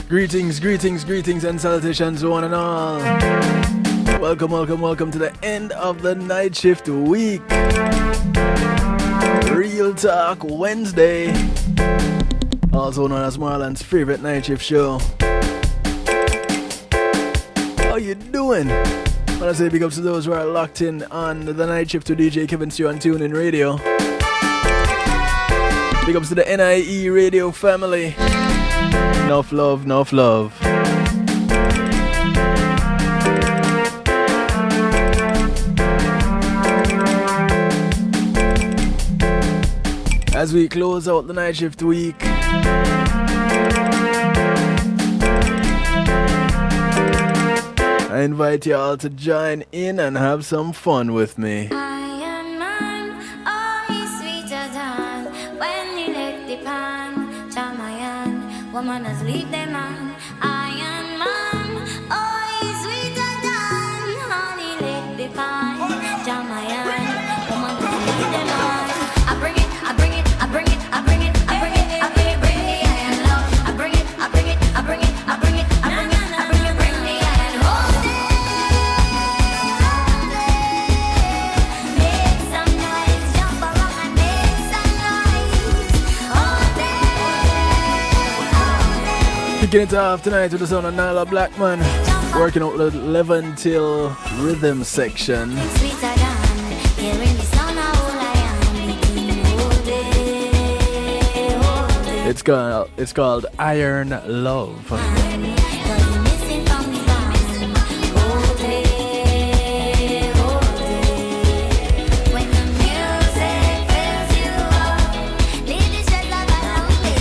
Greetings, and salutations, one and all. Welcome to the end of the night shift week. Real Talk Wednesday, also known as Marlon's favorite night shift show. How you doing? I want to say big ups to those who are locked in on the night shift to DJ Kevin Stew on TuneIn Radio. Big ups to the NIE Radio family. Enough love. As we close out the night shift week, I invite you all to join in and have some fun with me. Iron Man, oh, he's sweeter than when he licked the pan. Jamayan, woman has leave them man. Iron Man, oh, he's sweeter than honey licked the pan. Jamayan, woman has leave them man. I bring it, bring the iron love. I bring it, bring the iron. Hold it. Make some noise, jump around and make some noise. Hold it. Kicking it off tonight with the sound of Nyla Blackman, working out the 11 till rhythm section. Sweeter than hearing the sound of all I am. Hold it. It's called Iron Love. Cause you're missing from the band. Hold it. When the music fills you up, leave the stress like a lonely.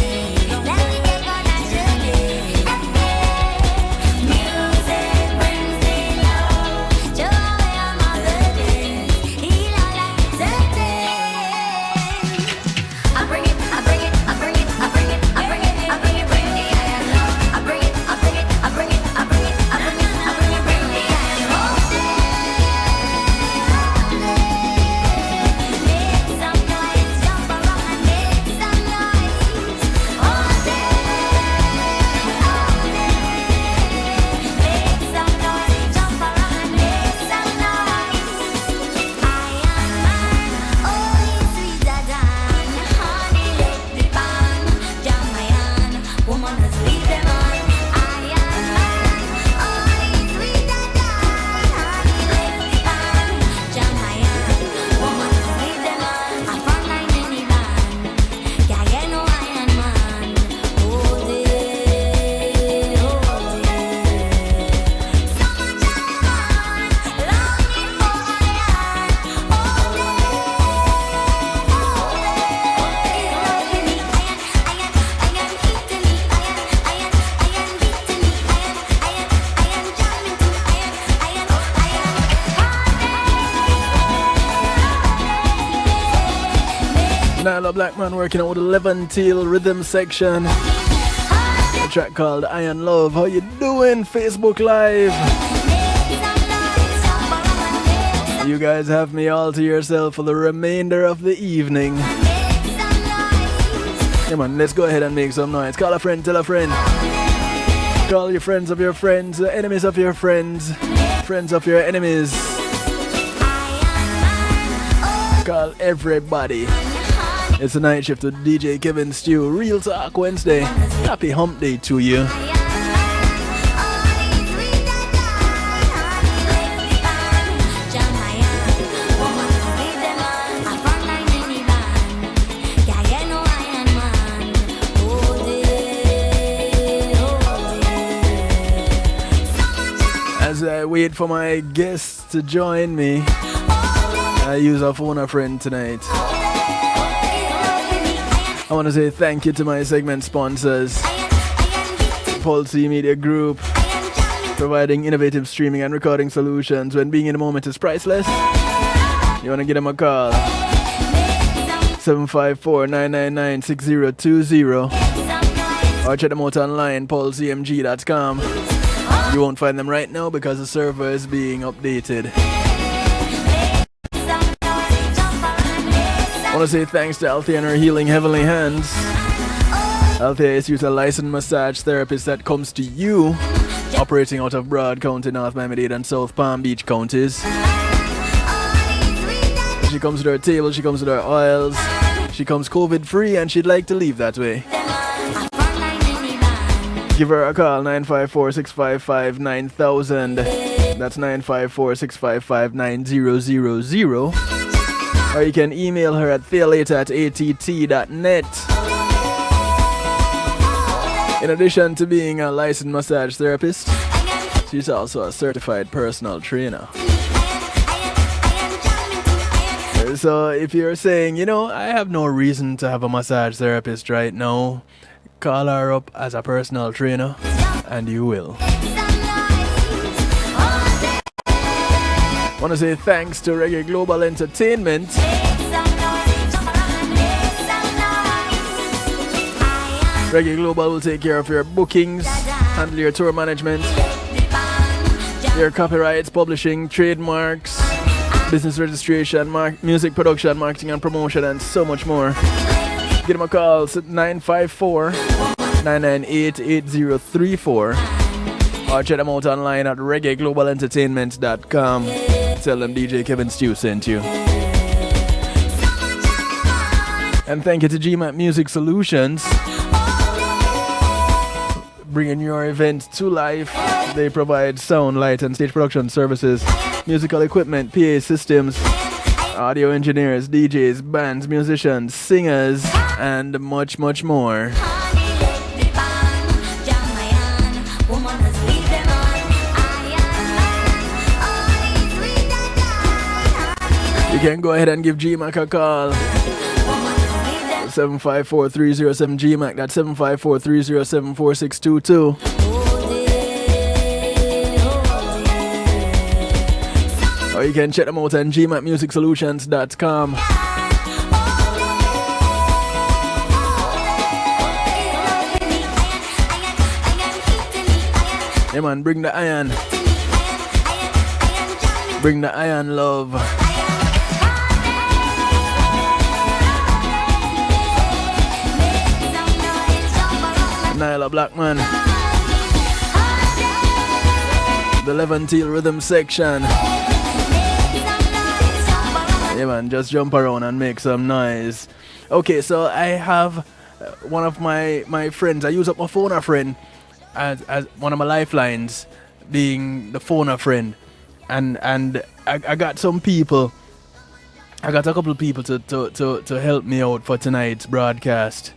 Let me get on that journey. Music brings the love, joy on my burdens, heal all anxiety. I bring it, bring the iron love. I bring it, bring the iron. Hold it. Make some noise, jump around and make some noise. Hold it. Make some noise, jump around and make some noise. Iron Man, oh, he's sweeter than honey licked the pan. Jamayan, woman has leave them on. Iron Man, oh, he's sweeter than honey licked the pan. Jamayan, woman has leave them on. A front line minivan, yeah, you know Iron Man. Hold it. So much I want, longing for iron. Hold it. Nyla Blackman working out with 11 till rhythm section. A track called Iron Love. How you doing, Facebook Live? You guys have me all to yourself for the remainder of the evening. Come on, let's go ahead and make some noise. Call a friend, tell a friend. Call your friends of your friends, enemies of your friends, friends of your enemies. Call everybody. It's a night shift with DJ Kevin Stew. Real Talk Wednesday. Happy hump day to you. As I wait for my guests to join me, I use a phone a friend tonight. I want to say thank you to my segment sponsors, Pulse Media Group, providing innovative streaming and recording solutions. When being in the moment is priceless, you want to give them a call. 754-999-6020, or check them out online, pulsecmg.com. You won't find them right now because the server is being updated. I want to say thanks to Althea and her healing heavenly hands. Althea is a licensed massage therapist that comes to you, operating out of Broad County, North Miami-Dade, and South Palm Beach counties. She comes with her table, she comes with her oils, she comes COVID-free, and she'd like to leave that way. Give her a call, 954-655-9000. That's 954-655-9000. Or you can email her at thealater@att.net. In addition to being a licensed massage therapist, she's also a certified personal trainer. So if you're saying, you know, I have no reason to have a massage therapist right now, call her up as a personal trainer and you will. Want to say thanks to Reggae Global Entertainment. Reggae Global will take care of your bookings, handle your tour management, your copyrights, publishing, trademarks, business registration, music production, marketing and promotion, and so much more. Give them a call, 954-998-8034, or check them out online at reggaeglobalentertainment.com. Tell them DJ Kevin Stew sent you. And thank you to GMAT Music Solutions, bringing your event to life. They provide sound, light, and stage production services, musical equipment, PA systems, audio engineers, DJs, bands, musicians, singers, and much, much more. You can go ahead and give GMAC a call. 754-307 GMAC. That's 754-307-4622. Or you can check them out on gmacmusicsolutions.com. Hey man, bring the iron. Bring the iron, love. Nyla Blackman. The Levantine Rhythm Section. Yeah man, just jump around and make some noise. Okay, so I have one of my friends. I use up my phone a friend as one of my lifelines, being the phone a friend. And I got some people. I got a couple of people to help me out for tonight's broadcast.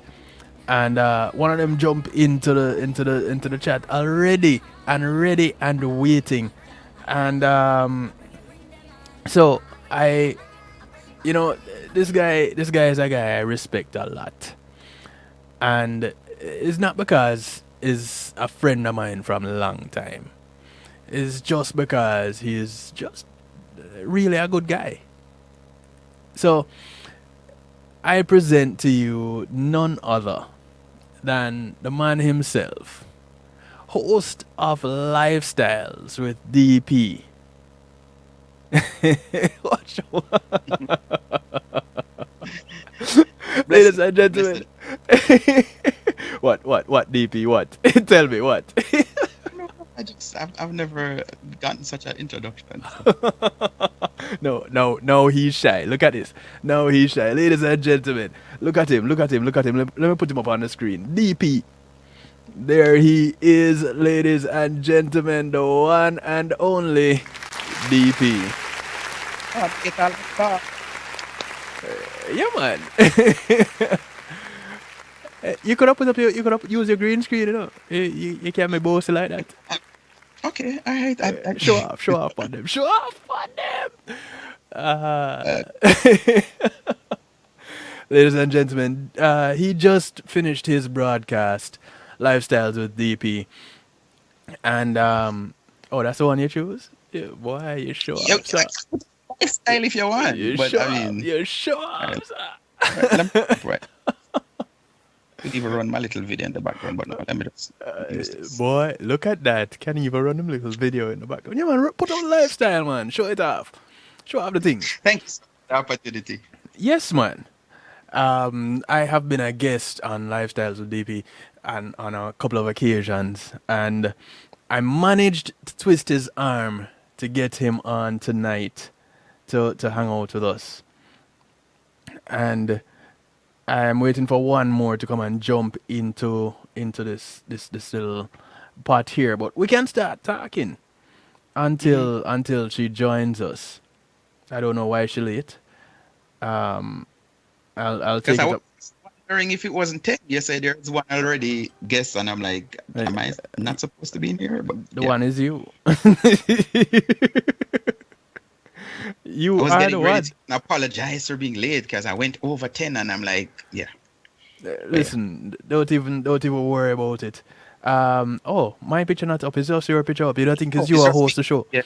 And one of them jump into the chat already and ready and waiting. And so I, you know, this guy is a guy I respect a lot. And it's not because he's a friend of mine from a long time. It's just because he's just really a good guy. So I present to you none other than the man himself, host of Lifestyles with DP. Watch ladies and gentlemen. What DP? What? Tell me what. I've never gotten such an introduction. No, he's shy. Look at this. No, he's shy. Ladies and gentlemen, look at him. Let me put him up on the screen. DP. There he is, ladies and gentlemen, the one and only DP. Yeah, man. You could have use your green screen, you know. You can't be bossy like that. Okay, all right. Show off on them. Ladies and gentlemen, he just finished his broadcast, Lifestyles with DP. And, that's the one you choose? Yeah, boy, you show up. Style if you want. You show up. Right. Could even run my little video in the background, but no, let me just use this. Boy, look at that. Can you even run them little video in the background? Yeah, man, put on Lifestyle, man. Show it off. Show off the things. Thanks for the opportunity. Yes, man. I have been a guest on Lifestyles with DP and on a couple of occasions, and I managed to twist his arm to get him on tonight to hang out with us. And I'm waiting for one more to come and jump into this little pot here, but we can start talking until she joins us. I don't know why she late. I'll Because take I it was up. wondering if it wasn't 10. You said there's one already guest, and I'm like, am I not supposed to be in here? But The yeah. one is you. You I was are getting the ready one. to apologize for being late because I went over 10, and I'm like, yeah. Listen, don't even worry about it. Oh, my picture not up. Is just your picture up? You don't think it's you it's a just me. host the show? Yeah,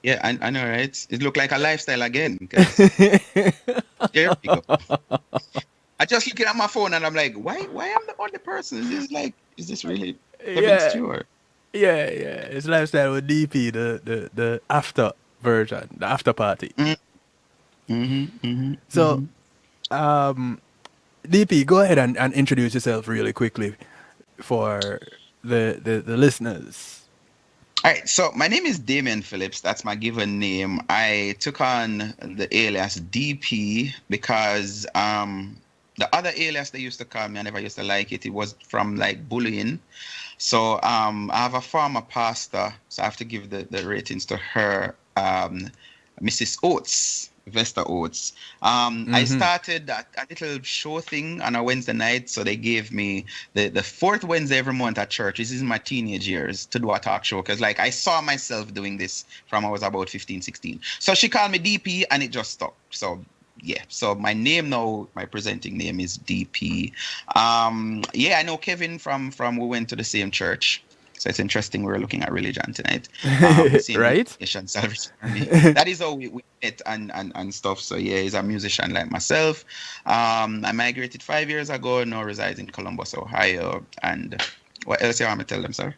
yeah, I know, right? It looked like a lifestyle again. 'Cause there we go. I just looking at my phone and I'm like, why am the only person? Is this really Kevin Yeah, Stewart? yeah. It's lifestyle with DP, the after version, the after party. So, Mm-hmm. DP, go ahead and introduce yourself really quickly for the listeners. All right, so my name is Damien Phillips. That's my given name. I took on the alias DP because the other alias they used to call me, I never used to like it. It was from like bullying. So I have a former pastor, so I have to give the ratings to her, Mrs. Oates, Vesta Oates. I started a little show thing on a Wednesday night, so they gave me the fourth Wednesday every month at church. This is my teenage years to do a talk show because like I saw myself doing this from I was about 15, 16. So she called me DP and it just stuck. So yeah, so my name now, my presenting name is DP. Yeah, I know Kevin from we went to the same church. So it's interesting we're looking at religion tonight. Same Right? Salvation Army. That is how we met and stuff. So yeah, he's a musician like myself. I migrated 5 years ago, now resides in Columbus, Ohio. And what else you want me to tell them, sir?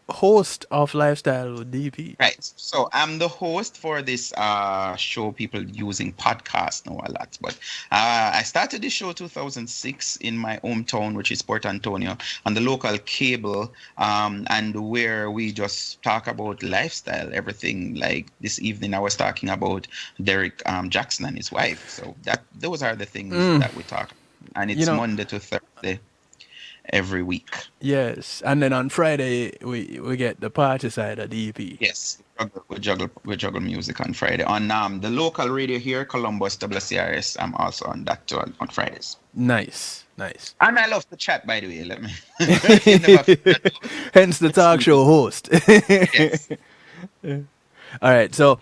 Host of Lifestyle with DP. Right. So I'm the host for this show. People using podcasts know a lot, but I started this show 2006 in my hometown, which is Port Antonio, on the local cable, and where we just talk about lifestyle, everything. Like this evening, I was talking about Derek Jackson and his wife. So those are the things that we talk, and it's Monday to Thursday every week. Yes, and then on Friday we get the party side of DP. Yes, we juggle music on Friday on the local radio here, Columbus WCRS. I'm also on that too on Fridays. Nice. And I love to chat, by the way. Let me. Hence the talk show host. Yes. All right, so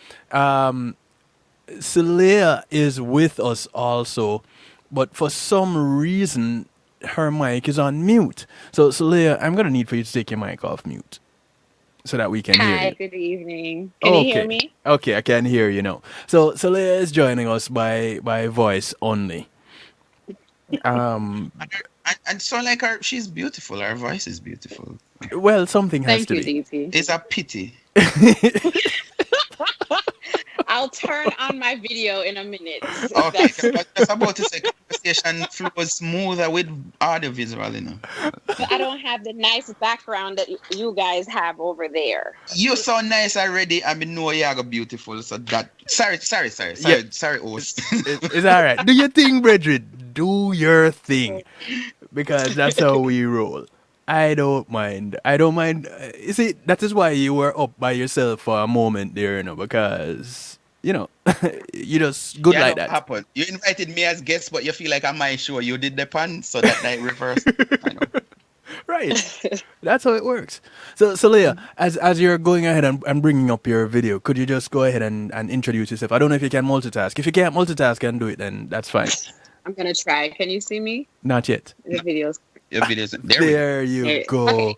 Sulaya is with us also, but for some reason her mic is on mute. So Sulaya, I'm gonna need for you to take your mic off mute so that we can hear Hi, you. good evening. Can you hear me? Okay, I can hear you now. So Sulaya is joining us by voice only. And so like she's beautiful. Her voice is beautiful. Well, something has Thank to you, be. DP. It's a pity. I'll turn on my video in a minute. Okay, 'cause I was just about to say conversation flows smoother with audiovisual, you know. I don't have the nice background that you guys have over there. You so nice already. I mean, no, you're beautiful. So that. Sorry, Yeah. host. It's all right. Do your thing, brethren. Do your thing, because that's how we roll. I don't mind. You see, that is why you were up by yourself for a moment there, because you just good like No, that. happened. You invited me as guest, but you feel like I'm my show. You did the pan, so that night reversed. I know. Right. That's how it works. So Sulaya, as you're going ahead and bringing up your video, could you just go ahead and introduce yourself? I don't know if you can multitask. If you can't multitask and do it, then that's fine. I'm going to try. Can you see me? Not yet. The videos. Your videos. There you go. Okay.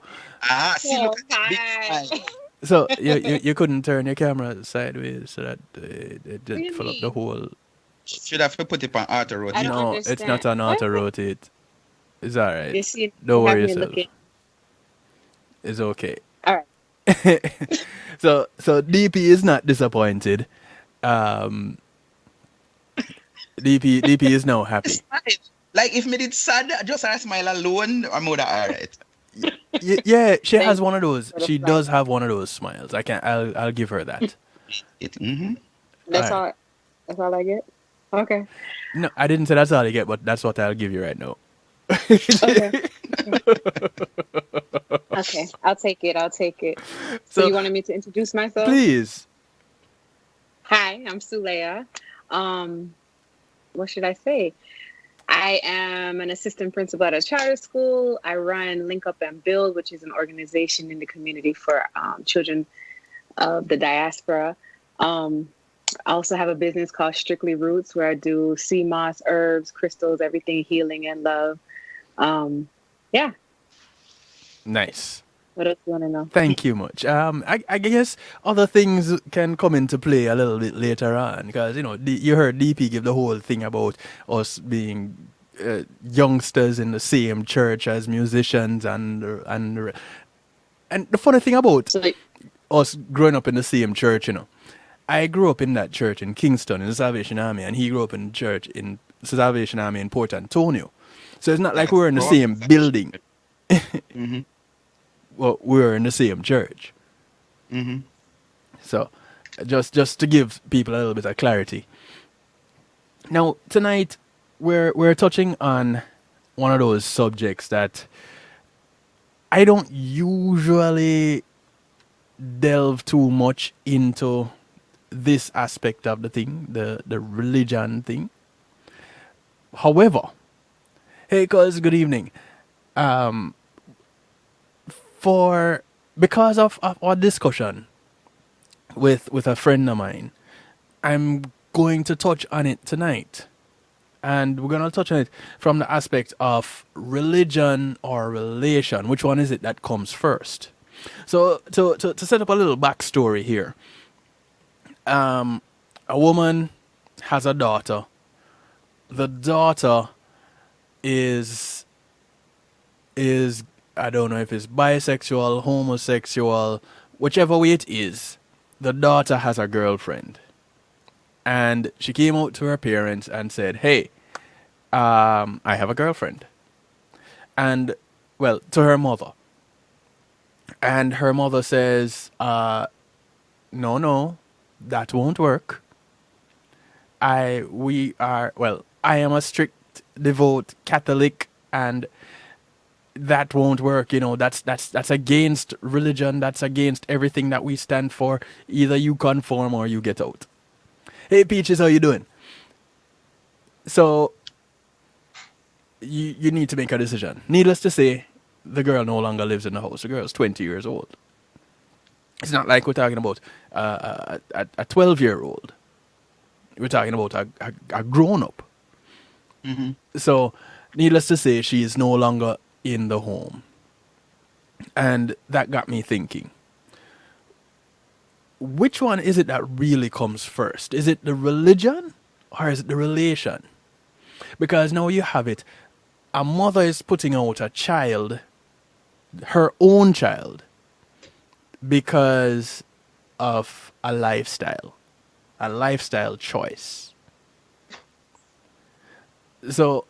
See, look at the big Hi. smile. So you couldn't turn your camera sideways so that it do you did fill up mean? the whole. Should have put it on auto rotate. I don't No, it's understand. not an auto rotate. It's all right. You see, Don't have worry me yourself. looking. It's okay. All right. So DP is not disappointed. DP is now happy. Smile. Like if me did sad, just a smile alone, I'm more alright. Yeah, she Thank has you one of those. for the She smile. does have one of those smiles. I'll give her that. Mm-hmm. All That's right. all. That's all I get. Okay. No, I didn't say that's all you get, but that's what I'll give you right now. Okay. Okay. I'll take it. I'll take it. So So you wanted me to introduce myself? please, Hi, I'm Sulaya. Um, what should I say? I am an assistant principal at a charter school. I run Link Up and Build, which is an organization in the community for children of the diaspora. Um, I also have a business called Strictly Roots, where I do sea moss, herbs, crystals, everything healing and love. Yeah. nice. What else you want to know? Thank you much. I guess other things can come into play a little bit later on because you heard DP give the whole thing about us being youngsters in the same church as musicians and the funny thing about So, us growing up in the same church, I grew up in that church in Kingston in the Salvation Army, and he grew up in church in Salvation Army in Port Antonio. So it's not like Yes. we're in the Grow up same in building. Mm-hmm. Well, we're in the same church. Mm-hmm. So just to give people a little bit of clarity. Now tonight we're touching on one of those subjects that I don't usually delve too much into this aspect of the thing, the religion thing. However, hey cuz good evening. For because of our discussion with a friend of mine, I'm going to touch on it tonight. And we're going to touch on it from the aspect of religion or relation. Which one is it that comes first? So, to set up a little backstory here, a woman has a daughter. The daughter is is I don't know if it's bisexual, homosexual, whichever way it is. The daughter has a girlfriend, and she came out to her parents and said, "Hey, I have a girlfriend," and well, to her mother, and her mother says, "No, no, that won't work. I am a strict, devout Catholic, and that won't work. That's against religion. That's against everything that we stand for. Either you conform or you get out." Hey, Peaches, how you doing? So you need to make a decision. Needless to say, the girl no longer lives in the house. The girl's 20 years old. It's not like we're talking about a 12-year-old. We're talking about a grown up. Mm-hmm. So, needless to say, she is no longer in the home. And that got me thinking, which one is it that really comes first? Is it the religion or is it the relation? Because now you have it. A mother is putting out a child, her own child, because of a lifestyle choice. So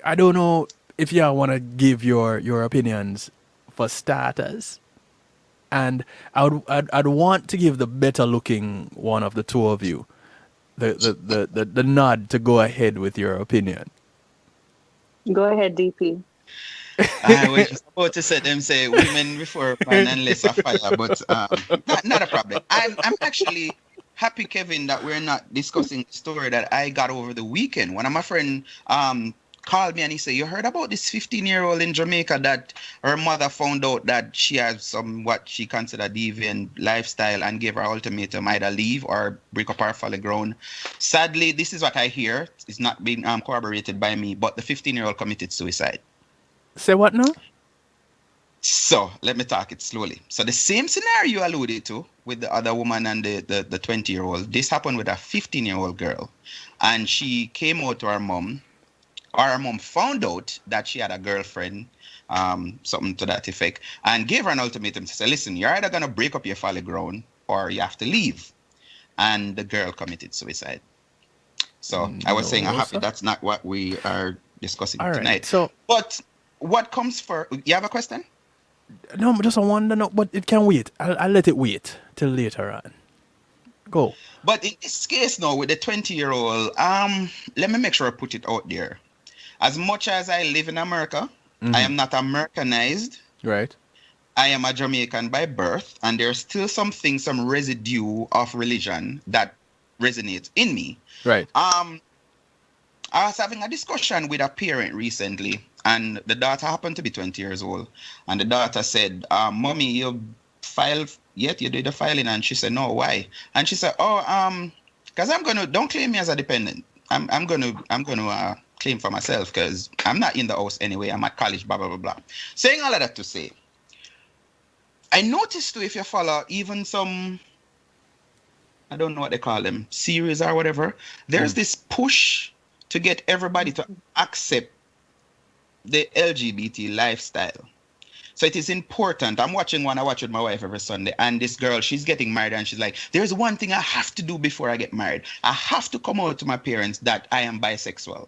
I don't know if y'all want to give your opinions for starters, and I'd want to give the better looking one of the two of you the nod to go ahead with your opinion. go ahead, DP. I was just about to say women before man and less of fire, but not a problem. I'm actually happy, Kevin, that we're not discussing the story that I got over the weekend. One of my friend called me and he said, "You heard about this 15-year-old in Jamaica that her mother found out that she has some what she considered deviant lifestyle and gave her ultimatum either leave or break up her folly ground." Sadly, this is what I hear. It's not being corroborated by me, but the 15-year-old committed suicide. Say what now? So let me talk it slowly. So the same scenario you alluded to with the other woman and the 20-year-old, this happened with a 15-year-old girl. And she came out to her mom. Her mom found out that she had a girlfriend, something to that effect, and gave her an ultimatum to say, "Listen, you're either going to break up your folly ground or you have to leave." And the girl committed suicide. So I was saying, I'm No, happy sir. that's not what we are discussing All right. tonight. So But what comes first? You have a question? no, just I wonder, no, but it can wait. I'll let it wait till later on. Go. But in this case now, with the 20-year-old, let me make sure I put it out there. As much as I live in America, I am not Americanized. Right. I am a Jamaican by birth, and there's still some residue of religion that resonates in me. Right. I was having a discussion with a parent recently, and the daughter happened to be 20 years old. And the daughter said, Mommy, you file yet? You did the filing? And she said, No, why? And she said, because don't claim me as a dependent. I'm gonna claim for myself because I'm not in the house anyway. I'm at college, blah, blah, blah, blah. Saying all of that to say, I noticed too, if you follow even some, I don't know what they call them, series or whatever, there's this push to get everybody to accept the LGBT lifestyle. So it is important. I watch with my wife every Sunday, and this girl, she's getting married, and she's like, there's one thing I have to do before I get married. I have to come out to my parents that I am bisexual.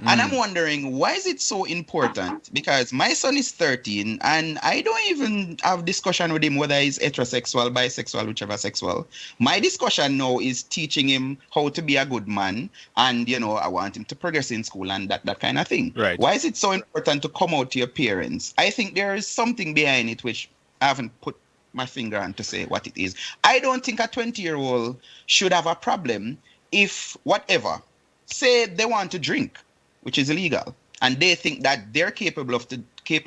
And I'm wondering, why is it so important? Because my son is 13, and I don't even have discussion with him whether he's heterosexual, bisexual, whichever sexual. My discussion now is teaching him how to be a good man, and, I want him to progress in school and that kind of thing. Right. Why is it so important to come out to your parents? I think there is something behind it which I haven't put my finger on to say what it is. I don't think a 20-year-old should have a problem if whatever, say they want to drink, which is illegal, and they think that they're capable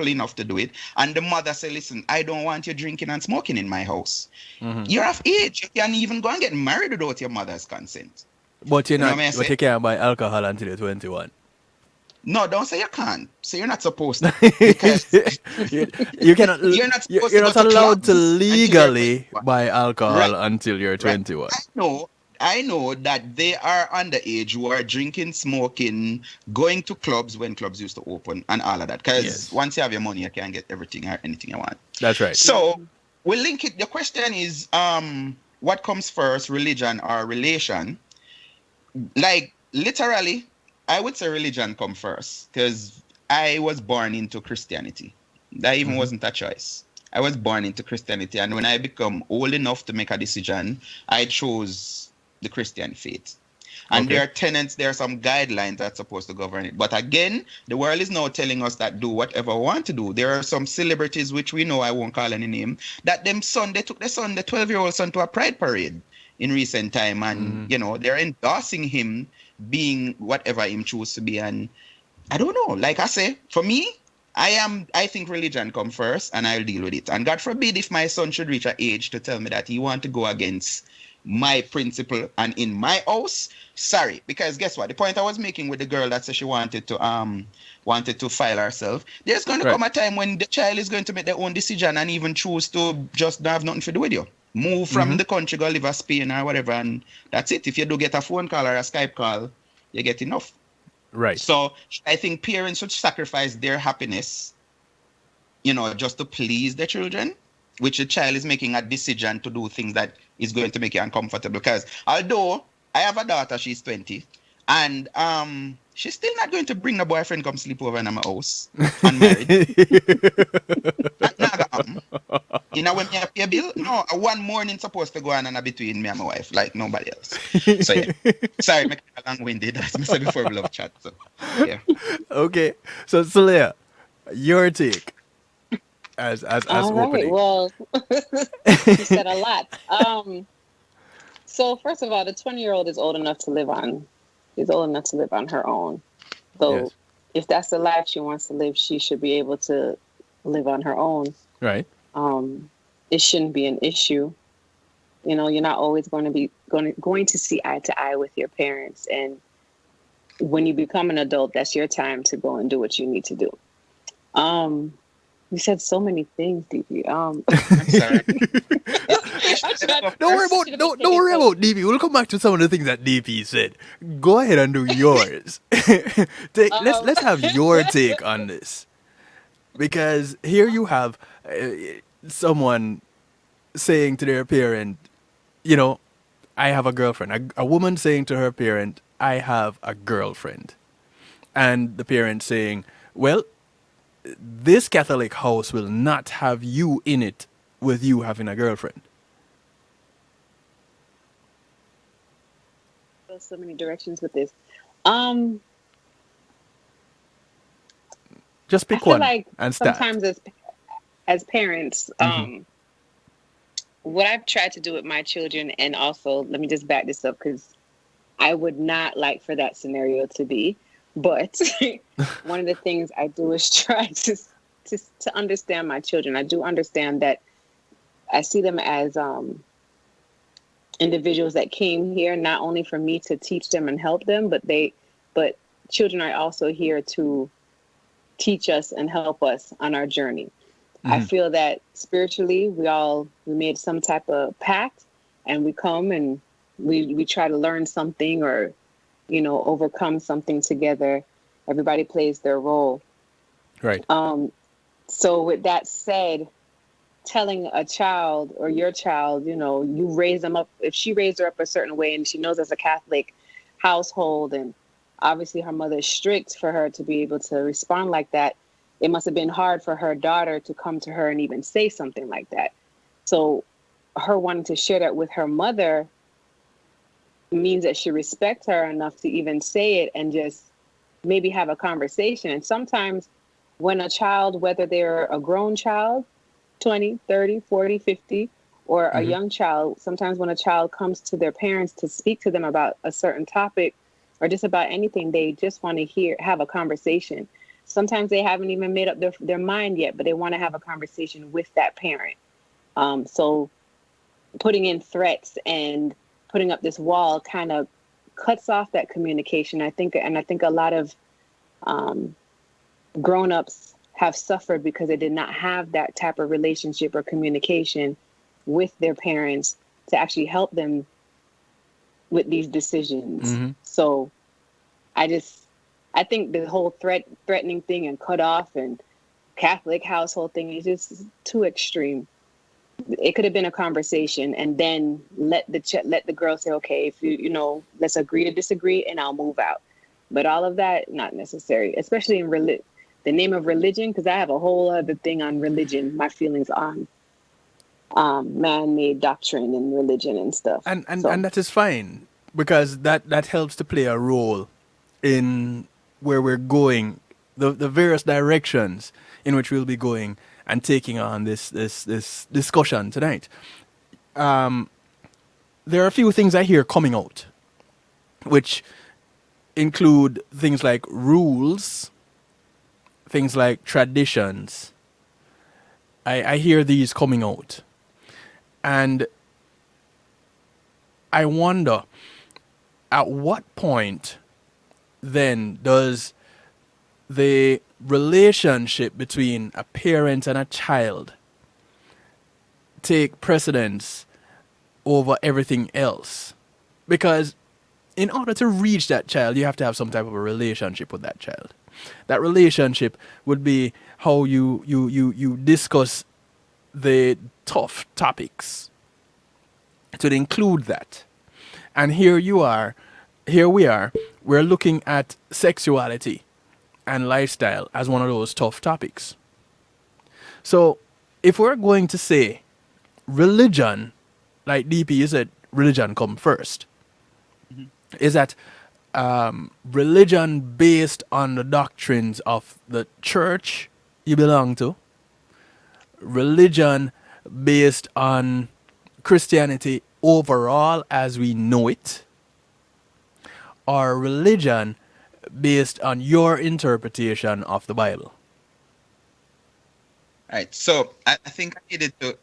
enough to do it, and the mother say, listen, I don't want you drinking and smoking in my house. You're of age. You can even go and get married without your mother's consent. But You know what I mean? but you can't buy alcohol until you're 21. No, don't say you can't. Say you're not supposed to. Because You cannot. You're not supposed You're to not go to allowed to clubs until you're legally 21. buy alcohol Right. until you're 21. I know that they are underage who are drinking, smoking, going to clubs when clubs used to open and all of that. Because Yes. once you have your money, you can get everything or anything you want. That's right. So we link it. The question is, what comes first, religion or relation? Like literally, I would say religion come first because I was born into Christianity. That even wasn't a choice. I was born into Christianity, and when I become old enough to make a decision, I chose the Christian faith. And Okay. there are tenets, there are some guidelines that's supposed to govern it. But again, the world is now telling us that do whatever we want to do. There are some celebrities, which we know, I won't call any name, that they took the 12-year-old son to a pride parade in recent time. And, they're endorsing him being whatever him choose to be. And I don't know. Like I say, for me, I think religion come first and I'll deal with it. And God forbid if my son should reach an age to tell me that he want to go against my principle and in my house, sorry, because guess what? The point I was making with the girl that said she wanted to file herself, there's going to come a time when the child is going to make their own decision and even choose to just not have nothing to do with you. Move from the country, go live a Spain or whatever, and that's it. If you do get a phone call or a Skype call, you get enough. Right. So I think parents should sacrifice their happiness, just to please their children, which the child is making a decision to do things that is going to make you uncomfortable. Because although I have a daughter, she's 20, and she's still not going to bring the boyfriend come sleep over in my house unmarried. That not gonna happen. When me pay a bill, no, one morning supposed to go on and between me and my wife, like nobody else. So yeah. Sorry, make it long-winded, as I said before we love chat. So yeah. Okay. So Sulaya, your take as All right. opening. Well, you said a lot. So first of all, the 20-year-old is old enough to live on. She's old enough to live on her own. So Yes. if that's the life she wants to live, she should be able to live on her own. Right. It shouldn't be an issue. You're not always going to see eye to eye with your parents, and when you become an adult, that's your time to go and do what you need to do. You said so many things, DP. I'm sorry. Don't worry about DP. We'll come back to some of the things that DP said. Go ahead and do yours. Let's have your take on this, because here you have someone saying to their parent, I have a girlfriend. A woman saying to her parent, I have a girlfriend. And the parent saying, well, this Catholic house will not have you in it with you having a girlfriend. There's so many directions with this. I Just pick feel one like and start. sometimes as parents, what I've tried to do with my children, and also let me just back this up because I would not like for that scenario to be. But one of the things I do is try to understand my children. I do understand that I see them as individuals that came here not only for me to teach them and help them, but children are also here to teach us and help us on our journey. I feel that spiritually we made some type of pact, and we come and we try to learn something or overcome something together. Everybody plays their role. Right. So with that said, telling a child or your child, you raise them up, if she raised her up a certain way and she knows it's a Catholic household and obviously her mother is strict for her to be able to respond like that, it must have been hard for her daughter to come to her and even say something like that. So her wanting to share that with her mother means that she respects her enough to even say it and just maybe have a conversation. And sometimes when a child, whether they're a grown child, 20, 30, 40, 50, or a young child, sometimes when a child comes to their parents to speak to them about a certain topic or just about anything, they just want to have a conversation. Sometimes they haven't even made up their mind yet, but they want to have a conversation with that parent. So putting in threats and putting up this wall kind of cuts off that communication. I think a lot of grown-ups have suffered because they did not have that type of relationship or communication with their parents to actually help them with these decisions. So I think the whole threatening thing and cut off and Catholic household thing is just too extreme. It could have been a conversation and then let the girl say, okay, if let's agree to disagree and I'll move out. But all of that, not necessary, especially in the name of religion, because I have a whole other thing on religion, my feelings on man-made doctrine and religion and stuff. And that is fine, because that helps to play a role in where we're going, the various directions in which we'll be going and taking on this discussion tonight. There are a few things I hear coming out, which include things like rules, things like traditions. I hear these coming out. And I wonder, at what point then does the relationship between a parent and a child take precedence over everything else? Because in order to reach that child, you have to have some type of a relationship with that child. That relationship would be how you discuss the tough topics. To include that. And here we are, we're looking at sexuality and lifestyle as one of those tough topics. So if we're going to say religion, like DP said, religion come first, is that religion based on the doctrines of the church you belong to, religion based on Christianity overall as we know it, or religion based on your interpretation of the Bible? All right. So I think I needed to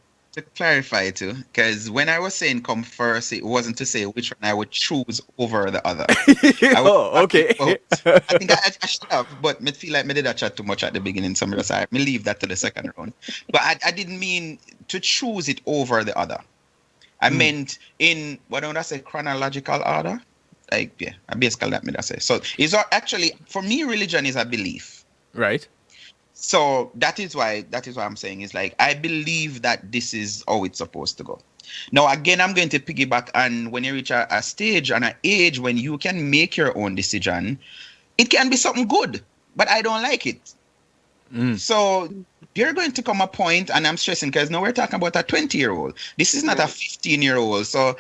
clarify too, because when I was saying come first, it wasn't to say which one I would choose over the other. Okay. I think I should have, but I feel like I did that chat too much at the beginning, so I leave that to the second round. But I didn't mean to choose it over the other. I meant in, what don't I say, chronological order? Like, yeah, I basically that me that say. So it's actually, for me, religion is a belief. Right. So that is why I'm saying is like I believe that this is how it's supposed to go. Now again, I'm going to piggyback on when you reach a stage and an age when you can make your own decision, it can be something good, but I don't like it. So you're going to come a point, and I'm stressing because now we're talking about a 20-year-old. This is not a 15-year-old. So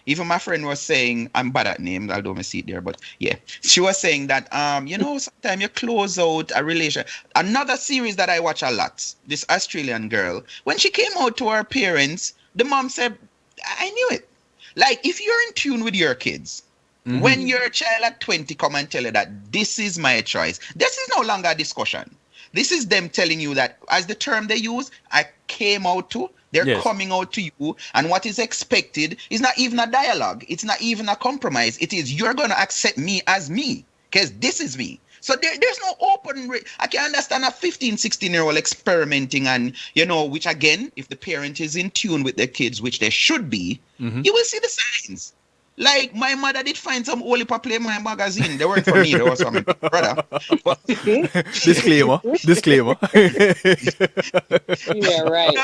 even my friend was saying, I'm bad at names, I don't see it there, but yeah. She was saying that sometimes you close out a relation. Another series that I watch a lot, this Australian girl, when she came out to her parents, the mom said, I knew it. Like if you're in tune with your kids, when your child at 20 come and tell you that this is my choice, this is no longer a discussion. This is them telling you that, as the term they use, I came out to, they're Yes. coming out to you, and what is expected is not even a dialogue. It's not even a compromise. It is, you're going to accept me as me, because this is me. So there's no I can understand a 15, 16-year-old experimenting and, which again, if the parent is in tune with their kids, which they should be, you will see the signs. Like my mother did find some Holy Papa in my magazine. They weren't for me, they were for my brother. But Disclaimer. Yeah, right.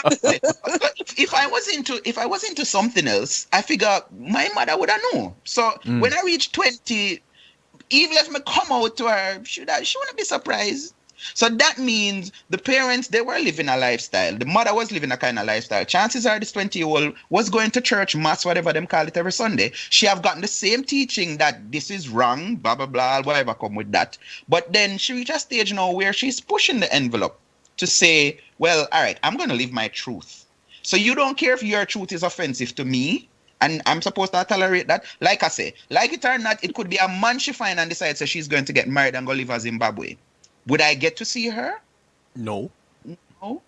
if I was into something else, I figure my mother would have known. So when I reached 20, even if me come out to her, she wouldn't be surprised. So that means the parents, they were living a lifestyle. The mother was living a kind of lifestyle. Chances are this 20-year-old was going to church, mass, whatever them call it, every Sunday. She have gotten the same teaching that this is wrong, blah, blah, blah, whatever come with that. But then she reached a stage now where she's pushing the envelope to say, well, all right, I'm going to live my truth. So you don't care if your truth is offensive to me, and I'm supposed to tolerate that. Like I say, like it or not, it could be a man she find and decides that she's going to get married and go live in Zimbabwe. Would I get to see her? No. No.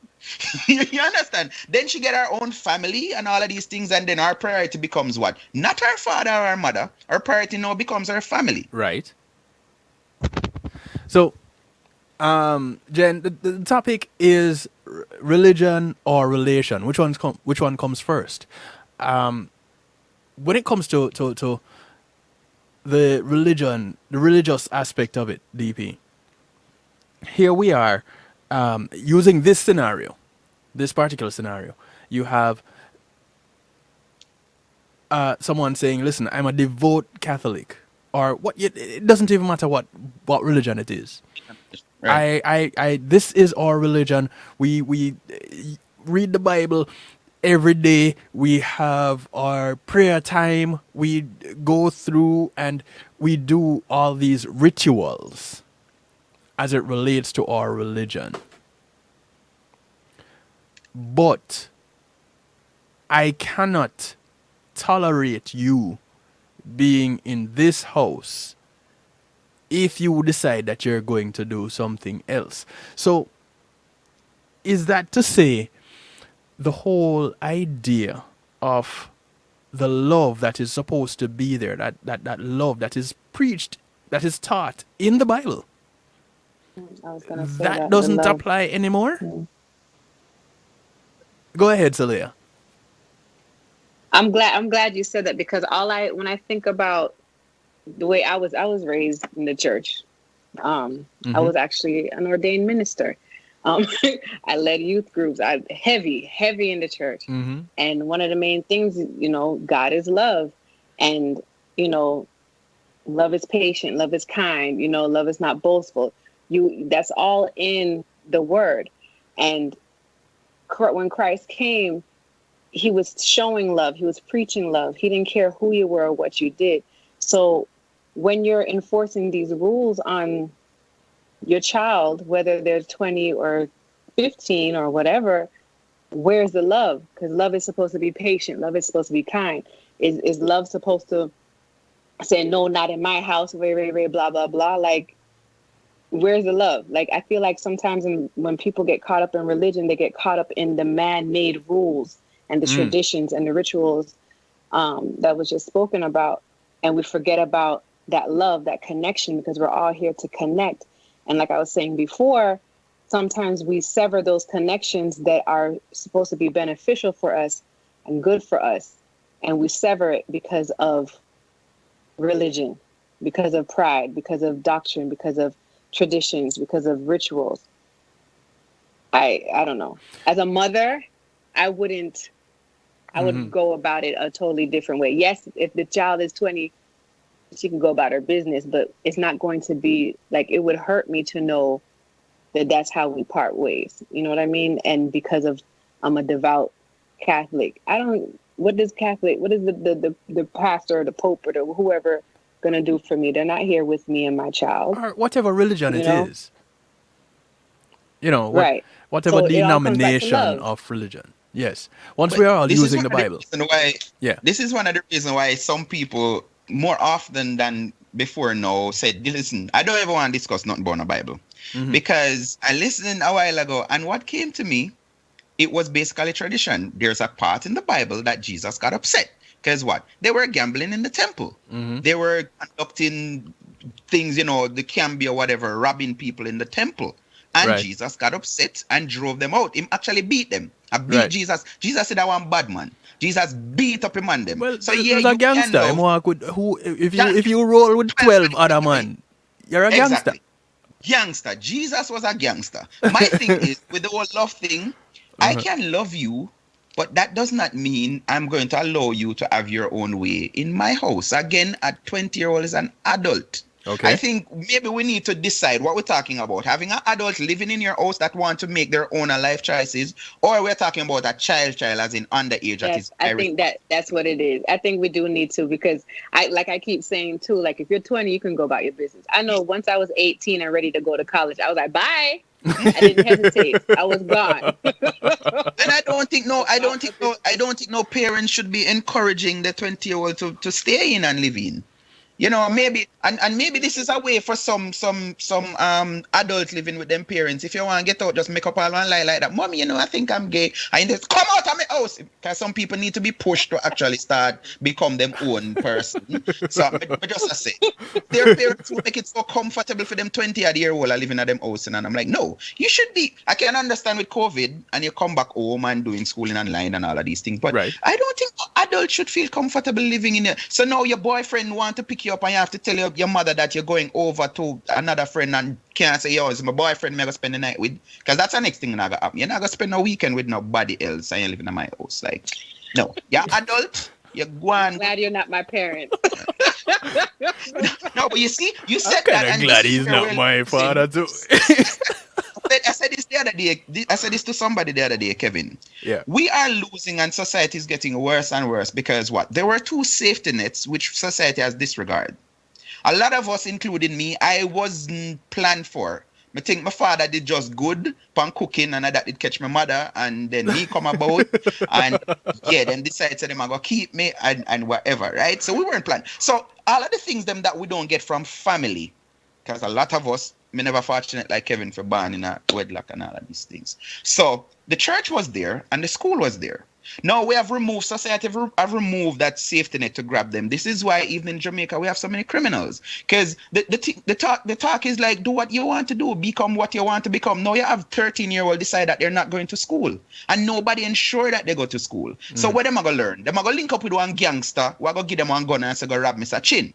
You understand? Then she get her own family and all of these things, and then our priority becomes what? Not her father or her mother. Our priority now becomes her family. Right. So, Jen, the topic is religion or relation. Which one comes first? When it comes to the religion, the religious aspect of it, DP. Here we are, using this particular scenario. You have someone saying, "Listen, I'm a devout Catholic," or what? It doesn't even matter what religion it is. Right. I this is our religion. We read the Bible every day. We have our prayer time. We go through and we do all these rituals as it relates to our religion. But I cannot tolerate you being in this house if you decide that you're going to do something else. So, is that to say the whole idea of the love that is supposed to be there, that love that is preached, that is taught in the Bible, I was gonna say that that doesn't the love. apply anymore? Go ahead, Sulaya. I'm glad you said that, because when I think about the way I was raised in the church, I was actually an ordained minister. I led youth groups. I heavy in the church. And one of the main things, God is love, and love is patient, love is kind, love is not boastful. That's all in the word. And when Christ came, he was showing love. He was preaching love. He didn't care who you were or what you did. So when you're enforcing these rules on your child, whether they're 20 or 15 or whatever, where's the love? Because love is supposed to be patient. Love is supposed to be kind. Is love supposed to say, no, not in my house, very, blah, blah, blah? Like, where's the love? Like, I feel like sometimes when people get caught up in religion, they get caught up in the man-made rules and the traditions and the rituals that was just spoken about. And we forget about that love, that connection, because we're all here to connect. And like I was saying before, sometimes we sever those connections that are supposed to be beneficial for us and good for us. And we sever it because of religion, because of pride, because of doctrine, because of traditions, because of rituals. I don't know. As a mother, I wouldn't. I would go about it a totally different way. Yes, if the child is 20, she can go about her business, but it's not going to be like, it would hurt me to know that that's how we part ways. You know what I mean? And because of I'm a devout Catholic, I don't. What does Catholic? What is the pastor or the pope or the whoever gonna do for me? They're not here with me and my child. Or whatever religion You it know? is. You know, Right. whatever So it all comes back to denomination love. of religion. Yes. Once But we are all this is using one the of the Bible. reason why. Yeah. This is one of the reasons why some people more often than before now said, "Listen, I don't ever want to discuss nothing about the Bible," because I listened a while ago, and what came to me, it was basically tradition. There's a part in the Bible that Jesus got upset because what? They were gambling in the temple. They were conducting things, the Cambia or whatever, robbing people in the temple. And Right. Jesus got upset and drove them out. He actually beat them. I beat Right. Jesus. Jesus said I want bad man. Jesus beat up him on them. Well, So there's yeah, a you can gangster. love. If you roll with 12 other man, you're a gangster. Exactly. Gangster. Jesus was a gangster. My thing is, with the whole love thing, I can love you, but that does not mean I'm going to allow you to have your own way in my house. Again, a 20-year-old is an adult. Okay. I think maybe we need to decide what we're talking about. Having an adult living in your house that want to make their own life choices, or we're talking about a child as in underage that is Yes, I think that's what it is. I think we do need to, because I keep saying too, like if you're 20, you can go about your business. I know once I was 18 and ready to go to college, I was like, bye. I didn't hesitate. I was gone. And I don't think no parents should be encouraging the 20-year-old to stay in and live in. Maybe and maybe this is a way for some adults living with them parents. If you want to get out, just make up all one lie like that. Mommy, I think I'm gay. I just come out of my house. Because some people need to be pushed to actually start become them own person. So I just say their parents will make it so comfortable for them 20-year-old are living at them house. And I'm like, no, you should be. I can understand with COVID and you come back home and doing schooling online and all of these things. But Right. I don't think adults should feel comfortable living in it. So now your boyfriend want to pick you up and you have to tell your mother that you're going over to another friend and can't say, yo, it's my boyfriend I'm going to spend the night with. Because that's the next thing that happen. You're not going to spend a weekend with nobody else and you're living in my house. Like, no. You're adult. You're going. Glad you're not my parent. No, but you see, you said I'm that. kind of And glad this is he's where not we're my losing. father too. I said this the other day. I said this to somebody the other day, Kevin. Yeah. We are losing and society is getting worse and worse because what? There were two safety nets which society has disregarded. A lot of us, including me, I wasn't planned for. I think my father did just good pan cooking and that did catch my mother and then me come about and then decide to them I go keep me and whatever, right? So we weren't planned. So all of the things them that we don't get from family, because a lot of us, me never fortunate like Kevin for born in a wedlock and all of these things. So the church was there and the school was there. Now we have removed, society have removed that safety net to grab them. This is why even in Jamaica we have so many criminals. Because the talk is like, do what you want to do, become what you want to become. Now you have 13-year-old decide that they're not going to school. And nobody ensure that they go to school. So what them are going to learn? Them are going to link up with one gangster, who are going to give them one gun and say, go rob Mr. Chin.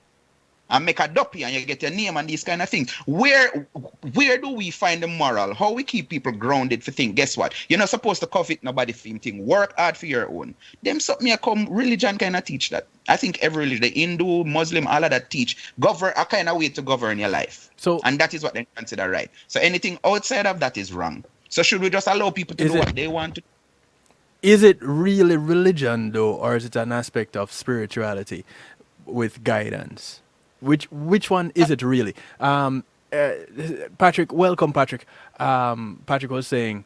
And make a duppy and you get your name and these kind of things. Where do we find the moral? How we keep people grounded for think, guess what? You're not supposed to covet nobody thing. Work hard for your own. Them something come religion kind of teach that. I think every religion, the Hindu, Muslim, all of that teach govern a kind of way to govern your life. So, and that is what they consider right. So anything outside of that is wrong. So should we just allow people to do what they want to? Is it really religion though, or is it an aspect of spirituality with guidance? Which one is it really? Patrick, welcome, Patrick. Patrick was saying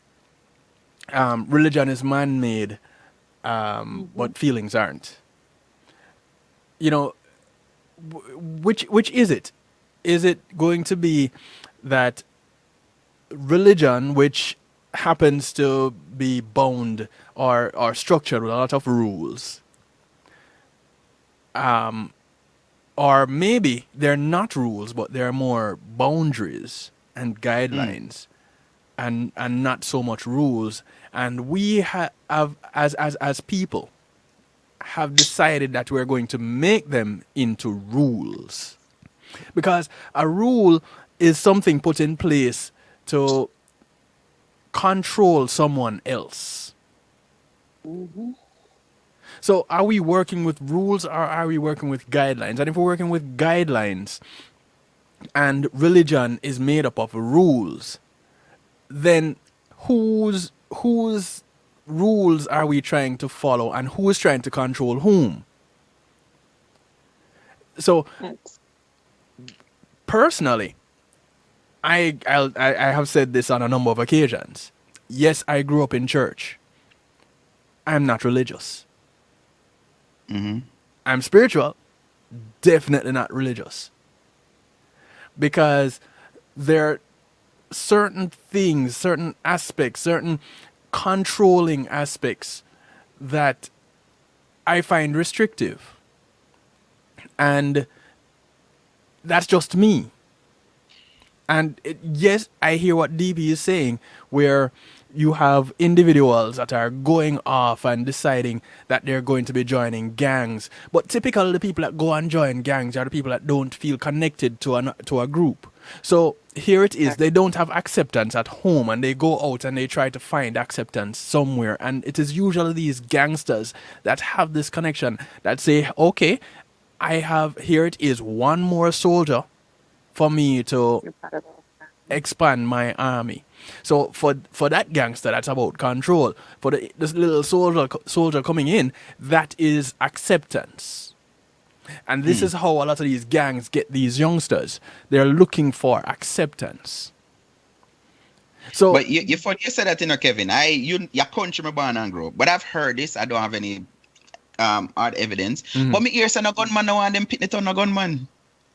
religion is man-made, but feelings aren't. Which is it? Is it going to be that religion, which happens to be bound or structured with a lot of rules, or maybe they're not rules, but they're more boundaries and guidelines, and not so much rules. And we have, as people, have decided that we're going to make them into rules, because a rule is something put in place to control someone else. So are we working with rules or are we working with guidelines? And if we're working with guidelines and religion is made up of rules, then whose rules are we trying to follow and who is trying to control whom? So That's, personally, I have said this on a number of occasions. Yes, I grew up in church. I'm not religious. I'm spiritual, definitely not religious. Because there are certain things, certain aspects, certain controlling aspects that I find restrictive. And that's just me. And yes, I hear what DP is saying, where you have individuals that are going off and deciding that they're going to be joining gangs. But typically the people that go and join gangs are the people that don't feel connected to a group. So here it is, they don't have acceptance at home and they go out and they try to find acceptance somewhere. And it is usually these gangsters that have this connection that say, okay, here it is, one more soldier for me to you're part of that. expand my army. So for that gangster, that's about control. For this little soldier coming in, that is acceptance. And this is how a lot of these gangs get these youngsters. They're looking for acceptance. So, But you said that, Kevin. Your country me born and grow up. But I've heard this. I don't have any hard evidence. But me hear say no gunman no want them pitting it on no gunman.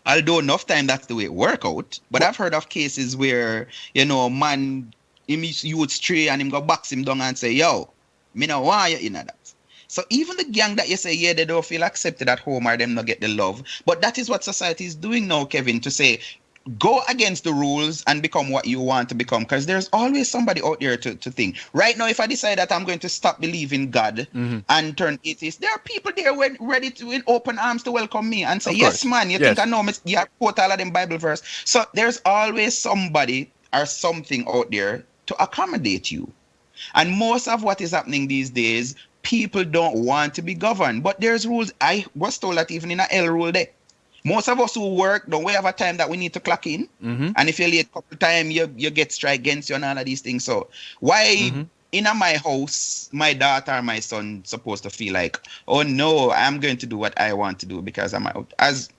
Although enough time that's the way it work out. But I've heard of cases where, man, you would stray and him go box him down and say, yo, me no want you in that. So even the gang that you say, yeah, they don't feel accepted at home or them not get the love. But that is what society is doing now, Kevin, to say, go against the rules and become what you want to become, because there's always somebody out there to think. Right now, if I decide that I'm going to stop believing God and turn atheist, there are people there ready to, in open arms, to welcome me and say, yes, man, you think I know me? You quote all of them Bible verse. So there's always somebody or something out there to accommodate you. And most of what is happening these days, people don't want to be governed. But there's rules. I was told that even in a L rule there. Most of us who work, don't we have a time that we need to clock in? And if you're late a couple of times, you get strike against you and all of these things. So why in my house, my daughter or my son supposed to feel like, oh no, I'm going to do what I want to do because I'm out? As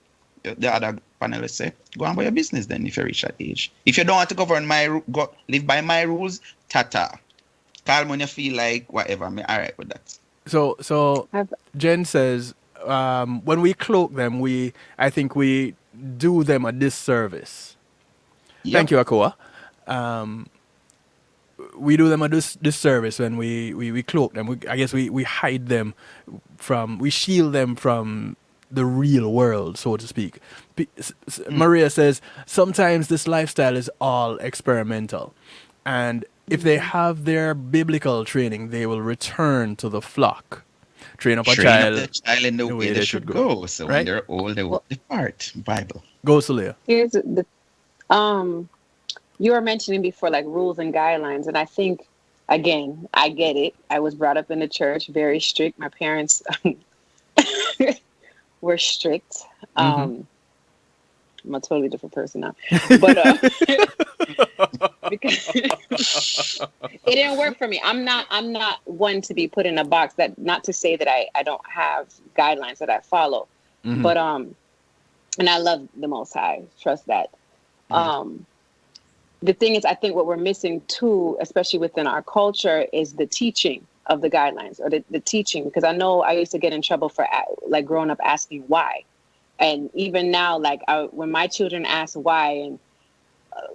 the other panelists say, go on by your business then if you reach that age. If you don't want to live by my rules, tata. Call when you feel like whatever. I'm all right with that. So Jen says, when we cloak them, I think we do them a disservice. Yep. Thank you, Akoa. We do them a disservice when we cloak them. I guess we hide them we shield them from the real world, so to speak. Maria says, sometimes this lifestyle is all experimental. And if they have their biblical training, they will return to the flock. Train up a child in the way they should go. So right? when they're old, they will depart. Bible. Go, Sulaya. Here's the you were mentioning before, like rules and guidelines, and I think, again, I get it. I was brought up in the church, very strict. My parents were strict. I'm a totally different person now, but because it didn't work for me. I'm not one to be put in a box. That not to say that I don't have guidelines that I follow, but and I love the Most High. Trust that. The thing is, I think what we're missing too, especially within our culture, is the teaching of the guidelines or the teaching. Because I know I used to get in trouble for like growing up asking why. And even now, like when my children ask why, and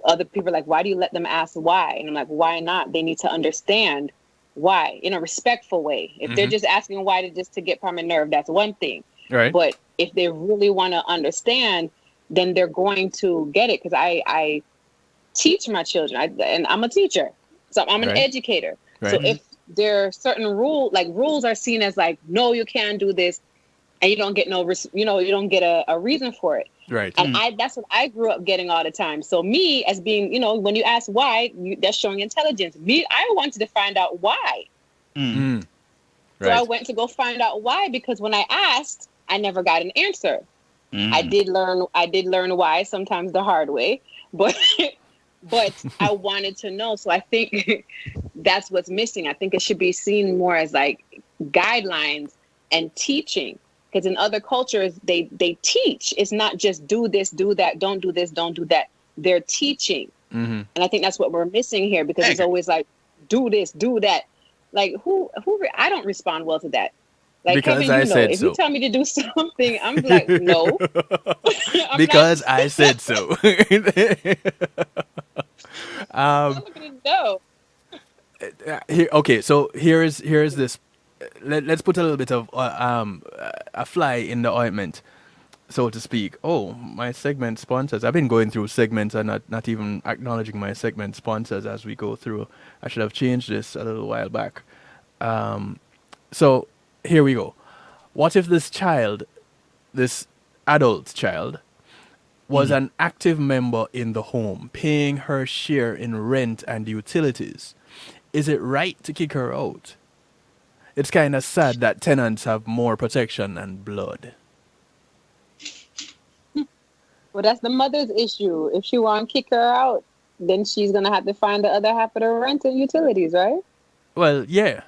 other people are like, why do you let them ask why? And I'm like, why not? They need to understand why in a respectful way. If they're just asking why just to get from a nerve, that's one thing. Right. But if they really want to understand, then they're going to get it. Because I teach my children, and I'm a teacher, so I'm an educator. Right. So if there are certain rules are seen as like, no, you can't do this. And you don't get you don't get a reason for it. Right. And that's what I grew up getting all the time. So me as being, when you ask why, that's showing intelligence. Me, I wanted to find out why. Mm. So I Right. went to go find out why, because when I asked, I never got an answer. Mm. I did learn why, sometimes the hard way, but but I wanted to know. So I think that's what's missing. I think it should be seen more as like guidelines and teaching. Because in other cultures, they teach. It's not just do this, do that, don't do this, don't do that. They're teaching. Mm-hmm. And I think that's what we're missing here, because it's Agree. always like, do this, do that. Like I don't respond well to that. Like, Because Kevin, I said if you so. tell me to do something, I'm like, no. I'm Because like, I said so. I'm not gonna know. Okay, so here's this. Let's put a little bit of a fly in the ointment, so to speak. Oh, my segment sponsors. I've been going through segments and not even acknowledging my segment sponsors as we go through. I should have changed this a little while back. So here we go. What if this adult child, was an active member in the home, paying her share in rent and utilities? Is it right to kick her out? It's kind of sad that tenants have more protection than blood. Well, that's the mother's issue. If she want to kick her out, then she's gonna have to find the other half of the rent and utilities, right? Well, yeah.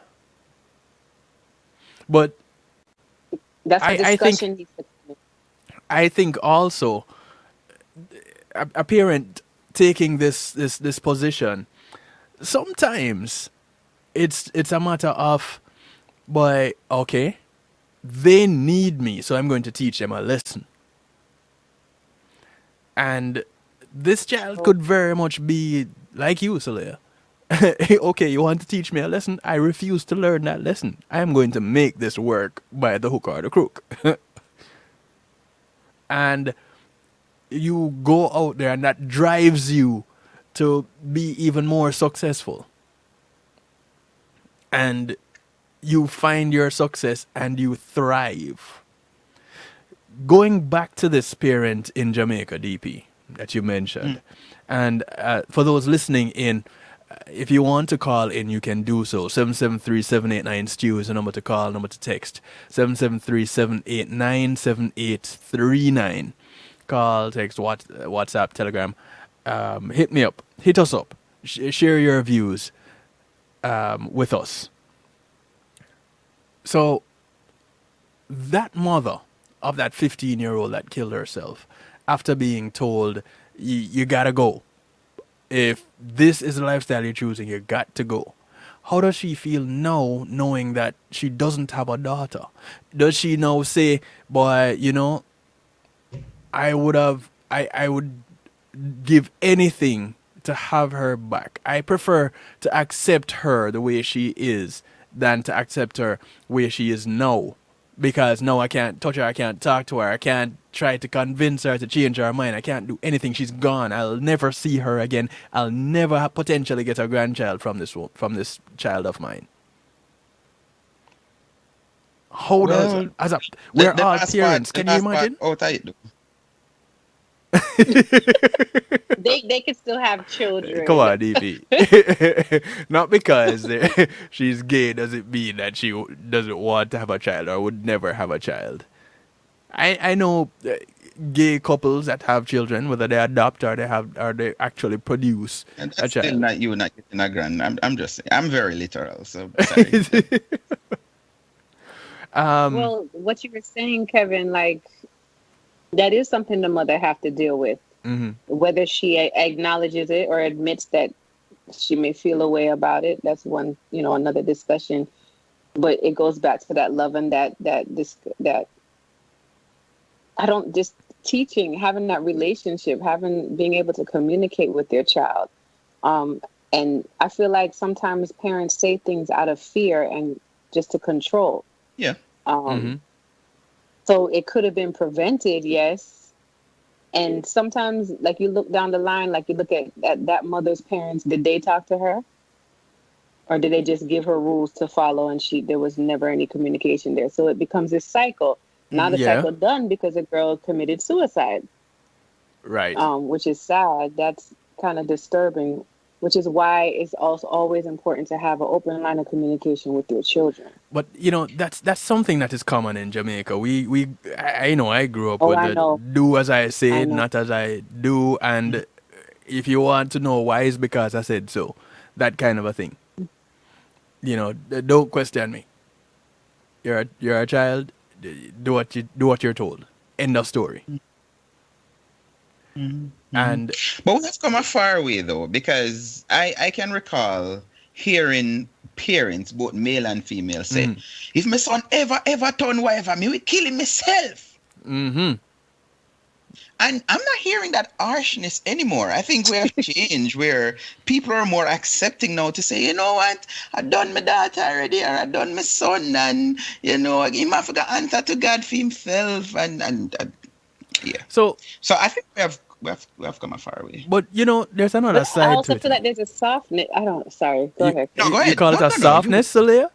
But That's the I think discussion needs to come I think also a parent taking this position, sometimes it's a matter of, boy, okay, they need me, so I'm going to teach them a lesson. And this child could very much be like you, Sulaya. Okay, you want to teach me a lesson? I refuse to learn that lesson. I am going to make this work by the hook or the crook. And you go out there and that drives you to be even more successful. And you find your success and you thrive. Going back to this parent in Jamaica, DP, that you mentioned, and for those listening in, if you want to call in, you can do so. 773-789-STEW is the number to call, number to text. 773-789-7839. Call, text, WhatsApp, Telegram. Hit me up. Hit us up. Share your views with us. So, that mother of that 15-year-old that killed herself, after being told, you gotta go. If this is the lifestyle you're choosing, you got to go. How does she feel now, knowing that she doesn't have a daughter? Does she now say, boy, I would give anything to have her back. I prefer to accept her the way she is than to accept her where she is now. Because now I can't touch her, I can't talk to her, I can't try to convince her to change her mind, I can't do anything. She's gone. I'll never see her again. I'll never potentially get a grandchild from this child of mine. How does we're the all last parents? part, Can you the last imagine? part out of it, though. They could still have children. Come on, DP. Not because she's gay doesn't mean that she doesn't want to have a child or would never have a child. I know gay couples that have children, whether they adopt or they actually produce And a that's still child. not you not getting a grand. I'm just saying. I'm very literal, so sorry. Well, what you were saying, Kevin, like, that is something the mother have to deal with. Mm-hmm. Whether she acknowledges it or admits that she may feel a way about it, that's one, another discussion. But it goes back to that love and that I don't just teaching, having that relationship, being able to communicate with their child. And I feel like sometimes parents say things out of fear and just to control. Yeah. So it could have been prevented, yes. And sometimes, like, you look down the line, like you look at that mother's parents, did they talk to her? Or did they just give her rules to follow and there was never any communication there? So it becomes this cycle. Now the cycle done because a girl committed suicide. Right. which is sad. That's kind of disturbing, which is why it's also always important to have an open line of communication with your children. But you know that's something that is common in Jamaica. I know I grew up Oh, with I the know. do as I I say, know. not as I do, and if you want to know why, it's because I said so. That kind of a thing. You know, don't question me. You're a child. Do what you're told. End of story. And But we have come a far way though, because I can recall hearing parents, both male and female, say, if my son ever turn whatever, me will kill him myself. And I'm not hearing that harshness anymore. I think we have changed where people are more accepting now to say, you know what, I done my daughter already, or I done my son, and you know, he might have answer to God for himself, and yeah. so, So I think we have come a far way. but you know, there's But another I side to also it. feel You know, like there's a softness. I don't. Sorry. Go ahead. No, go you ahead. call it No, a no, no. You. softness, Celia?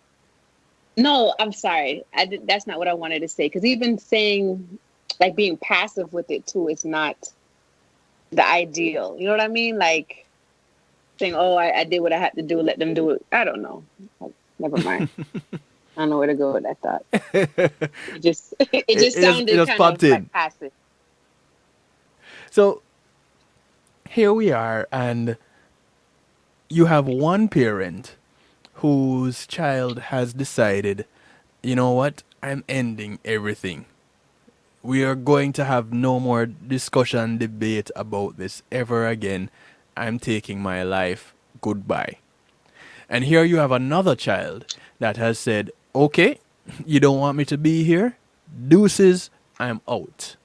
No, I'm sorry. That's not what I wanted to say. Because even saying, like, being passive with it too is not the ideal. You know what I mean? Like saying, "Oh, I did what I had to do. Let them do it." I don't know. Like, never mind. I don't know where to go with that thought. It just it just It sounded just kind of popped like in. passive. So here we are, and you have one parent whose child has decided, you know what, I'm ending everything. We are going to have no more discussion, debate about this ever again. I'm taking my life. Goodbye. And here you have another child that has said, okay, you don't want me to be here? Deuces, I'm out.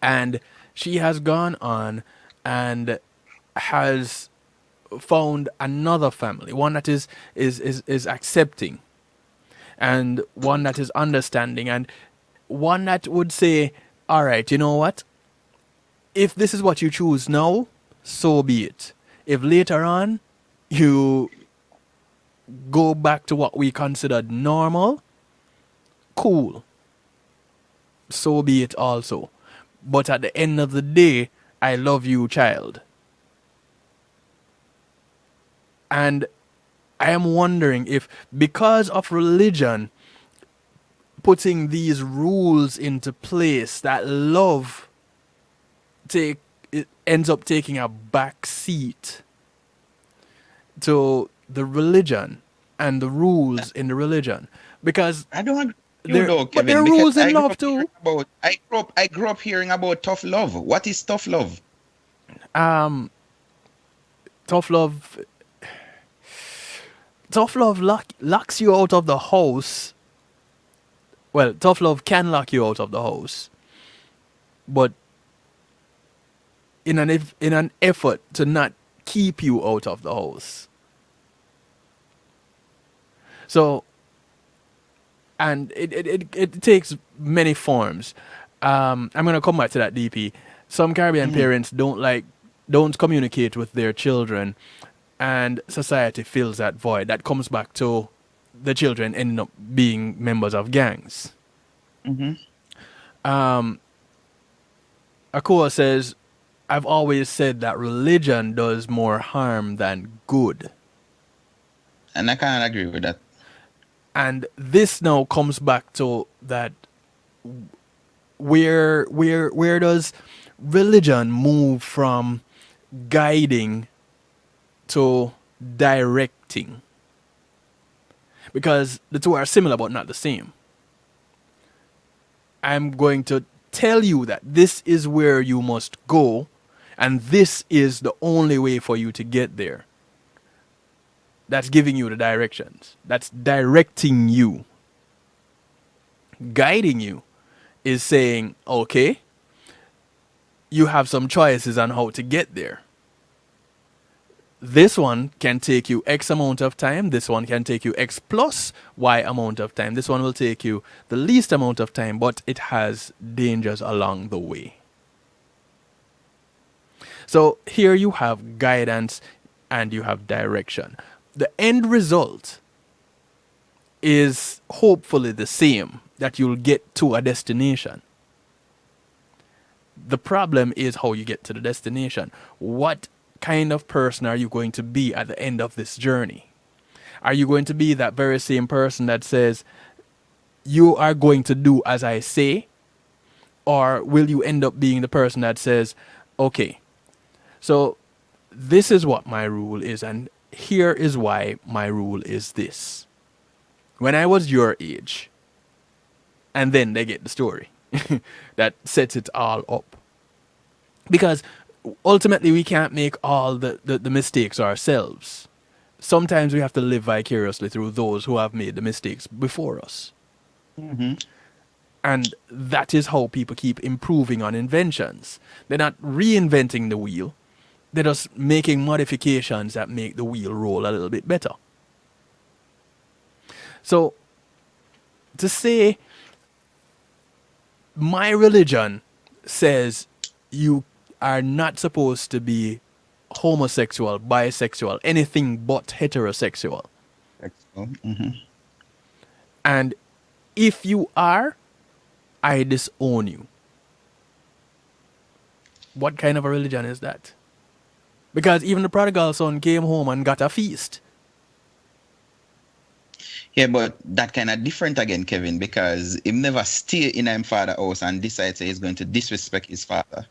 And she has gone on and has found another family, one that is accepting, and one that is understanding, and one that would say, all right, you know what, if this is what you choose now, so be it. If later on you go back to what we considered normal, cool, so be it also. But at the end of the day, I love you, child. And I am wondering if, because of religion putting these rules into place, that love it ends up taking a back seat to the religion and the rules in the religion. Because I don't agree with you though, but there Kevin, are because rules in love too. I grew up hearing about tough love. What is tough love? Tough love, locks you out of the house. Well, tough love can lock you out of the house, but in an effort to not keep you out of the house. So, and it takes many forms. I'm gonna come back to that, DP. Some Caribbean parents don't communicate with their children, and society fills that void. That comes back to the children ending up being members of gangs. Akua says, I've always said that religion does more harm than good. And I can't agree with that. And this now comes back to that, where does religion move from guiding to directing? Because the two are similar but not the same. I'm going to tell you that this is where you must go, and this is the only way for you to get there. That's giving you the directions. That's directing you. Guiding you is saying, okay, you have some choices on how to get there. This one can take you X amount of time. This one can take you X plus Y amount of time. This one will take you the least amount of time, but it has dangers along the way. So here you have guidance and you have direction. The end result is hopefully the same, that you'll get to a destination. The problem is how you get to the destination. What kind of person are you going to be at the end of this journey? Are you going to be that very same person that says, you are going to do as I say? Or will you end up being the person that says, okay, so this is what my rule is, and here is why my rule is this. When I was your age, and then they get the story that sets it all up. Because ultimately, we can't make all the mistakes ourselves. Sometimes we have to live vicariously through those who have made the mistakes before us. And that is how people keep improving on inventions. They're not reinventing the wheel. They're just making modifications that make the wheel roll a little bit better. So, to say my religion says you are not supposed to be homosexual, bisexual, anything but heterosexual. And if you are, I disown you. What kind of a religion is that? Because even the prodigal son came home and got a feast. Yeah, but that kind of different again, Kevin, because he never stay in his father's house and decides he's going to disrespect his father.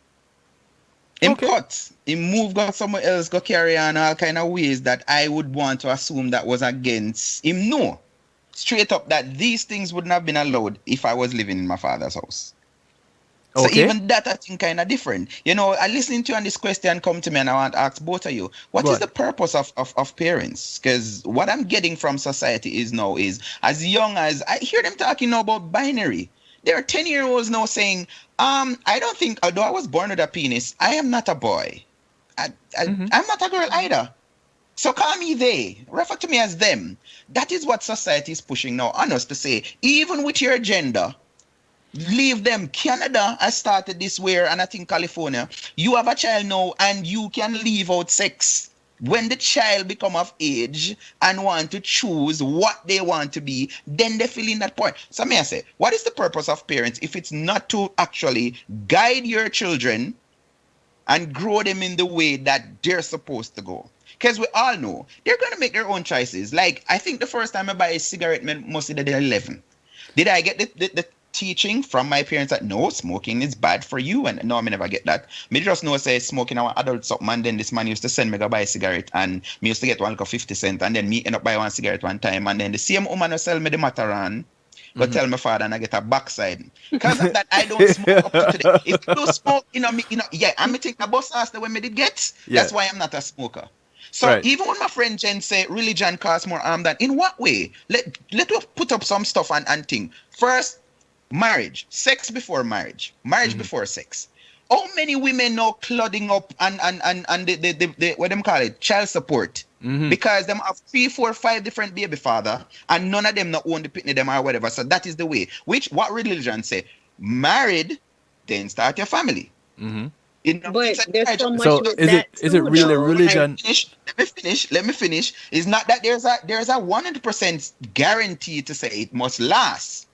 Him cut. He move, got somewhere else, go carry on all kind of ways that I would want to assume that was against him. No. Straight up that these things wouldn't have been allowed if I was living in my father's house. So even that I think kind of different. You know, I listening to you on this question come to me and I want to ask both of you, what is the purpose of parents? Because what I'm getting from society is now is as young as I hear them talking now about binary. There are 10-year-olds now saying, I don't think, although I was born with a penis, I am not a boy. I'm not a girl either. So call me they. Refer to me as them. That is what society is pushing now on us to say, even with your gender, leave them. Canada has started this way, and I think California, you have a child now and you can leave out sex. When the child become of age and want to choose what they want to be, then they fill in that point. So may I say, what is the purpose of parents if it's not to actually guide your children and grow them in the way that they're supposed to go? Because we all know they're going to make their own choices. Like, I think the first time I buy a cigarette, must be the 11. Did I get the teaching from my parents that no, smoking is bad for you? And no, I never get that. Me just know say smoking our adult something, and then this man used to send me to buy a cigarette, and me used to get one like 50 cents, and then me end up buy one cigarette one time, and then the same woman who sell me the Mataran go tell my father and I get a backside. Because of that, I don't smoke up to today. If you smoke, I'm me think the boss asked the way me did get. That's why I'm not a smoker. So even when my friend Jen say religion costs more harm than, in what way? Let us put up some stuff and think. First, marriage, sex before marriage, marriage before sex. How many women now clodding up and the what them call it, child support, because them have 3, 4, 5 different baby father and none of them not own the pitney them or whatever. So that is the way. What religion say? Married, then start your family. But there's so much. So is it really religion? Let me finish. It's not that there's a 100% guarantee to say it must last.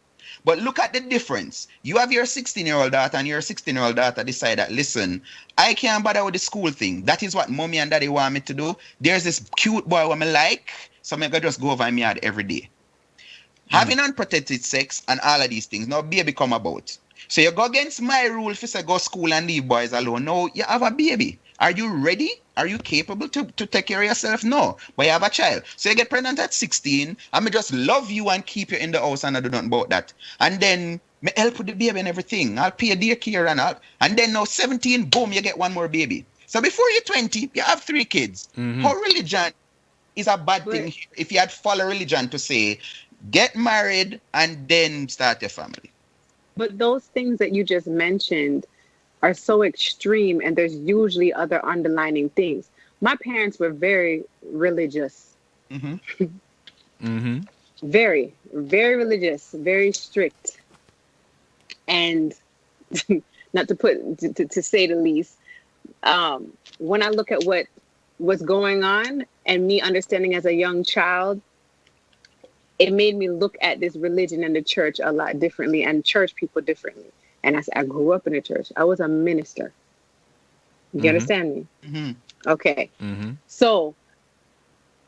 But look at the difference. You have your 16-year-old daughter and your 16-year-old daughter decide that, listen, I can't bother with the school thing. That is what mommy and daddy want me to do. There's this cute boy who I like, so I'm going to just go over my yard every day. Having unprotected sex and all of these things, now baby come about. So you go against my rule if you say go school and leave boys alone. No, you have a baby. Are you ready? Are you capable to take care of yourself? No. But you have a child. So you get pregnant at 16. I just love you and keep you in the house and I do nothing about that. And then me help with the baby and everything. I'll pay daycare and all. And then now 17, boom, you get one more baby. So before you're 20, you have 3 kids. How religion is a bad thing if you had follow religion to say, get married and then start your family. But those things that you just mentioned are so extreme, and there's usually other underlining things. My parents were very religious. Very, very religious, very strict. And not to put, to say the least, when I look at what was going on and me understanding as a young child, it made me look at this religion and the church a lot differently and church people differently. And I grew up in the church. I was a minister. You understand me? Mm-hmm. Okay. Mm-hmm. So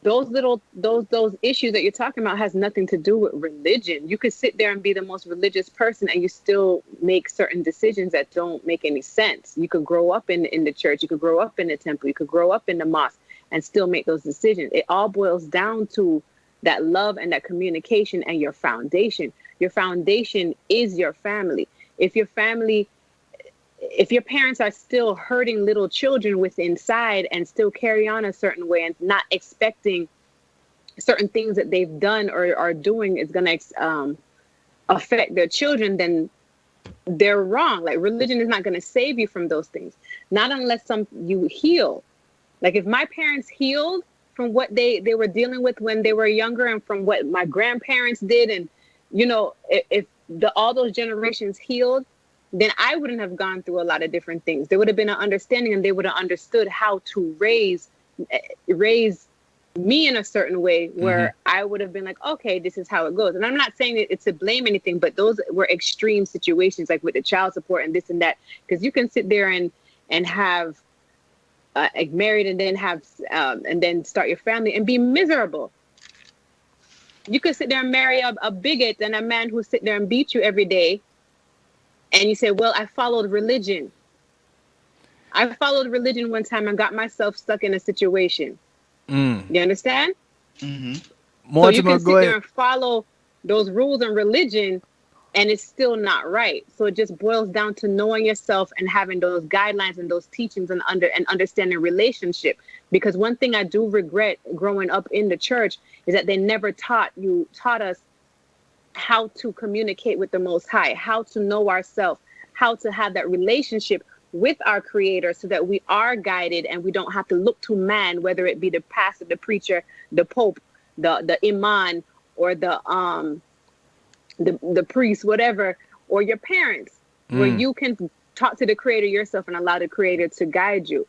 those issues that you're talking about has nothing to do with religion. You could sit there and be the most religious person and you still make certain decisions that don't make any sense. You could grow up in the church, you could grow up in the temple, you could grow up in the mosque and still make those decisions. It all boils down to that love and that communication and your foundation. Your foundation is your family. If your parents are still hurting little children with inside and still carry on a certain way and not expecting certain things that they've done or are doing is going to affect their children, then they're wrong. Like, religion is not going to save you from those things. Not unless you heal. Like, if my parents healed from what they were dealing with when they were younger and from what my grandparents did, and, if all those generations healed, then I wouldn't have gone through a lot of different things. There would have been an understanding and they would have understood how to raise me in a certain way where I would have been like, okay, this is how it goes. And I'm not saying it's to blame anything, but those were extreme situations, like with the child support and this and that, because you can sit there and have married and then have and then start your family and be miserable. You could sit there and marry a bigot and a man who sit there and beat you every day. And you say, well, I followed religion. I followed religion one time and got myself stuck in a situation. You understand? Mm-hmm. So you can sit there and follow those rules and religion and it's still not right. So it just boils down to knowing yourself and having those guidelines and those teachings and understanding relationship. Because one thing I do regret growing up in the church is that they never taught us how to communicate with the Most High, how to know ourselves, how to have that relationship with our Creator so that we are guided and we don't have to look to man, whether it be the pastor, the preacher, the pope, the imam, or the priest, whatever, or your parents, where you can talk to the Creator yourself and allow the Creator to guide you.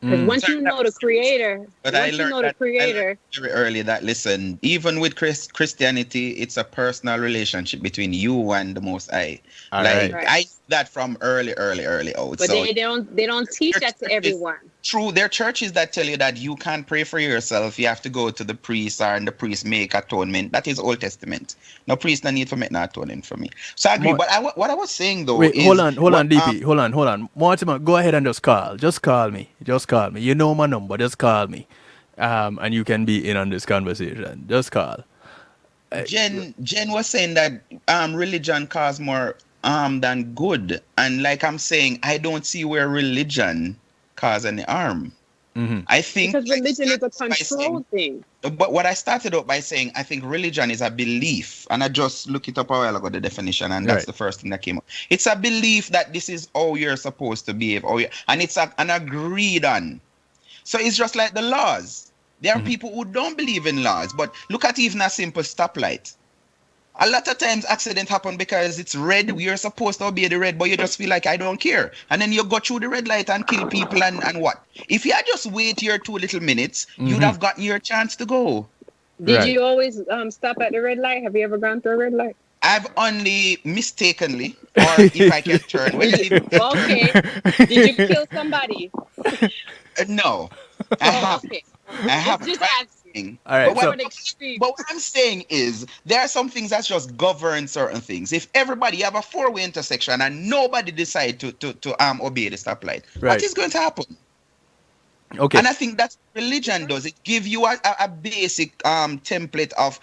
Because once you know the Creator, I learned very early that, listen, even with Christianity, it's a personal relationship between you and the Most High. Right. I knew that from early out. But they don't teach that to everyone. True, there are churches that tell you that you can't pray for yourself. You have to go to the priest, and the priest make atonement. That is Old Testament. No priest no need to make no atonement for me. So I agree. But what I was saying though is, hold on, DP. Hold on. Mortimer, go ahead and just call. Just call me. You know my number. Just call me. And you can be in on this conversation. Just call. Jen was saying that religion causes more harm than good. And like I'm saying, I don't see where religion cause any harm. I think because religion is a control thing. But what I started out by saying, I think religion is a belief, and I just looked it up a while ago, the definition, and that's the first thing that came up. It's a belief that this is how you're supposed to behave, and it's an agreed on. So it's just like the laws. There are people who don't believe in laws, but look at even a simple stoplight. A lot of times accidents happen because it's red. You're supposed to obey the red, but you just feel like I don't care. And then you go through the red light and kill people and what? If you had just wait your 2 little minutes, you'd have gotten your chance to go. Did you always stop at the red light? Have you ever gone through a red light? I've only mistakenly, or if I can turn. Okay. Did you kill somebody? No. I haven't. Okay. I haven't. Just asking. All right, but what I'm saying is there are some things that just govern certain things. If everybody have a 4-way intersection and nobody decide to obey the stoplight, what is going to happen? Okay. And I think that's what religion does. It gives you a basic template of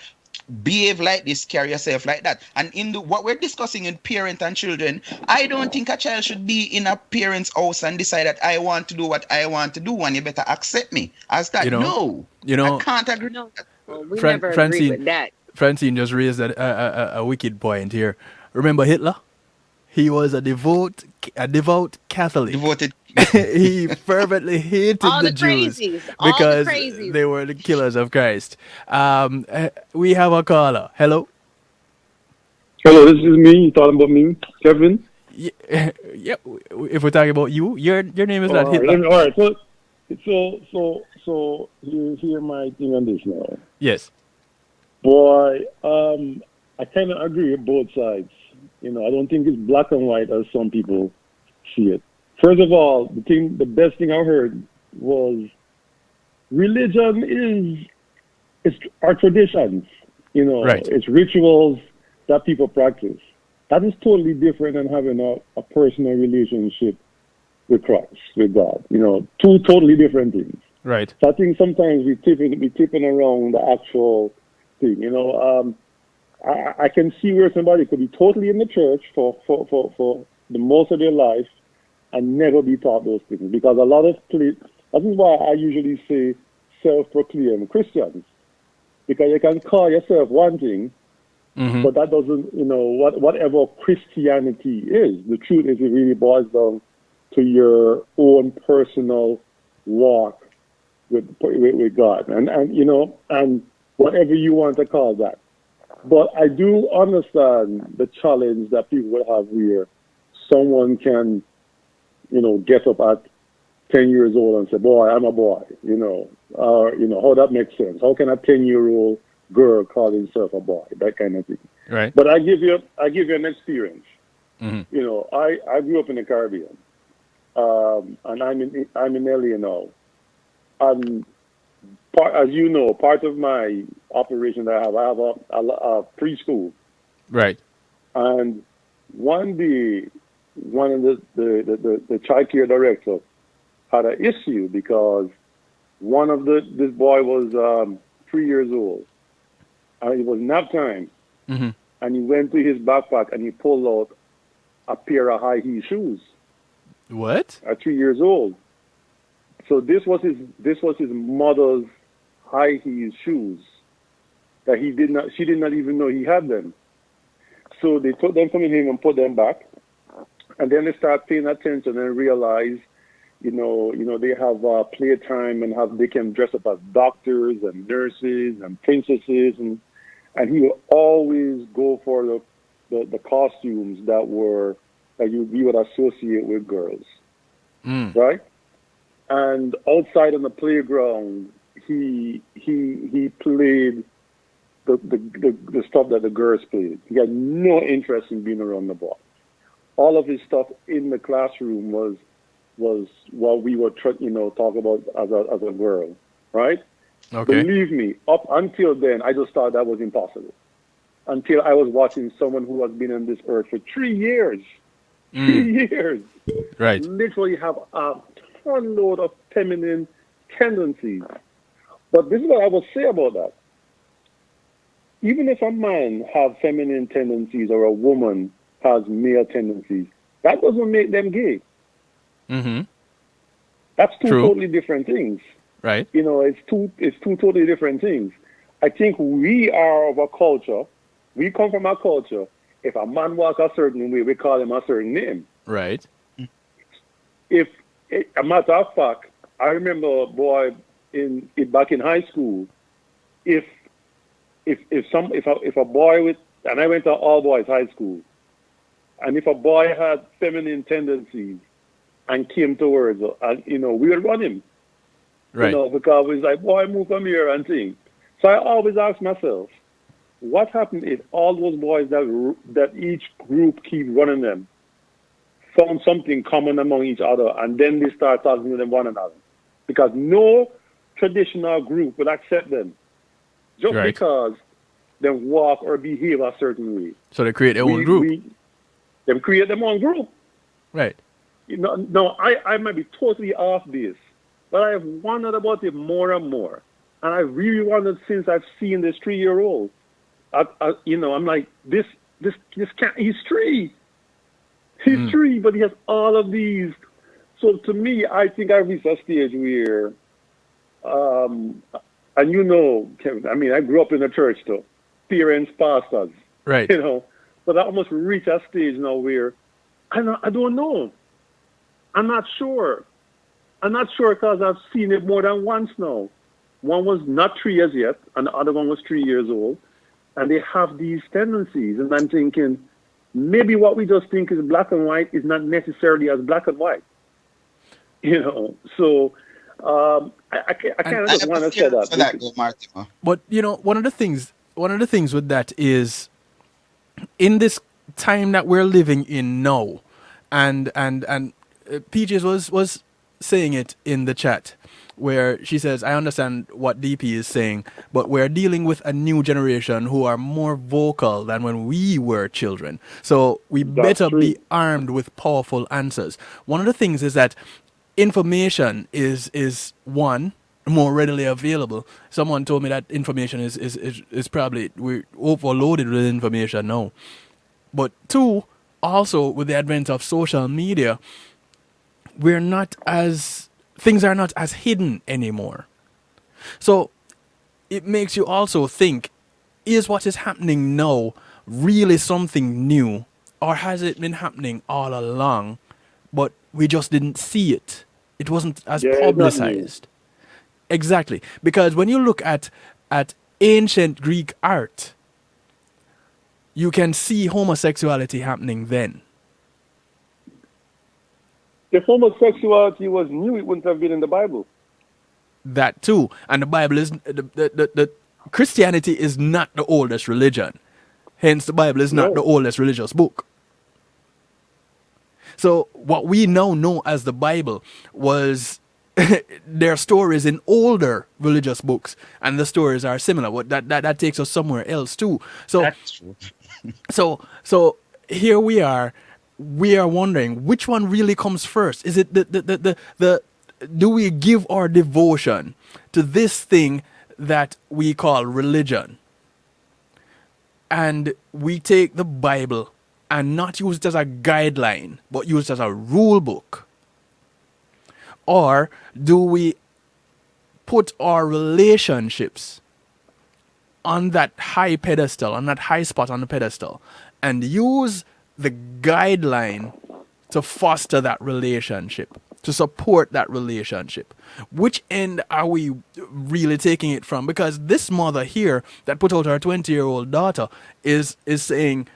behave like this, carry yourself like that. And in what we're discussing in parent and children, I don't think a child should be in a parent's house and decide that I want to do what I want to do and you better accept me. As that, no. I can't agree. No, we never agree with that. Francine just raised a wicked point here. Remember Hitler? He was a devout Catholic. Devoted. He fervently hated the Jews because they were the killers of Christ. We have a caller. Hello. Hello, this is me. You talking about me, Kevin? Yeah. If we're talking about you, your name is not Hitler. All right. So you hear my thing on this now. Yes. Boy, I kind of agree with both sides. I don't think it's black and white as some people see it. First of all, the best thing I heard was religion is our traditions. Right. It's rituals that people practice. That is totally different than having a personal relationship with Christ, with God. Two totally different things. Right. So I think sometimes we tipping around the actual thing. I can see where somebody could be totally in the church for the most of their life and never be taught those things, because a lot of that is why I usually say self-proclaimed Christians, because you can call yourself one thing, Mm-hmm. but that doesn't, whatever Christianity is, the truth is it really boils down to your own personal walk with God, and whatever you want to call that. But I do understand the challenge that people will have where someone can, get up at 10 years old and say, boy, I'm a boy, how that makes sense. How can a 10-year-old girl call himself a boy? That kind of thing. Right. But I give you an experience. Mm-hmm. I grew up in the Caribbean, and I'm in LA now. And as you know, part of my operation that I have a preschool. Right. And one day, one of the child care director had an issue because this boy was 3 years old, and it was nap time, Mm-hmm. and he went to his backpack and he pulled out a pair of high heel shoes What? at 3 years old. So this was his mother's high heel shoes that she did not even know he had them. So they took them from him and put them back, and then they start paying attention and realize, they have playtime and they can dress up as doctors and nurses and princesses, and he will always go for the costumes that we would associate with girls, right? And outside on the playground, he played the stuff that the girls played. He had no interest in being around the boys. All of his stuff in the classroom was what we would talk about as a girl, right? Okay. Believe me, up until then, I just thought that was impossible. Until I was watching someone who has been on this earth for 3 years. 3 years. Right. Literally have a ton load of feminine tendencies. But this is what I will say about that. Even if a man has feminine tendencies or a woman has male tendencies, that doesn't make them gay. Mm-hmm. That's two True. totally different things. Right. It's two totally different things. I think we are of a culture. We come from a culture. If a man walk a certain way, we call him a certain name. Right. If a matter of fact, I remember a boy back in high school. If a boy and I went to all boys high school, and if a boy had feminine tendencies and came towards us, we would run him. Right. Because he's like, boy, move from here and thing. So I always ask myself, what happened if all those boys that each group keep running them found something common among each other, and then they start talking to them one another? Because no traditional group will accept them just Right. because they walk or behave a certain way. So they create their own group. They create their own group. Right. No, I might be totally off this, but I have wondered about it more and more. And I really wondered since I've seen this 3-year-old. I'm like, this can't, he's 3. He's 3, but he has all of these. So to me, I think I've reached a stage where, and Kevin, I mean, I grew up in the church though, parents, pastors, Right. but I almost reached a stage now where I don't know. I'm not sure. I'm not sure because I've seen it more than once now. One was not 3 as yet, and the other one was 3 years old. And they have these tendencies. And I'm thinking, maybe what we just think is black and white is not necessarily as black and white. So I kind of just want to say that. For that, go, Mortimer. But one of the things with that is in this time that we're living in now, and Peaches was saying it in the chat, where she says, I understand what DP is saying, but we're dealing with a new generation who are more vocal than when we were children. So we That's better true. be armed with powerful answers. One of the things is that information is one more readily available. Someone told me that information is probably, we're overloaded with information now. But two, also with the advent of social media, we're not as things are not as hidden anymore. So it makes you also think, is what is happening now really something new, or has it been happening all along, but we just didn't see it? It wasn't as Yeah, it's not new. publicized. Exactly, because when you look at ancient Greek art, you can see homosexuality happening then. If homosexuality was new, it wouldn't have been in the Bible. That too, and the Bible is the Christianity is not the oldest religion. Hence, the Bible is not the No. oldest religious book. So, what we now know as the Bible was their stories in older religious books, and the stories are similar. What that takes us somewhere else too. So, That's true. so here we are wondering which one really comes first. Is it the do we give our devotion to this thing that we call religion, and we take the Bible and not use it as a guideline, but use it as a rule book? Or do we put our relationships on that high pedestal, on that high spot on the pedestal, and use the guideline to foster that relationship, to support that relationship? Which end are we really taking it from? Because this mother here that put out her 20-year-old daughter is saying,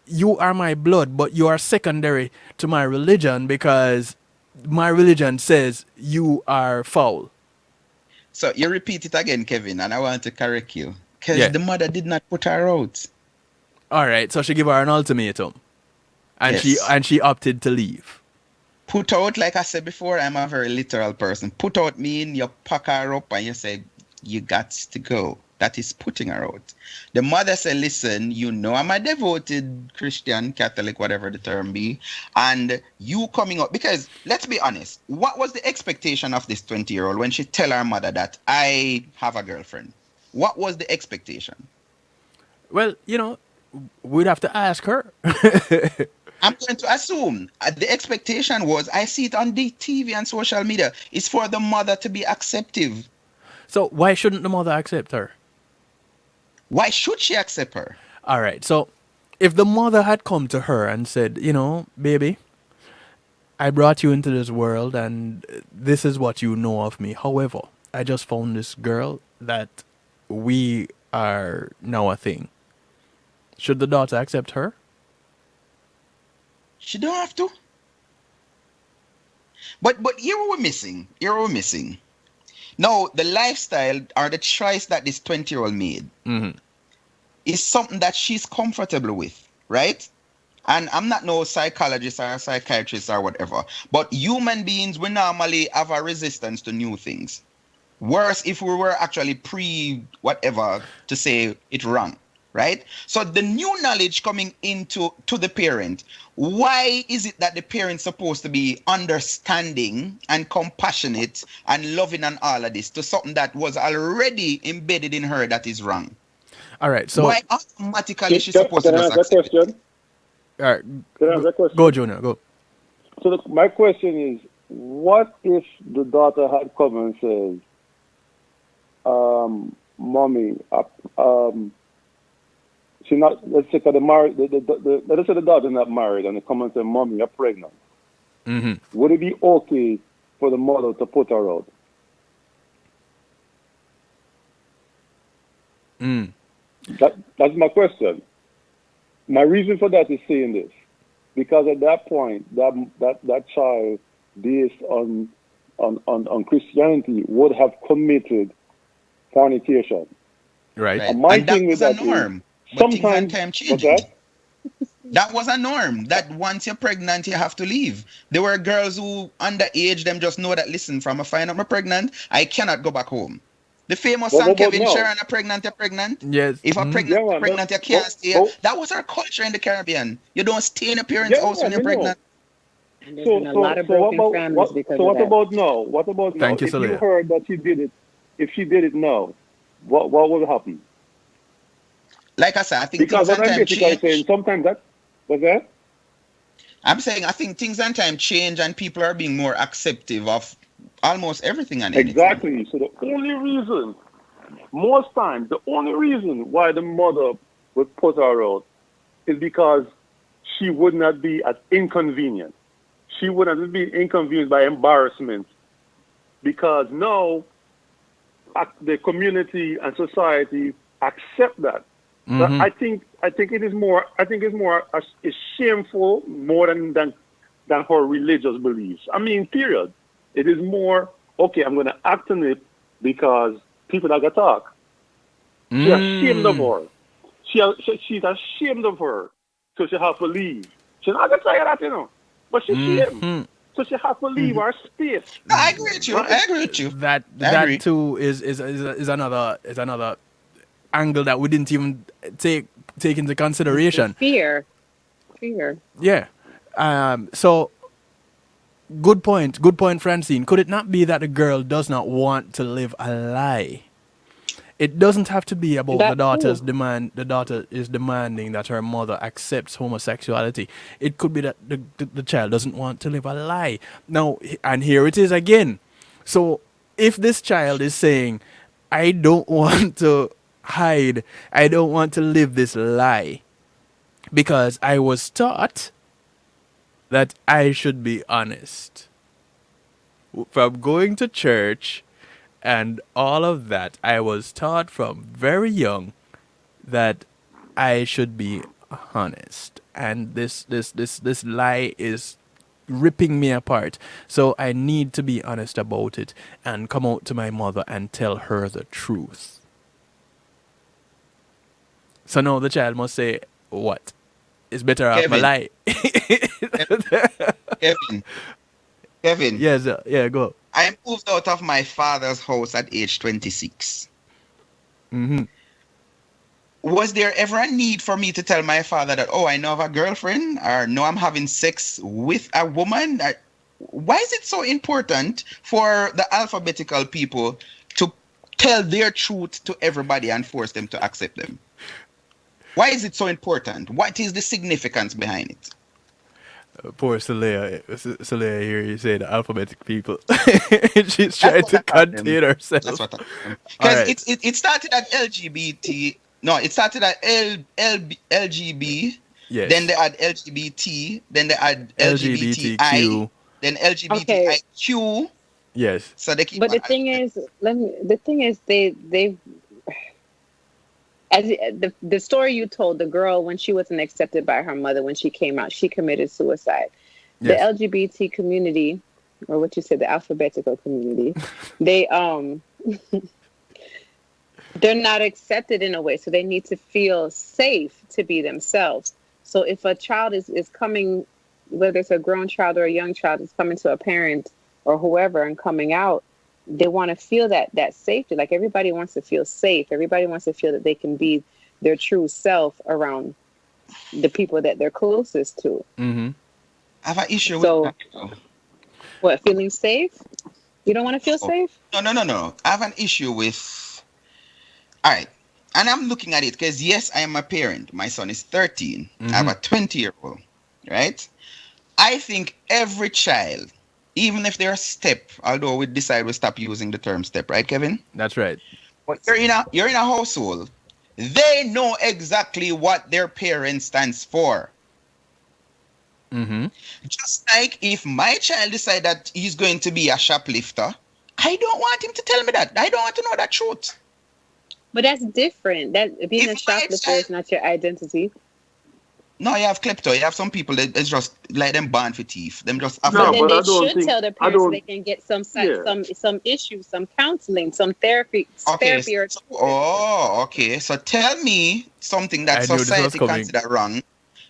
you are my blood, but you are secondary to my religion because my religion says you are foul. So you repeat it again, Kevin, and I want to correct you. Because Yeah. the mother did not put her out. All right, so she gave her an ultimatum, and Yes. she opted to leave. Put out, like I said before, I'm a very literal person. Put out mean you pack her up and you say, you got to go. That is putting her out. The mother said, listen, you know I'm a devoted Christian, Catholic, whatever the term be, and you coming out. Because let's be honest, what was the expectation of this 20-year-old when she tell her mother that I have a girlfriend? What was the expectation? Well, we'd have to ask her. I'm going to assume the expectation was, I see it on the TV and social media, is for the mother to be acceptive. So why shouldn't the mother accept her? Why should she accept her? All right, so if the mother had come to her and said, baby, I brought you into this world and this is what you know of me. However, I just found this girl that we are now a thing. Should the daughter accept her? She don't have to. But here we're missing. Here we're missing. Now, the lifestyle or the choice that this 20-year-old made is something that she's comfortable with, right? And I'm not no psychologist or a psychiatrist or whatever, but human beings, we normally have a resistance to new things. Worse if we were actually whatever to say it wrong, right? So the new knowledge coming into the parent, why is it that the parent's supposed to be understanding and compassionate and loving and all of this to something that was already embedded in her that is wrong? All right, so Why automatically she's supposed to Can I just ask that accept it? question? all right, Can I ask that question? go, Junior, go. So my question is, what if the daughter had come and said, mommy, she not, let's say the married, let's say the daughter not married and they come and say, mommy, you're pregnant. Would it be okay for the mother to put her out? That's my question. My reason for that is saying this, because at that point, that child, based on Christianity, would have committed fornication. Right. Right. And my And that thing with was a that is, norm. But things had sometimes, time what's changing. that? That was a norm. That once you're pregnant, you have to leave. There were girls who underage, them just know that, listen, from I find out I'm pregnant, I cannot go back home. The famous But song, what about Kevin, now? Sharon, you're pregnant, you're pregnant. Yes. If I'm Mhm. pregnant, Yeah, you're man. pregnant, you can't stay. But That was our culture in the Caribbean. You don't stay in a parent's yeah, house when man, you're me know. pregnant. And there's So been a lot so of so what broken about families because so of what that. about now? What about now? Thank you, If you Sulaya. heard that she did it, if she did it now, what would happen? Like I said, I think Because things what and I'm time basically saying, change. sometimes that was that I'm saying I think things and time change and people are being more acceptive of almost everything and anything. exactly. So the only reason, most times, the only reason why the mother would put her out is because she would not be as inconvenient. She would not be inconvenienced by embarrassment because now the community and society accept that. But Mhm. I think it is more. I think it's more. It's shameful more than her religious beliefs. I mean, period. It is more okay. I'm going to act on it because people are gonna talk. She's ashamed of Mm. her. She's ashamed of her. So she have to leave. She's not gonna tell you that, but she's ashamed. Mhm. So she have to leave Mhm. her space, No, I agree with you. right? I agree with you. I That agree. too is another angle that we didn't even take into The consideration. fear. Yeah. So good point, Francine. Could it not be that the girl does not want to live a lie? It doesn't have to be about the That daughter's too. demand. The daughter is demanding that her mother accepts homosexuality. It could be that the child doesn't want to live a lie. Now, and here it is again. So, if this child is saying, I don't want to hide, I don't want to live this lie because I was taught that I should be honest. From going to church and all of that, I was taught from very young that I should be honest. And this lie is ripping me apart. So I need to be honest about it and come out to my mother and tell her the truth. So now the child must say, what? It's better off my Kevin, lie. Kevin, Kevin. Yes, yeah, go. I moved out of my father's house at age 26. Mm-hmm. Was there ever a need for me to tell my father that, oh, I know I have a girlfriend, or no, I'm having sex with a woman? Why is it so important for the alphabetical people to tell their truth to everybody and force them to accept them? Why is it so important? What is the significance behind it? Poor Sulaya. Sulaya here, you say the alphabetic people. She's That's trying what to I call them. contain That's herself. what I call them. All Because right. it started at LGBT. No, it started at LGB. Then Yes. they had LGBT. Then they had LGBTI. LGBTQ. Then Okay. LGBTIQ. Yes. So they keep But on. the thing is, they as the story you told, the girl when she wasn't accepted by her mother when she came out, she committed suicide. The Yes. LGBT community, or what you said, the alphabetical community, they they're not accepted in a way, so they need to feel safe to be themselves. So if a child is coming, whether it's a grown child or a young child is coming to a parent or whoever and coming out, they want to feel that safety. Like everybody wants to feel safe. Everybody wants to feel that they can be their true self around the people that they're closest to. Mm-hmm. I have an issue with So that. Though. what, feeling safe? You don't want to feel Oh, safe? no. I have an issue with. All right. And I'm looking at it because, yes, I am a parent. My son is 13. I have Mm-hmm. a 20-year-old. Right? I think every child, even if they're a step, although we decide we stop using the term step, right, Kevin? That's right. But you're in a household. They know exactly what their parent stands for. Mm-hmm. Just like if my child decide that he's going to be a shoplifter, I don't want him to tell me that. I don't want to know that truth. But that's different. That being If a my shoplifter child, is not your identity. no, you have klepto. You have some people that it's just like them born for thief. Them just have But No, them. then but they I don't should think tell their I parents so don't. they can get some Yeah, some issues, some counseling, some therapy, Okay. or Okay. So tell me something that I knew this was society coming. consider wrong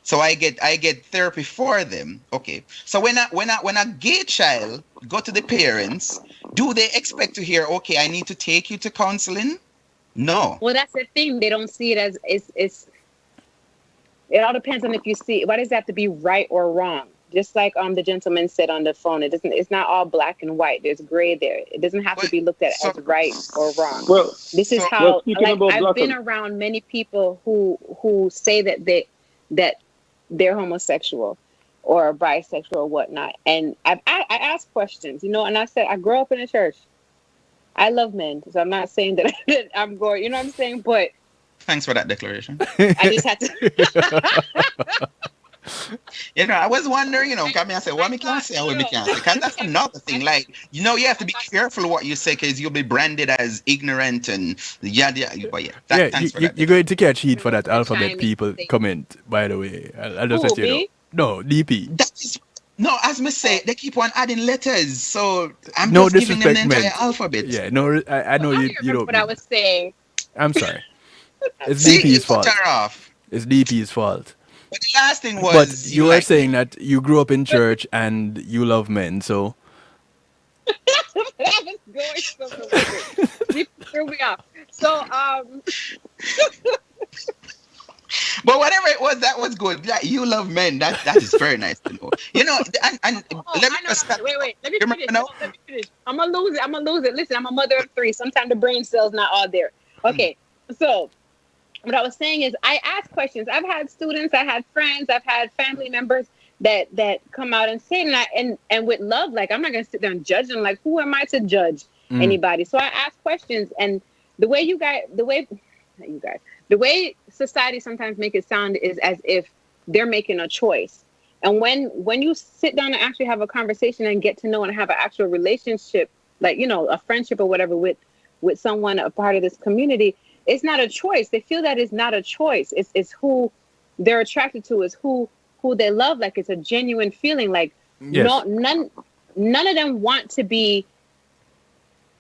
So I get therapy for them. Okay. So when a gay child go to the parents, do they expect to hear, okay, I need to take you to counseling? No. Well, that's the thing. They don't see it as it's. It all depends on if you see. Why does it have to be right or wrong? Just like the gentleman said on the phone, it doesn't. It's not all black and white. There's gray there. It doesn't have to But be looked at so as right or wrong. Well, This is so well, how, speaking like, about I've black been and around many people who say that they're homosexual or bisexual or whatnot, and I ask questions, and I said I grew up in a church. I love men, so I'm not saying that I'm going. You know what I'm saying? But thanks for that declaration. I just had to. I was wondering, come here and say, what I me can thought, say and what me can't say. Because that's another thing. I, Like, you have to I be thought careful what you say because you'll be branded as ignorant and yada, yada. But yeah, Yeah, thanks for that you're going to declaration. catch heat for that to alphabet chime in. people Say, comment, by the way. I'll just who let you know. me? No, DP. That is, no, as me say, Oh, they keep on adding letters. So I'm No just giving them the disrespect entire meant. alphabet. Yeah, no, I well, know I you, don't you remember don't what I mean was that. saying. I'm sorry. It's See, you DP's cut fault. her off. It's DP's fault. But the last thing But was you you were like saying that you grew up in church and you love men, so I was going somewhere with it. You threw me off. So But whatever it was, that was good. Like, you love men. That is very nice to know. And oh, let me I know. just start. Wait. Let me You remember finish. now? No, let me finish. I'm gonna lose it. I'm gonna lose it. Listen, I'm a mother of three. Sometimes the brain cells not all there. Mm. Okay. So what I was saying is, I ask questions. I've had students, I had friends, I've had family members that come out and say, and with love, like, I'm not gonna sit there and judge them. Like, who am I to judge mm, anybody? So I ask questions, and the way not you guys, the way society sometimes make it sound is as if they're making a choice. And when you sit down and actually have a conversation and get to know and have an actual relationship, like, a friendship or whatever with someone, a part of this community, it's not a choice. They feel that it's not a choice. It's who they're attracted to, is who they love. Like, it's a genuine feeling. Like, no, yes. none of them want to be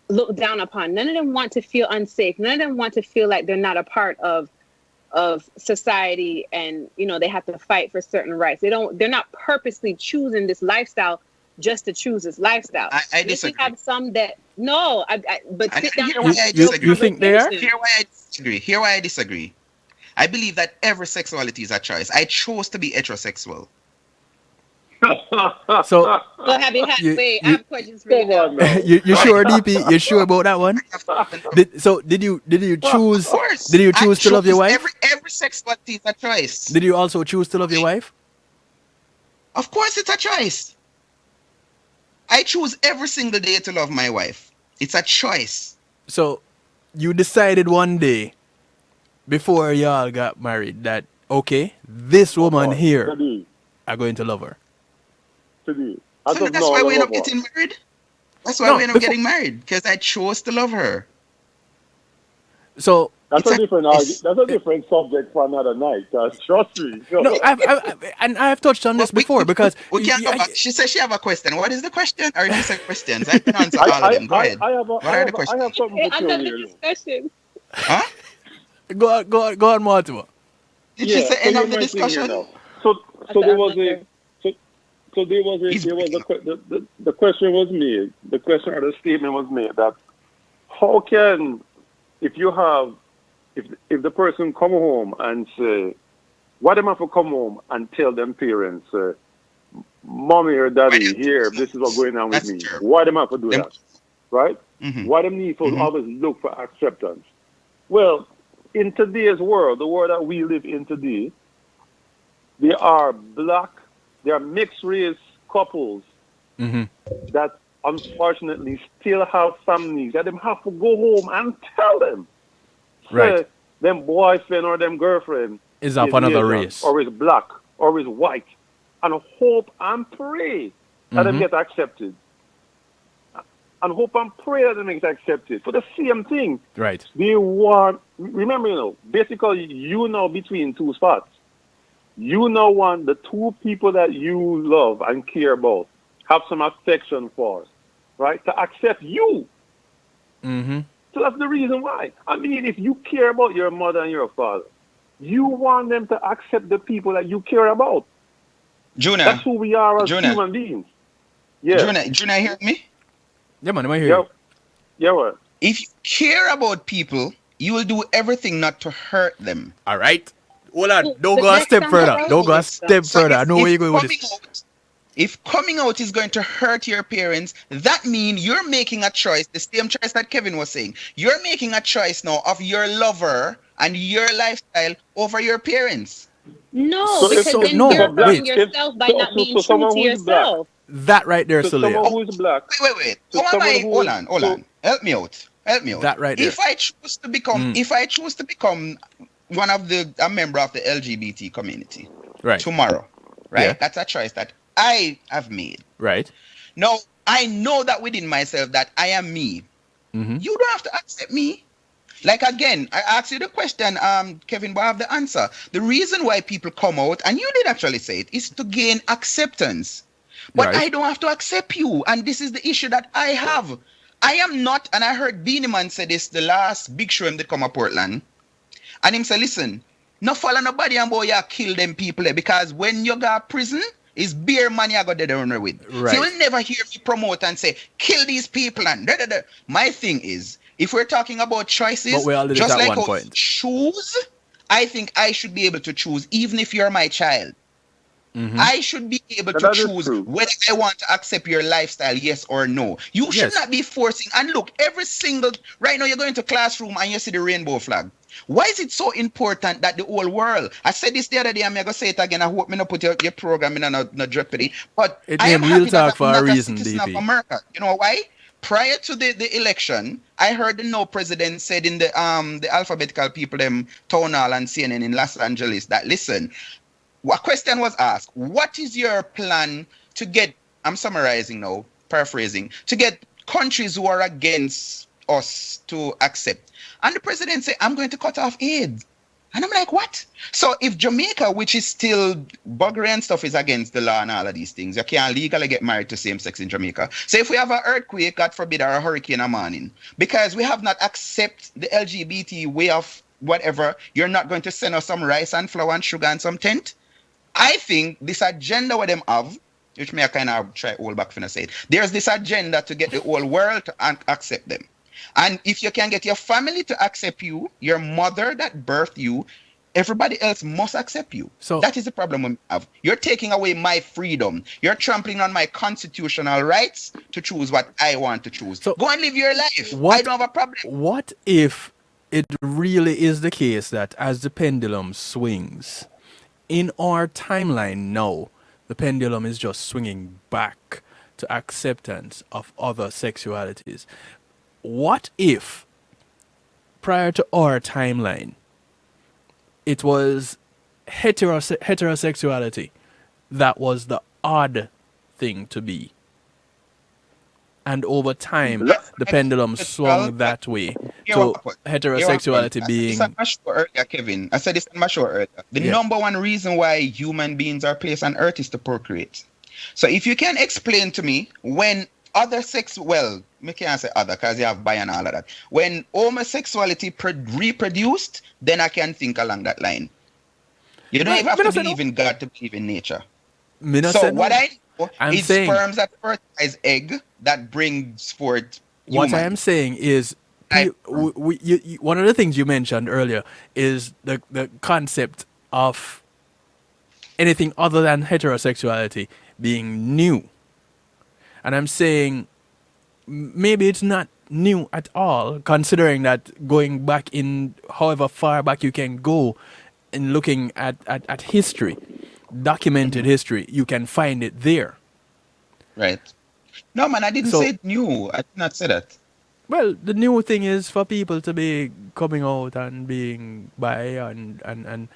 looked down upon. None of them want to feel unsafe. None of them want to feel like they're not a part of society, and they have to fight for certain rights. They're not purposely choosing this lifestyle just to choose this lifestyle. I Yes, we disagree. have some that no, but And sit down here and why have I a real disagree. You think they are? conversation. Here why I disagree. I believe that every sexuality is a choice. I chose to be heterosexual. So So have you had? you Wait, I you have questions for you Come now. on now. you Right? sure, DP? You sure about that one? I have something to- Did you Of choose? Did course, you I choose to love your chose every wife? every sexuality is a choice. Did you also choose to love your wife? Of course, it's a choice. I choose every single day to love my wife. It's a choice. So you decided one day before y'all got married that okay, this Come woman on. here, Today. are going to love her. Today. As So of that's now, why you we end love up her. getting married. That's why we No, end up before. getting married because I chose to love her. So That's It's a a different choice. that's a different subject for another night. Trust me. no, and I have touched on Well, this before because we can't go back. She says she have a question. What is the question? Or you said questions? I can answer all of them. Go ahead. What are the I questions? have something Okay, to tell another you. discussion. Huh? go on, Mortimer. Did she Yeah, say so end here's of the my thing here discussion? now. So That's so what there I was a wonder. so so He's there was breaking up. the question was made. The question or the statement was made that how can if you have if the person come home and say why them have to come home and tell them parents mommy or Why do daddy you do here this is what's that? going on with That's me. terrible. Why them have to do Them. that? Right? Mm-hmm. Why them need to Mm-hmm. always look for acceptance? Well, in today's world, the world that we live in today, there are mixed race couples Hmm. that unfortunately still have families that them have to go home and tell them, Right. say, them boyfriend or them girlfriend Is of is another Asian race. or is black or is white, and hope and pray that them Hmm. get accepted. And hope and pray that them get accepted. For the same thing, Right. they want, remember, basically, between two spots. You now want the two people that you love and care about, have some affection for, right, to accept you. Hmm. So that's the reason why. I mean, if you care about your mother and your father, You want them to accept the people that you care about. Junior, That's who we are as Junior, human beings. Yeah. Junior, hear me? Yeah, man, I hear Yeah. you. Yeah. What? If you care about people, you will do everything not to hurt them. All right. Hold on. Don't The go a next step time further. around, Don't go a yes, step So further. I know where you're going with this. if coming out is going to hurt your parents, that means you're making a choice, the same choice that Kevin was saying. You're making a choice now of your lover and your lifestyle over your parents. No, So because So, then no, you're hurting wait. yourself by not being true someone to who is black, yourself. That right there, so someone Sulaya. who is black, Wait. so How am someone I? who Hold is on. Help me out. That right there. If I choose to become, one of a member of the LGBT community Right. tomorrow, right? Yeah. That's a choice that I have made. Right. Now, I know that within myself that I am me. Mm-hmm. You don't have to accept me. Like again, I asked you the question, Kevin, but I have the answer. The reason why people come out, and you did actually say it, is to gain acceptance. But Right. I don't have to accept you, and this is the issue that I have. I am not, and I heard Beanie Man say this the last big show him did come to Portland, and him say, listen, no follow nobody and boy, you kill them people there, because when you go to prison, it's beer money I got there run with. Right. So you will never hear me promote and say, kill these people and da, da, da. My thing is, if we're talking about choices, But we all did it just at like one how point. you choose, I think I should be able to choose, even if you're my child. Mm-hmm. I should be able to That is choose true. whether I want to accept your lifestyle, yes or no. You should Yes. not be forcing. And look, right now you're going to classroom and you see the rainbow flag. Why is it so important that the whole world? I said this the other day, I'm going to say it again. I hope me not put your program in no jeopardy. But It I am named Real happy that Talk for I'm a not reason, citizen DP. of America. You know why? Prior to the election, I heard the no president said in the alphabetical people them town hall and CNN in Los Angeles that listen, a question was asked, what is your plan to get, I'm summarizing now, paraphrasing, to get countries who are against us to accept? And the president said, I'm going to cut off aid. And I'm like, what? So if Jamaica, which is still buggery and stuff, is against the law and all of these things, you can't legally get married to same sex in Jamaica. So if we have an earthquake, God forbid, or a hurricane a morning, because we have not accepted the LGBT way of whatever, you're not going to send us some rice and flour and sugar and some tent? I think this agenda what them have, which may I kind of try all back when I say it, there's this agenda to get the whole world to accept them. And if you can get your family to accept you, your mother that birthed you, everybody else must accept you. So that is the problem we have. You're taking away my freedom. You're trampling on my constitutional rights to choose what I want to choose. So go and live your life. what, I don't have a problem. What if it really is the case that as the pendulum swings, in our timeline now, the pendulum is just swinging back to acceptance of other sexualities? What if, prior to our timeline, it was heterosexuality that was the odd thing to be? And over time, the pendulum swung that way to heterosexuality being... Kevin. I said this in my show earlier. The number one reason why human beings are placed on earth is to procreate. So if you can explain to me when other sex, well, I can't say other because you have bi and all of that. When homosexuality reproduced, then I can think along that line. You don't even have to believe in God to believe in nature. So what I know is sperms that fertilize egg that brings forth human. What I am saying is, one of the things you mentioned earlier is the concept of anything other than heterosexuality being new. And I'm saying maybe it's not new at all, considering that going back in however far back you can go in looking at history, documented history, you can find it there. Right. No, man, I didn't say it new. I did not say that. Well, the new thing is for people to be coming out and being bi and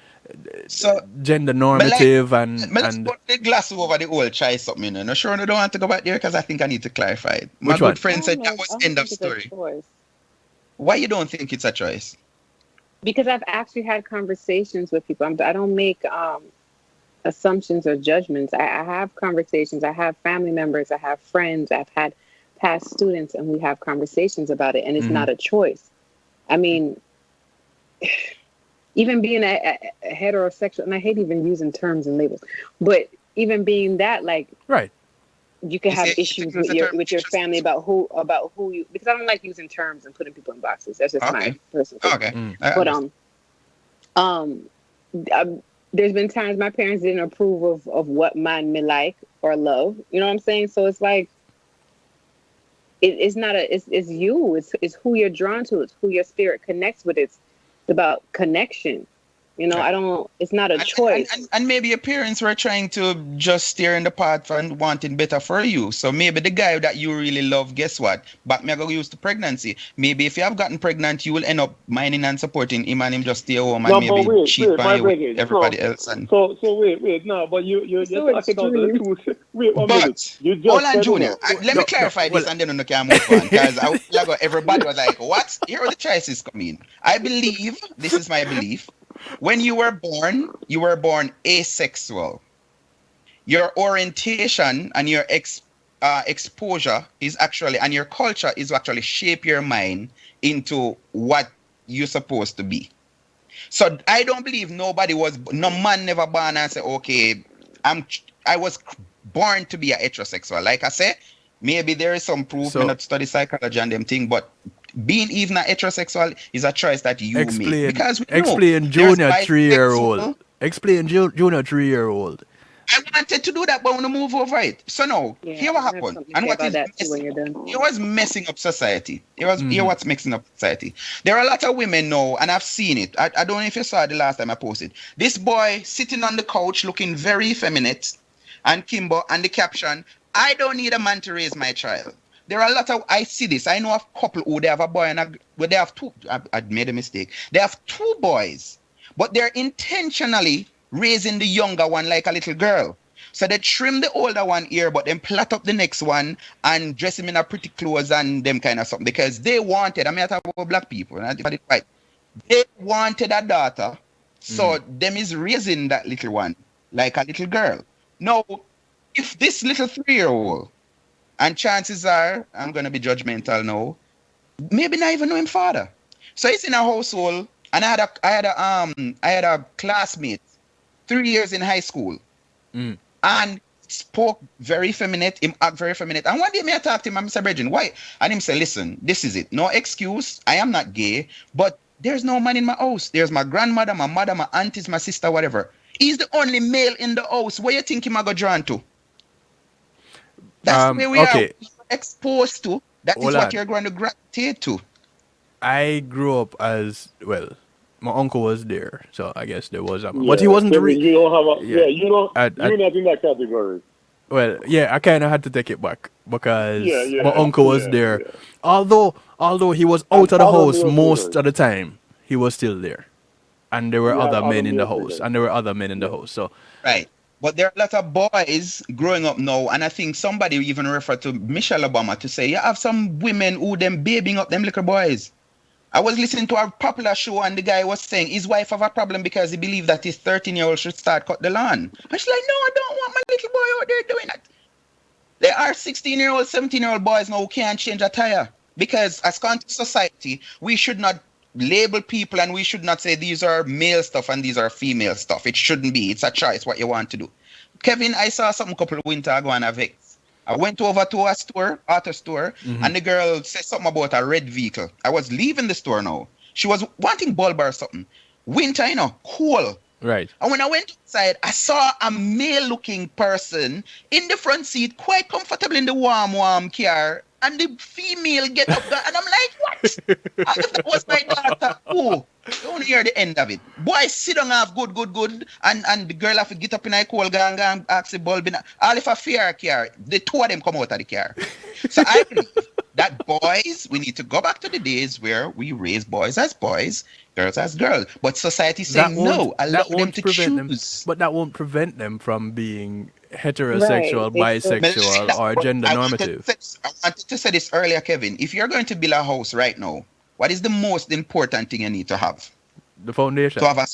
so gender normative let's put the glass over the old try something. No, sure, I don't want to go back there because I think I need to clarify it. My good friend said that was end of story. Why you don't think it's a choice? Because I've actually had conversations with people. I don't make assumptions or judgments. I have conversations. I have family members. I have friends. I've had past students, and we have conversations about it. And it's not a choice. I mean, even being a heterosexual, and I hate even using terms and labels, but even being that, like, Right. you can You have say- issues you use the term with your family about who you, because I don't like using terms and putting people in boxes. That's just my Okay. personal thing. Okay. Mm. I But understand. um, there's been times my parents didn't approve of what man me like or love. You know what I'm saying? So it's like it's not it's you. It's who you're drawn to. It's who your spirit connects with. It's about connection. You know, Yeah. I don't. It's not a choice. And maybe your parents were trying to just steer in the path and wanting better for you. So maybe the guy that you really love, guess what? But me I go use the pregnancy. Maybe if you have gotten pregnant, you will end up minding and supporting him and him just stay home and No, but maybe cheat wait, on my you with brother. everybody else. And So wait, no, but you're So talking out of the extreme. two. Wait 1 minute. but You hold just on, said, Junior. no. Let me No, no. clarify Well, this and then we can move on. Because everybody was like, what? Here are the choices coming. I believe, this is my belief. When you were born asexual. Your orientation and your exposure is actually, and your culture is actually shape your mind into what you're supposed to be. So I don't believe no man never born and say, okay, I was born to be a heterosexual. Like I say, maybe there is some proof, me So not study psychology and them thing, but being even a heterosexual is a choice that you make. explain Because we know explain there's Junior 3-year old. bisexual. Explain Junior 3-year old. I wanted to do that, but I want to move over it. So now, Yeah, here what I have happened, something to and say what about is that too when messing you're up. done. It was messing up society. Here what's mixing up society. There are a lot of women now, and I've seen it. I don't know if you saw it the last time I posted. This boy sitting on the couch looking very effeminate, and Kimbo, and the caption, I don't need a man to raise my child. There are a lot of, I see this. I know a couple who they have a boy well, they have two. I made a mistake. They have two boys, but they're intentionally raising the younger one like a little girl. So they trim the older one here, but then plait up the next one and dress him in a pretty clothes and them kind of something because they wanted. I mean, I talk about black people, and I did it right. They wanted a daughter, so them is raising that little one like a little girl. Now, if this little 3-year-old, and chances are, I'm gonna be judgmental now, maybe not even know him father. So he's in a household, and I had a classmate, 3 years in high school, Mm. and spoke very feminine, him act very feminine. And one day me I talked to him, I'm Mr. Bridget, why? And him say, listen, this is it. No excuse. I am not gay, but there's no man in my house. There's my grandmother, my mother, my aunties, my sister, whatever. He's the only male in the house. Where you think him I go drawn to? That's where we are. Okay. Exposed to. That is Hold what on. you're going to gravitate to. I grew up as well. My uncle was there, so I guess there was a. Yeah, But he wasn't Kevin, you don't have a. Yeah. You don't. I- You're not in that category. Well, yeah, I kind of had to take it back because Yeah, my uncle was there. yeah. Although he was And out of the house probably was most there. of the time, he was still there, and there were You had other other men in the male house, figures. and there were other men in the house. So Right. But there are a lot of boys growing up now, and I think somebody even referred to Michelle Obama to say, you have some women who them babying up them little boys. I was listening to a popular show, and the guy was saying his wife have a problem because he believed that his 13-year-old should start cut the lawn. And she's like, no, I don't want my little boy out there doing that. There are 16-year-old, 17-year-old boys now who can't change a tire. Because as conscious society, we should not label people and we should not say these are male stuff and these are female stuff. It shouldn't be. It's a choice what you want to do. Kevin, I saw something a couple of winter ago on a Vex. I went over to a store, auto store, and the girl said something about a red vehicle. I was leaving the store now. She was wanting bulb or something. Winter, cool. right. And when I went inside, I saw a male-looking person in the front seat, quite comfortable in the warm car, and the female get up there, and I'm like, what? As if that was my daughter. Oh, don't hear the end of it. Boy, sit down have good, and the girl have to get up in a cold gang and ask the bulb in. All if I fear a car, the two of them come out of the car. So I believe that boys, we need to go back to the days where we raise boys as boys, girls as girls. But society saying no, allow them to choose. But that won't prevent them from being heterosexual, Right. They bisexual, That's or what gender I normative. wanted to say this earlier, Kevin. If you're going to build a house right now, what is the most important thing you need to have? The foundation. To have a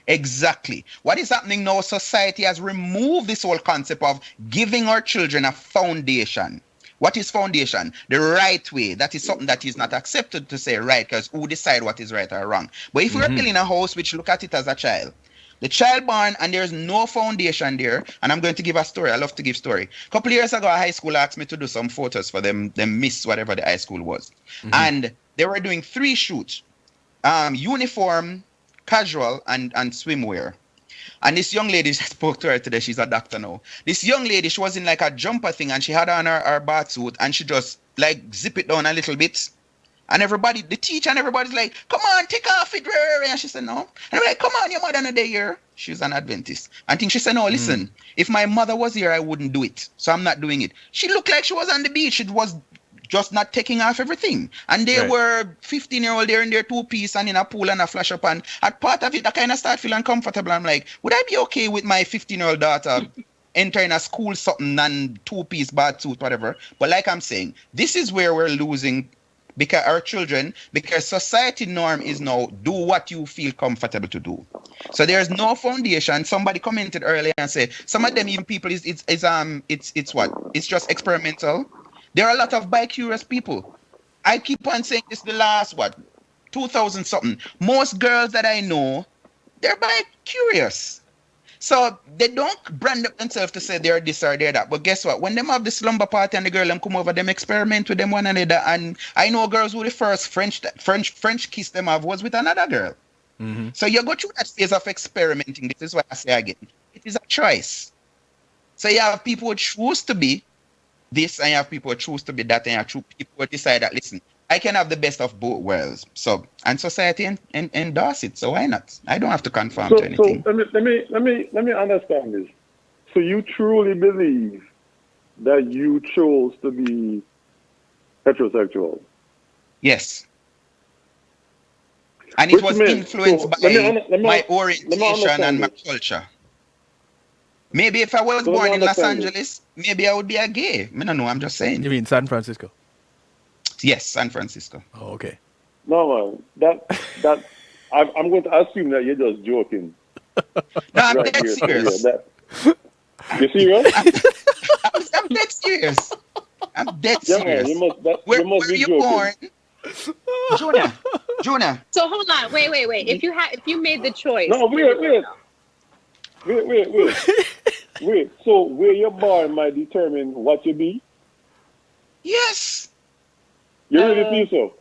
exactly. What is happening now? Society has removed this whole concept of giving our children a foundation. What is foundation? The right way. That is something that is not accepted to say right, because who decide what is right or wrong? But if we're building a house, which look at it as a child, the child born and there's no foundation there, and I'm going to give a story. I love to give story. A couple of years ago, a high school asked me to do some photos for them miss whatever the high school was. And they were doing 3 shoots. Uniform, casual, and swimwear. And this young lady, I spoke to her today, she's a doctor now. This young lady, she was in like a jumper thing and she had on her bath suit and she just like zip it down a little bit. And everybody, the teacher and everybody's like, come on, take off it. And she said, no. And I'm like, come on, your mother not there here. She was an Adventist. I think she said, no, listen, if my mother was here, I wouldn't do it. So I'm not doing it. She looked like she was on the beach. It was just not taking off everything. And they were 15-year-old there in their 2-piece and in a pool and a flash up. And at part of it, I kind of start feeling uncomfortable. I'm like, would I be okay with my 15-year-old daughter entering a school something and 2-piece bad suit, whatever? But like I'm saying, this is where we're losing because our children, because society norm is now do what you feel comfortable to do. So there's no foundation. Somebody commented earlier and said some of them even people it's what? It's just experimental. There are a lot of bi-curious people. I keep on saying this the last, 2000 something. Most girls that I know, they're bi-curious. So they don't brand up themselves to say they're this or they're that. But guess what? When them have the slumber party and the girl them come over, them experiment with them one another. And I know girls who the first French kiss them have was with another girl. So you go through that phase of experimenting. This is what I say again. It is a choice. So you have people who choose to be this, and you have people who choose to be that, and you have people who decide that, listen, I can have the best of both worlds. So, and society endorse it. So why not? I don't have to conform to anything. So let me understand this. So you truly believe that you chose to be heterosexual? Yes. And it was influenced by my orientation and my culture. Maybe if I was born in Los Angeles, maybe I would be a gay. I don't know, I'm just saying. You mean San Francisco? Yes, San Francisco. Oh, okay. No, man. I'm going to assume that you're just joking. No, I'm dead serious. You serious? I'm dead serious. I'm dead serious. You must where be you joking. born? Junior. So hold on, wait. If you made the choice. No, wait. So where you're born might determine what you be? Yes. You really think so?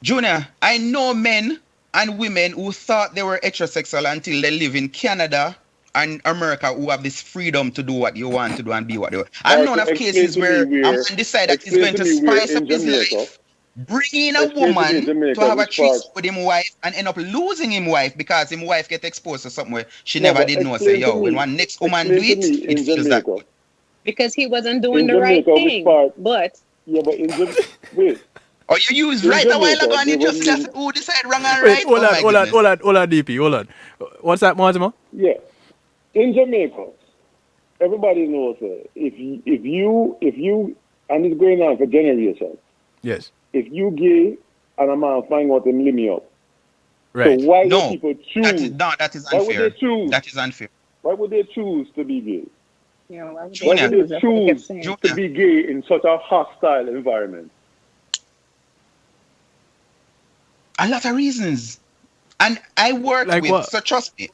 Junior, I know men and women who thought they were heterosexual until they live in Canada and America who have this freedom to do what you want to do and be what you want. I've known of cases where a man decided that he's going to spice up his life, bring in a woman to have a treat with his wife and end up losing his wife because his wife get exposed to something where she never did know. Say, yo, when one next woman do it feels that good. Because he wasn't doing the right thing. But in wait. Or you used right a while ago and you just left who decide wrong and Wait, right. hold on, DP, hold on. What's that, Mortimer? Yeah. In Jamaica, everybody knows that if you and it's going on for generations. Yes. If you gay and a man find out them limit me up. Right. So why do people choose? That is unfair. Why would they choose? That is unfair. Why would they choose to be gay? why would Junior, they choose to be gay in such a hostile environment? A lot of reasons. And I work like with, what? so trust me,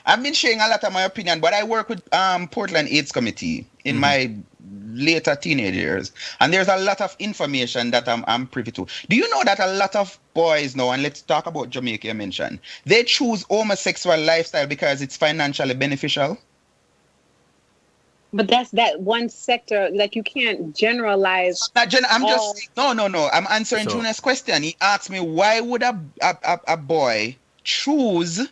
I've been sharing a lot of my opinion, but I work with Portland AIDS Committee in my later teenage years. And there's a lot of information that I'm privy to. Do you know that a lot of boys now, and let's talk about Jamaica you mentioned, they choose homosexual lifestyle because it's financially beneficial? But that's that one sector. Like you can't generalize. I'm answering Junior's question. He asked me, why would a boy choose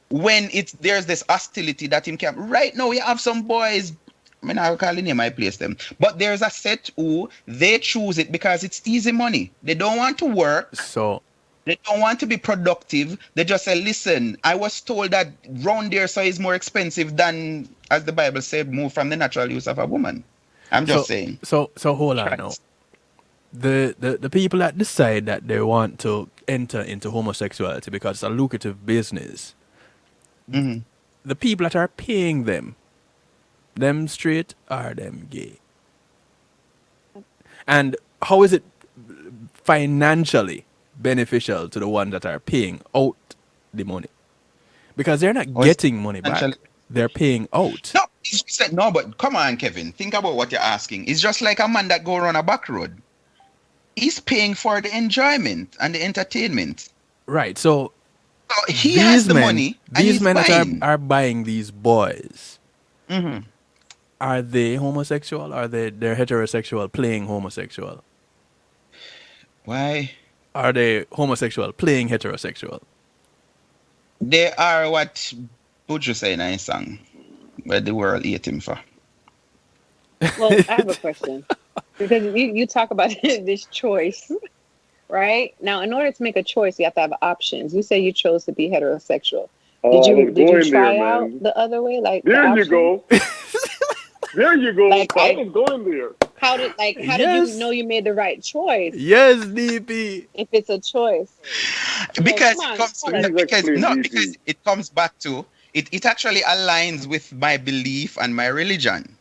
when there's this hostility that him can? Right now, we have some boys. I mean, I'll call the name, I place them. But there's a set who they choose it because it's easy money. They don't want to work. So they don't want to be productive. They just say, listen, I was told that round there so is more expensive than, as the Bible said, move from the natural use of a woman. I'm just saying. So hold on now. The people that decide that they want to enter into homosexuality because it's a lucrative business, the people that are paying them straight or them gay? And how is it financially beneficial to the ones that are paying out the money? Because they're not Or is getting money financially? back. They're paying out. No, it's just like, no, but come on, Kevin. Think about what you're asking. It's just like a man that go around a back road. He's paying for the enjoyment and the entertainment. Right. So So he has the money and these he's men that buying. are buying these boys, Mhm. are they homosexual? Are they're heterosexual playing homosexual? Why? Are they homosexual playing heterosexual? They are what Buju say in his song, where the world hate him for. Well, I have a question because you talk about this choice, right? Now, in order to make a choice, you have to have options. You say you chose to be heterosexual. Did I you was going try there, out man. the other way, like the There you options? go. There you go. Like, I was going there. How did Yes. you know you made the right choice Yes, DP. if it's a choice? So Because come it on, comes tell us. Please explain, because DP. it comes back to it actually aligns with my belief and my religion.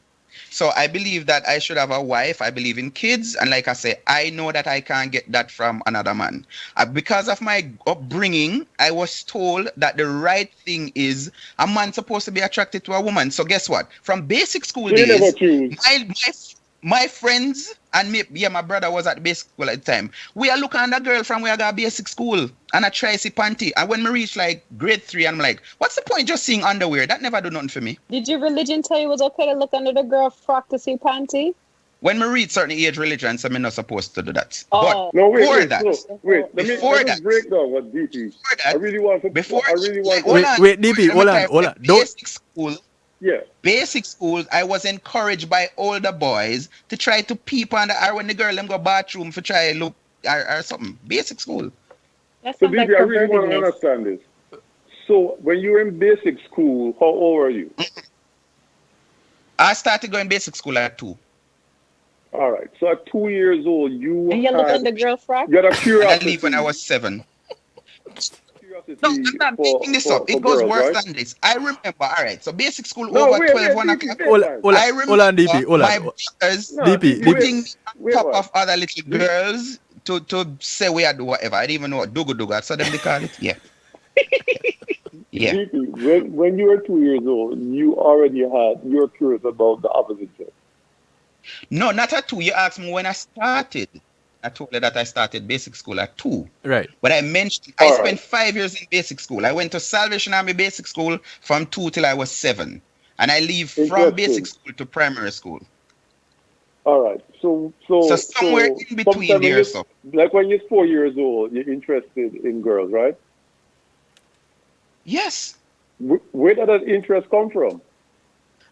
So I believe that I should have a wife. I believe in kids. And like I say, I know that I can't get that from another man. Because of my upbringing, I was told that the right thing is a man supposed to be attracted to a woman. So guess what? From basic school You never days, choose. my friends and me, yeah, my brother was at basic school at the time. We are looking at a girl from where I got basic school and a Tracy panty. And when we reach like grade 3, I'm like, what's the point just seeing underwear? That never do nothing for me. Did your religion tell you it was okay to look under the girl frock to see panty? When we reach certain age religions, I'm not supposed to do that. Oh, No, wait, Before wait, that, no, wait. Before Let me that. break down what DP. before I that, really want to. before I really want to. hold Wait, on, wait, DP, let me hold on, clarify. hold on. Don't. Yeah. Basic school, I was encouraged by older boys to try to peep on the or when the girl them go bathroom for try look or something. Basic school. that So sounds like DP, I really want to pervertedness. understand this. So when you were in basic school, how old were you? I started going basic school at 2. All right. So at 2 years old, you And you look had under girl frock? you had a And I curiosity. leave when I was 7. Curiosity No, I'm not making this up. It goes girls, worse right? than this. I remember, all right, so basic school No, over wait, 12, wait, 1 DP, o'clock. wait, Hold, man. hold, I hold on, DP. remember Hold my on. brothers No, DP, putting me wait, on top what? of other little girls to say we had whatever. I didn't even know what dugu dugu. I saw them they call it. Yeah. Yeah. DP, when you were 2 years old, you were curious about the opposite sex. No, not at 2. You asked me when I started. I told you that I started basic school at 2. Right. But I mentioned I All spent right. 5 years in basic school. I went to Salvation Army basic school from 2 till I was 7. And I leave from basic Interesting. school to primary school. All right. So So somewhere in between sometime there, so. like when you're 4 years old, you're interested in girls, right? Yes. Where did that interest come from?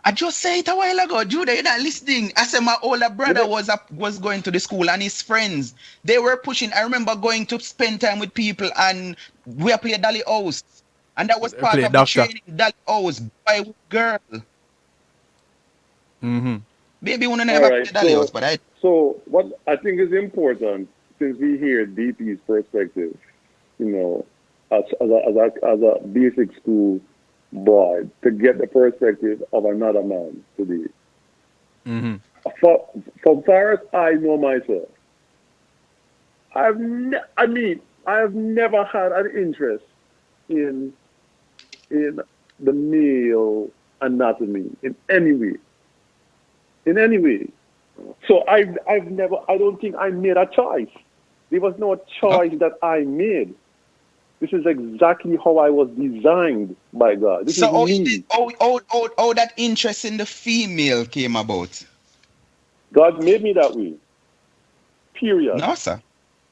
I just said it a while ago, Judah, you're not listening. I said my older brother was going to the school and his friends. They were pushing. I remember going to spend time with people and we played Dolly House. And that was part Play of the doctor. training, Dolly House, boy with girl. Mm-hmm. Maybe one All never right. played Dolly House, but I So what I think is important, since we hear DP's perspective, you know, as a basic school boy, to get the perspective of another man today. Mm-hmm. For far as I know myself, I have never had an interest in the male anatomy in any way. In any way. So I don't think I made a choice. There was no choice that I made. This is exactly how I was designed by God. This so is me. how that interest in the female came about. God made me that way. Period. No, sir.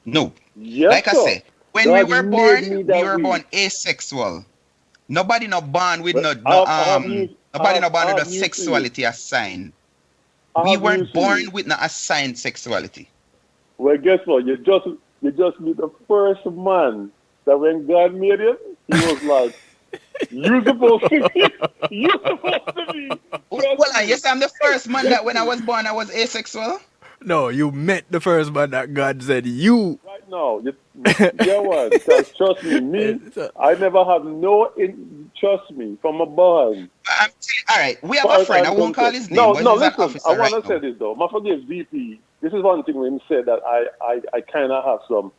No. Yes, Like I sir. say, when God we were made born, me we that were way. born asexual. Nobody no born with But nobody no born with a news for you. sexuality assigned. I We have weren't news for born you. with no assigned sexuality. Well, guess what? You just meet the first man that when God made him, he was like, "You supposed to be. You supposed to be." Well, yes, I'm the first man that when I was born I was asexual. No, you met the first man that God said you. Right now, you know what? Because trust me, I never have trust me from a born. All right, we have a friend. I won't call his name, No, but no, he's an listen. I officer want right to say now. this though. My forgive DP. this is one thing when he said that I kind of have some,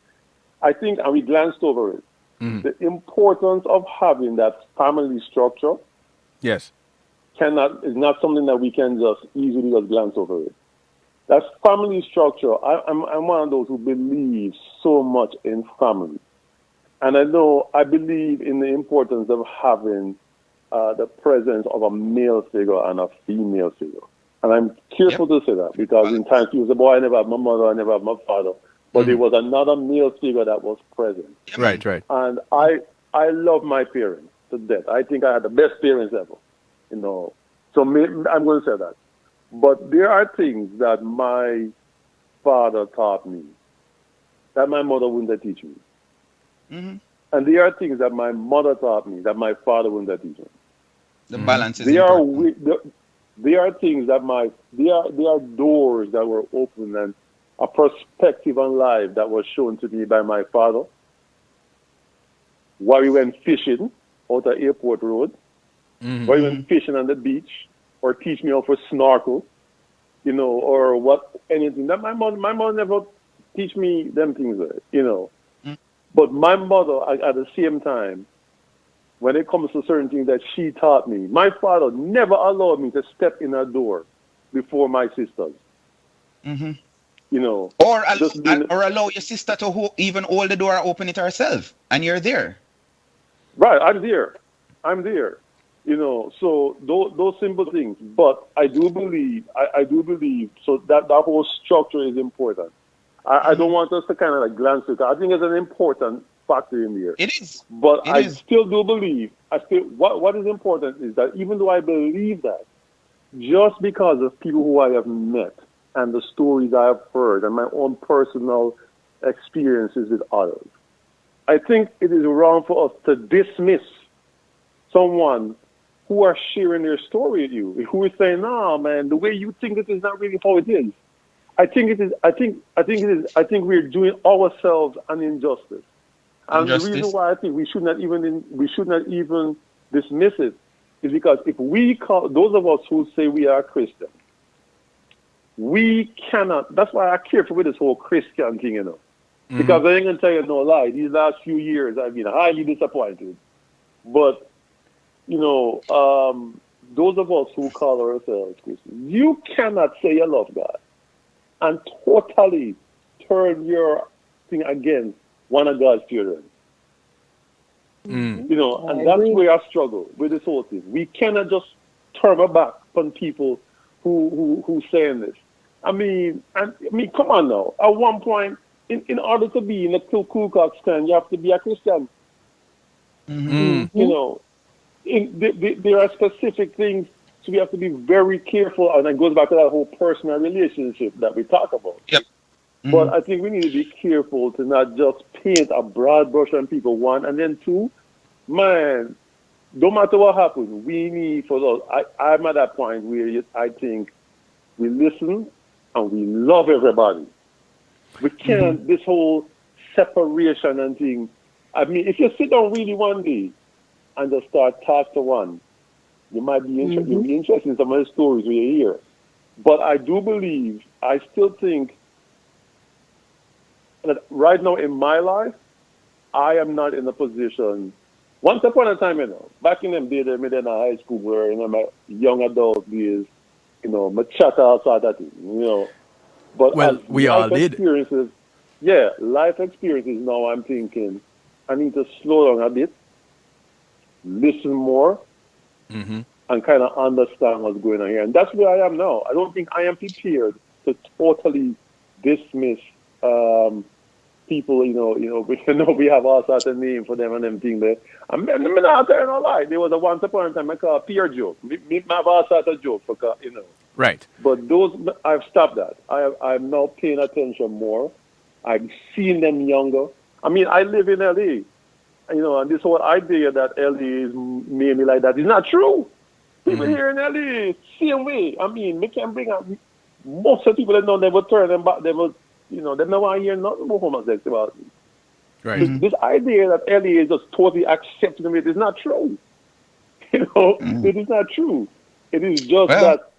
I think, and we glanced over it, the importance of having that family structure Yes. is not something that we can just easily just glance over it. That family structure, I'm one of those who believes so much in family. And I believe in the importance of having the presence of a male figure and a female figure. And I'm careful to say that because in times he was a boy, I never had my mother, I never had my father. But there was another male figure that was present. Right, right. And I love my parents to death. I think I had the best parents ever. So I'm going to say that. But there are things that my father taught me that my mother wouldn't have teach me. Mm-hmm. And there are things that my mother taught me that my father wouldn't have teach me. The balance is There important. are things that there are doors that were open and a perspective on life that was shown to me by my father while we went fishing out at Airport Road, while we went fishing on the beach, or teach me how to snorkel, or anything. That my mother never teach me them things, But my mother, at the same time, when it comes to certain things that she taught me, my father never allowed me to step in a door before my sisters. Or just allow your sister to even hold the door and open it herself, and you're there. Right, I'm there. So those simple things. But I do believe, so that whole structure is important. I don't want us to kind of like glance at it. I think it's an important factor in there. It is. But I still do believe, what is important is that even though I believe that, just because of people who I have met and the stories I have heard and my own personal experiences with others, I think it is wrong for us to dismiss someone who are sharing their story with you, who is saying, "No, man, the way you think it is not really how it is." I think we're doing ourselves an injustice. And the reason why I think we should not even dismiss it is because if we call those of us who say we are Christian, we cannot. That's why I care for this whole Christian thing, Because I ain't gonna tell you no lie. These last few years, I've been highly disappointed. But those of us who call ourselves Christians, you cannot say you love God and totally turn your thing against one of God's children. And that's where I struggle with this whole thing. We cannot just turn our back on people who saying this. I mean, come on now. At one point, in order to be in a Ku Klux Klan, you have to be a Christian. There are specific things, so we have to be very careful, and it goes back to that whole personal relationship that we talk about. Yep. But I think we need to be careful to not just paint a broad brush on people, one, and then two, man, no matter what happens, we need for those. I'm at that point where I think we listen and we love everybody. We can't, this whole separation and thing. I mean, if you sit down really one day and just start talk to one, you might be interested. You'll be interested in some of the stories we hear. But I still think that right now in my life, I am not in a position. Once upon a time, back in them days, in high school, where my young adult days, my chat outside that thing, But well, we all did. Life experiences. Now I'm thinking, I need to slow down a bit, listen more, and kind of understand what's going on here. And that's where I am now. I don't think I am prepared to totally dismiss people. We have all sorts of names for them and them things there. I'm not telling no lie. There was a once upon a time I call a peer joke. Me have all sorts of jokes for Right. But those, I've stopped that. I'm now paying attention more. I've seen them younger. I mean, I live in LA, and this whole idea that LA is made me like that is not true. People here in LA, same way. I mean, we can bring up most of the people that know they will turn them back. They will, they never want to hear nothing about homosexuality. Right. This idea that LA is just totally accepting of it is not true. It is not true. It is just that.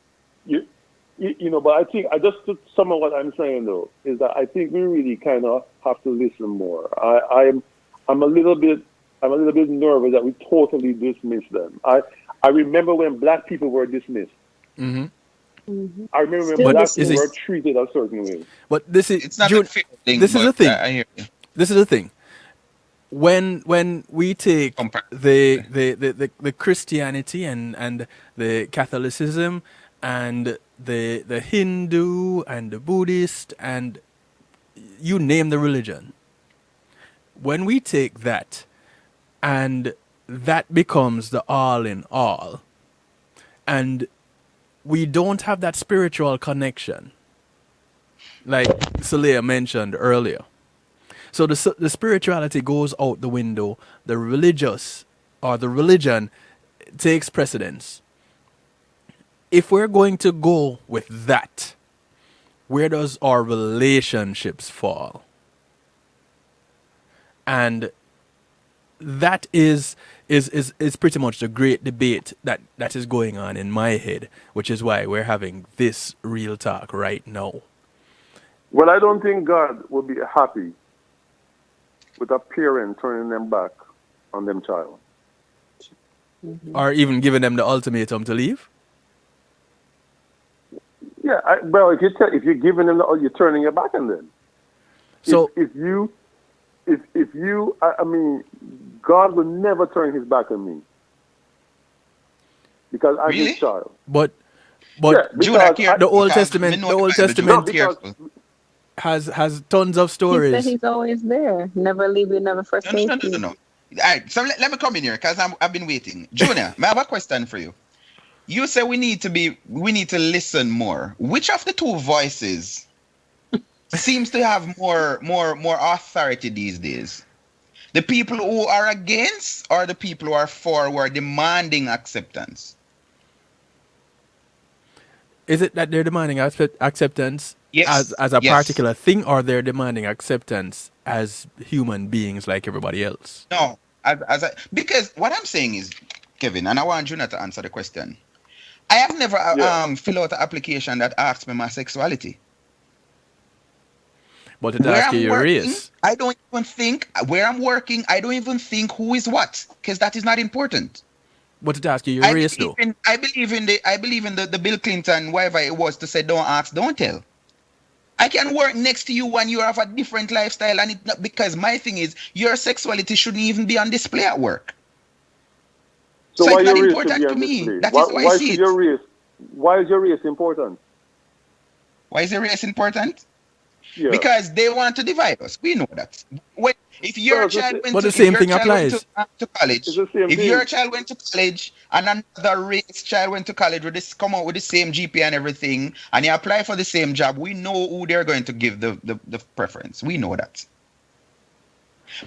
But I think I just to sum up what I'm saying though is that I think we really kind of have to listen more. I'm a little bit nervous that we totally dismiss them. I remember when black people were dismissed. Mm-hmm. I remember when Still black dismiss. people were treated a certain way. But this is It's not June, a fair thing, this is the but thing. I hear you. This is the thing. When we take the Christianity and the Catholicism and the Hindu and the Buddhist and you name the religion, when we take that and that becomes the all in all, and we don't have that spiritual connection, like Sulaya mentioned earlier. So the spirituality goes out the window. The religious or the religion takes precedence. If we're going to go with that, where does our relationships fall? And that is pretty much the great debate that is going on in my head, which is why we're having this real talk right now. Well, I don't think God would be happy with a parent turning them back on them child. Or even giving them the ultimatum to leave. Yeah, if you're giving them, you're turning your back on them. So if you, I mean, God will never turn His back on me because I'm Really? His child. but Yeah, Judah, because the Old because Testament, me know the Old Bible, Testament Judah, careful. has tons of He said stories. he's always there. Never leave you, never No, forsake no, no, no, you. no. All right, so let me come in here because I've been waiting. Junior, I have a question for you. You say we need to listen more. Which of the two voices seems to have more authority these days? The people who are against or the people who are for, who are demanding acceptance? Is it that they're demanding acceptance Yes. as a Yes. particular thing, or they're demanding acceptance as human beings like everybody else? No, because what I'm saying is, Kevin, and I want Junior to answer the question. I have never Yeah. filled out an application that asks me my sexuality. But it Where asks you I'm your working, race. I don't even think where I'm working. I don't even think who is what, because that is not important. But it asks you your race though. I believe in the Bill Clinton, whatever it was, to say don't ask, don't tell. I can work next to you when you have a different lifestyle, and because my thing is your sexuality shouldn't even be on display at work. So So why it's not your race should important be to on me. display? That is how I Why see should it. your race? Why is your race important? Why is the race important? Yeah. Because they want to divide us. We know that. If your Well, child went But to, the if same your thing child went applies. to college, It's the same if thing. your child went to college and another race child went to college with this, come out with the same GPA and everything, and you apply for the same job, we know who they're going to give the preference. We know that.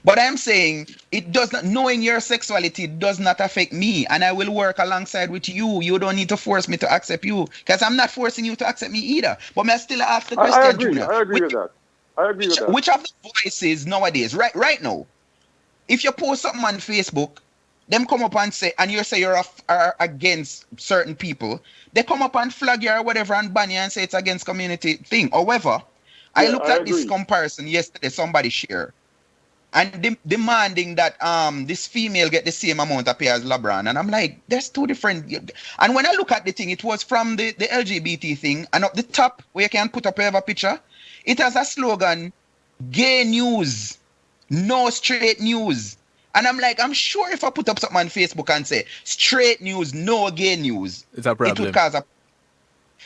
But I'm saying it does not, knowing your sexuality does not affect me, and I will work alongside with you. You don't need to force me to accept you, because I'm not forcing you to accept me either. But may I still ask the question, I agree. Junior? I agree with that. I agree with that. Which of the voices nowadays, right now, if you post something on Facebook, them come up and say, and you say are against certain people, they come up and flag you or whatever and ban you and say it's against community thing. However, I Yeah, looked I at this agree. comparison yesterday, somebody shared, and demanding that this female get the same amount of pay as LeBron, and I'm like, there's two different. And when I look at the thing, it was from the LGBT thing, and up the top where you can put up whatever picture, it has a slogan, gay news, no straight news. And I'm like, I'm sure if I put up something on Facebook and say straight news, no gay news, It's a it would problem. cause a.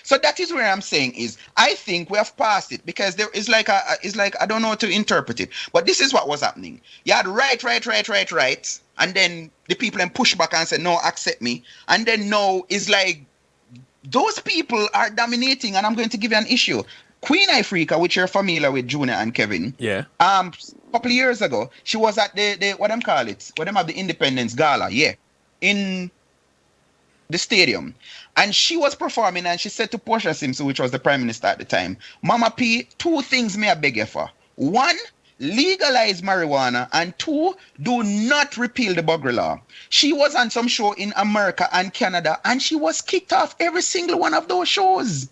So that is where I'm saying is, I think we have passed it, because there is like I don't know how to interpret it, but this is what was happening. You had right, and then the people then push back and say no, accept me, and then no, it's like those people are dominating, and I'm going to give you an issue. Queen Ifrica, which you're familiar with, Junior and Kevin. Yeah. A couple of years ago, she was at the what them call it, what them have the Independence Gala, in the stadium, and she was performing, and she said to Portia Simpson, which was the Prime Minister at the time, Mama P, two things may I beg you for. One, legalize marijuana, and two, do not repeal the Buggery law. She was on some show in America and Canada, and she was kicked off every single one of those shows.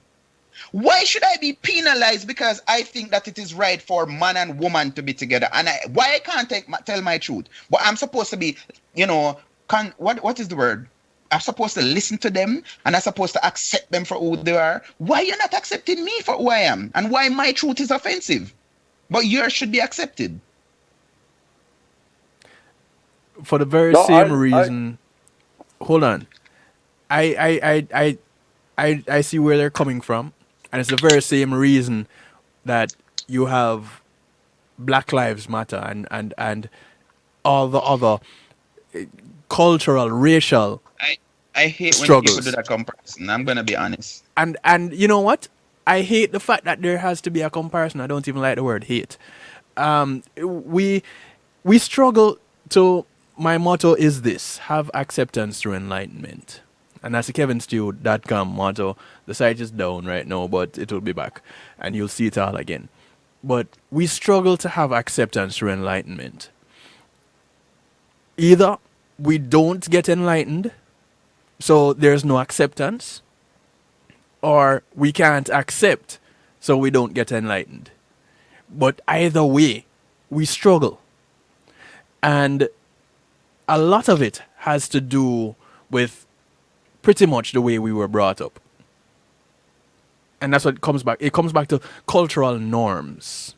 Why should I be penalized because I think that it is right for man and woman to be together? And why I can't tell my truth? But I'm supposed to be, what is the word? I'm supposed to listen to them and I'm supposed to accept them for who they are. Why are you not accepting me for who I am? And why my truth is offensive? But yours should be accepted. For the very No, same reason. Hold on. I see where they're coming from, and it's the very same reason that you have Black Lives Matter and all the other cultural, racial I hate when people do struggles. that comparison. I'm gonna be honest. And you know what? I hate the fact that there has to be a comparison. I don't even like the word hate. We struggle to. My motto is this: have acceptance through enlightenment. And that's the kevinstew.com motto. The site is down right now, but it will be back. And you'll see it all again. But we struggle to have acceptance through enlightenment. Either we don't get enlightened, so there's no acceptance, or we can't accept, so we don't get enlightened. But either way, we struggle. And a lot of it has to do with pretty much the way we were brought up. And that's what comes back. It comes back to cultural norms.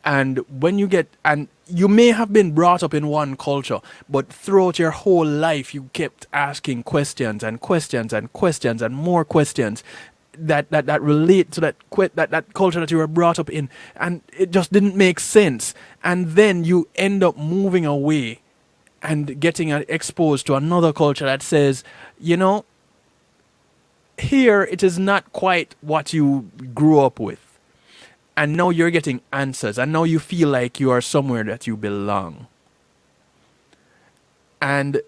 And when you get, and you may have been brought up in one culture, but throughout your whole life, you kept asking questions and questions and questions and more questions that relate to that culture that you were brought up in. And it just didn't make sense. And then you end up moving away and getting exposed to another culture that says, here it is not quite what you grew up with. And now you're getting answers. And now you feel like you are somewhere that you belong. And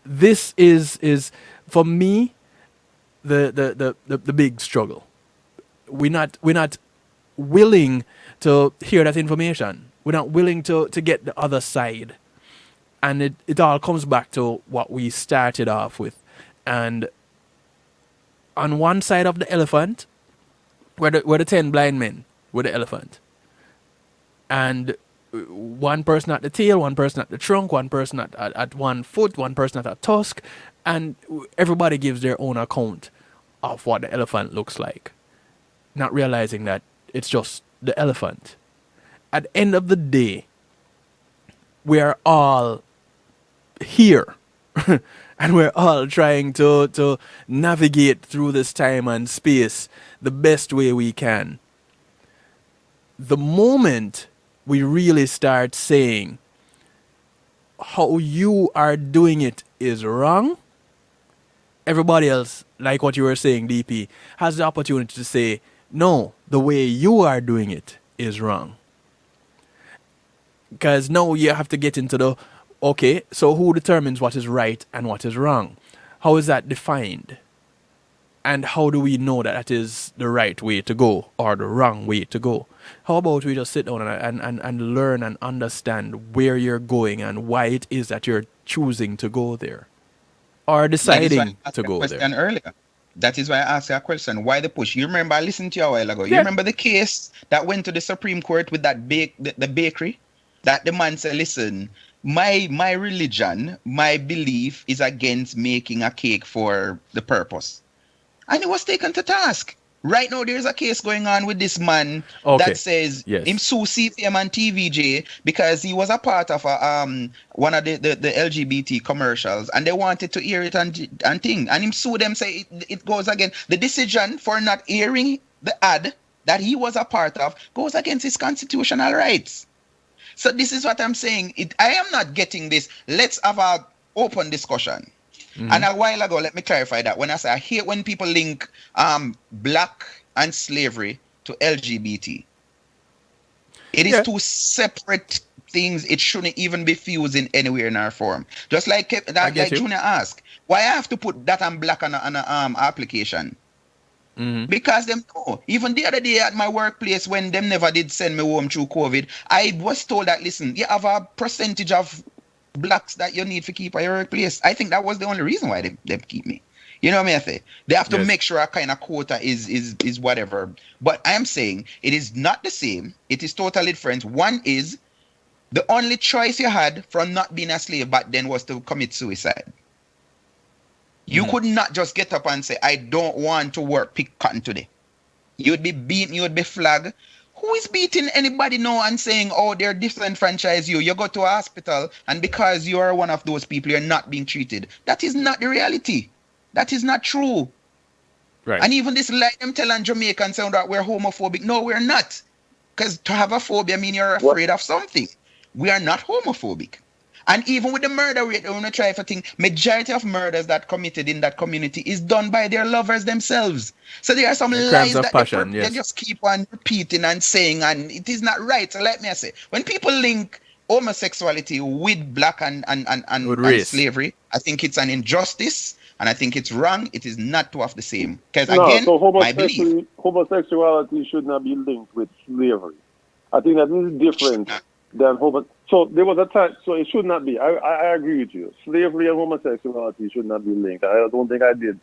this is for me, the big struggle. We're not willing to hear that information. We're not willing to get the other side. And it all comes back to what we started off with. And on one side of the elephant were the 10 blind men with the elephant. And one person at the tail, one person at the trunk, one person at one foot, one person at a tusk. And everybody gives their own account of what the elephant looks like. Not realizing that it's just the elephant. At the end of the day, we are all here and we're all trying to navigate through this time and space the best way we can. The moment we really start saying how you are doing it is wrong, everybody else, like what you were saying, DP, has the opportunity to say, no, the way you are doing it is wrong. Because now you have to get into the, okay, so who determines what is right and what is wrong? How is that defined? And how do we know that that is the right way to go or the wrong way to go? How about we just sit down and learn and understand where you're going and why it is that you're choosing to go there or deciding to go there? Earlier. That is why I asked you a question. Why the push? You remember I listened to you a while ago. You Yeah. remember the case that went to the Supreme Court with that the bakery? That the man said, listen, my religion, my belief is against making a cake for the purpose. And he was taken to task. Right now, there's a case going on with this man that says him sue CPM and TVJ because he was a part of one of the LGBT commercials and they wanted to air it and thing. And him sue them, say it goes against the decision for not airing the ad that he was a part of goes against his constitutional rights. So this is what I'm saying. I am not getting this. Let's have an open discussion. Mm-hmm. And a while ago, let me clarify that. When I say I hate when people link black and slavery to LGBT. It is two separate things. It shouldn't even be fused in anywhere in our form. Just like Junior asked, why I have to put that and black on an application? Mm-hmm. Because them know. Even the other day at my workplace, when them never did send me home through COVID, I was told that, listen, you have a percentage of blacks that you need to keep at your workplace. I think that was the only reason why they keep me. You know what I mean? I say they have to Yes. make sure a kind of quota is whatever. But I am saying it is not the same. It is totally different. One is the only choice you had from not being a slave back then was to commit suicide. You could not just get up and say, I don't want to work pick cotton today. You'd be beaten, you'd be flagged. Who is beating anybody now and saying, oh, they're disenfranchised you? You go to a hospital and because you are one of those people, you're not being treated. That is not the reality. That is not true. Right. And even this lie them telling Jamaicans sound that we're homophobic. No, we're not. Because to have a phobia means you're What? afraid of something. We are not homophobic. And even with the murder rate, when we try for thing, majority of murders that committed in that community is done by their lovers themselves. So there are some Crimes lies of that passion, they yes. just keep on repeating and saying, and it is not right. So let me say, when people link homosexuality with black With and race. slavery, I think it's an injustice and I think it's wrong. It is not two of the same. Because No, again, so my belief. homosexuality should not be linked with slavery. I think that is different than So there was a time, so it should not be. I agree with you. Slavery and homosexuality should not be linked. I don't think I did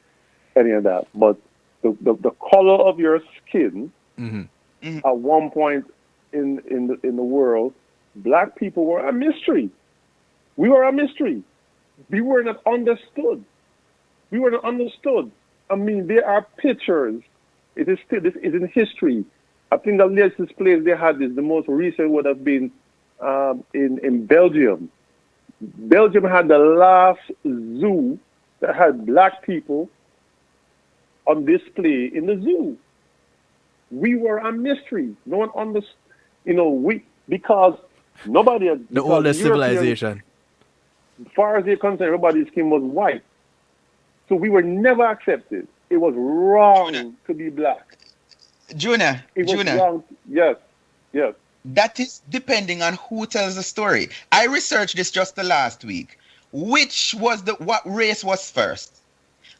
any of that. But the color of your skin, at one point in the world, black people were a mystery. We were a mystery. We were not understood. We were not understood. I mean, there are pictures. It is still, this is in history. I think the latest place they had this, the most recent would have been in Belgium. Belgium had the last zoo that had black people on display in the zoo. We were a mystery. No one understood. Because nobody had. The because oldest Europeans, civilization. as far as they're concerned, everybody's skin was white. So we were never accepted. It was wrong to be black. Junior, It was Junior. wrong. Yes. That is depending on who tells the story. I researched this just the last week. What race was first?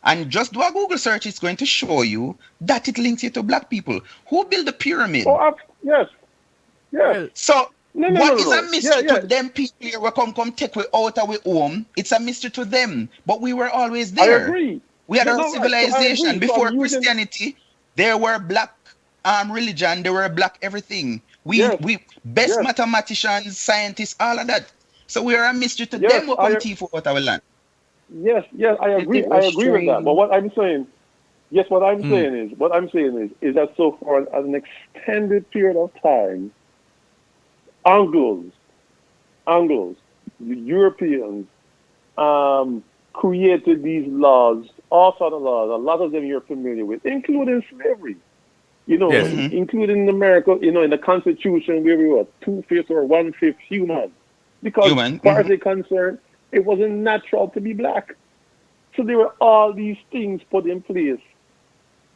And just do a Google search, it's going to show you that it links you to black people. Who built the pyramid? Yes. Well, So No, what is a mystery Yeah. to them people here will come take we out of we home? It's a mystery to them. But we were always there. I agree. We had No, our no, right. So I civilization. agree. So Before I'm using- Christianity, there were black religion, there were black everything. We Yes. best Yes. mathematicians, scientists, all of that. So we are a mystery to Yes, them who come thief out our land. Yes, I agree. it I was agree with that. strange. But what I'm saying, what I'm saying is that so for an extended period of time, Anglos, the Europeans, created these laws, all sort of laws. A lot of them you're familiar with, including slavery. Yes. Including in America, in the Constitution where we were 2/5 or 1/5 human. Because Human, as far as they're concerned, it wasn't natural to be black. So there were all these things put in place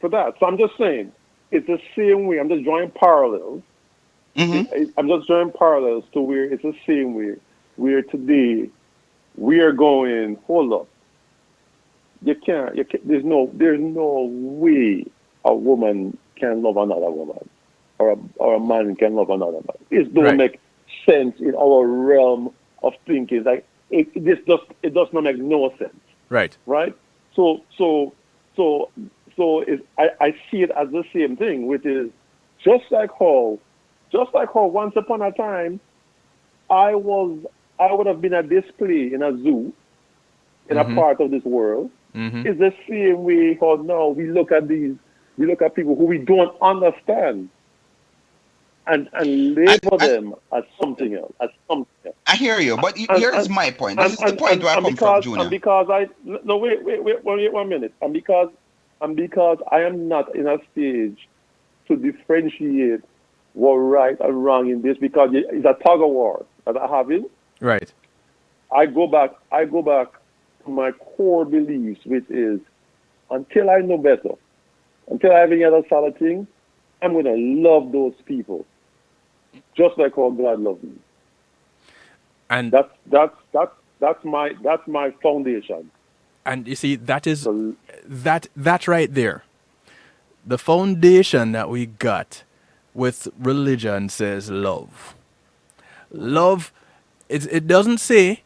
for that. So I'm just saying, it's the same way. I'm just drawing parallels. I'm just drawing parallels to where it's the same way. Where today we are going, hold up. You can't. There's no way a woman can love another woman, or a man can love another man. It don't Right. make sense in our realm of thinking. Like it does not make no sense, Right. right? So I see it as the same thing, which is just like how once upon a time I would have been a display in a zoo in a part of this world. It's the same way how now we look at people who we don't understand and label them as something else. I hear you, but here's my point. This is the point where I come from, Junior. And because wait 1 minute. And because I am not in a stage to differentiate what right and wrong in this, because it's a tug of war that I have in. Right. I go back to my core beliefs, which is until I know better, until I have any other solid thing, I'm gonna love those people just like how God loved me. And That's my foundation. and you see that is So, that right there. The foundation that we got with religion says love. Love it doesn't say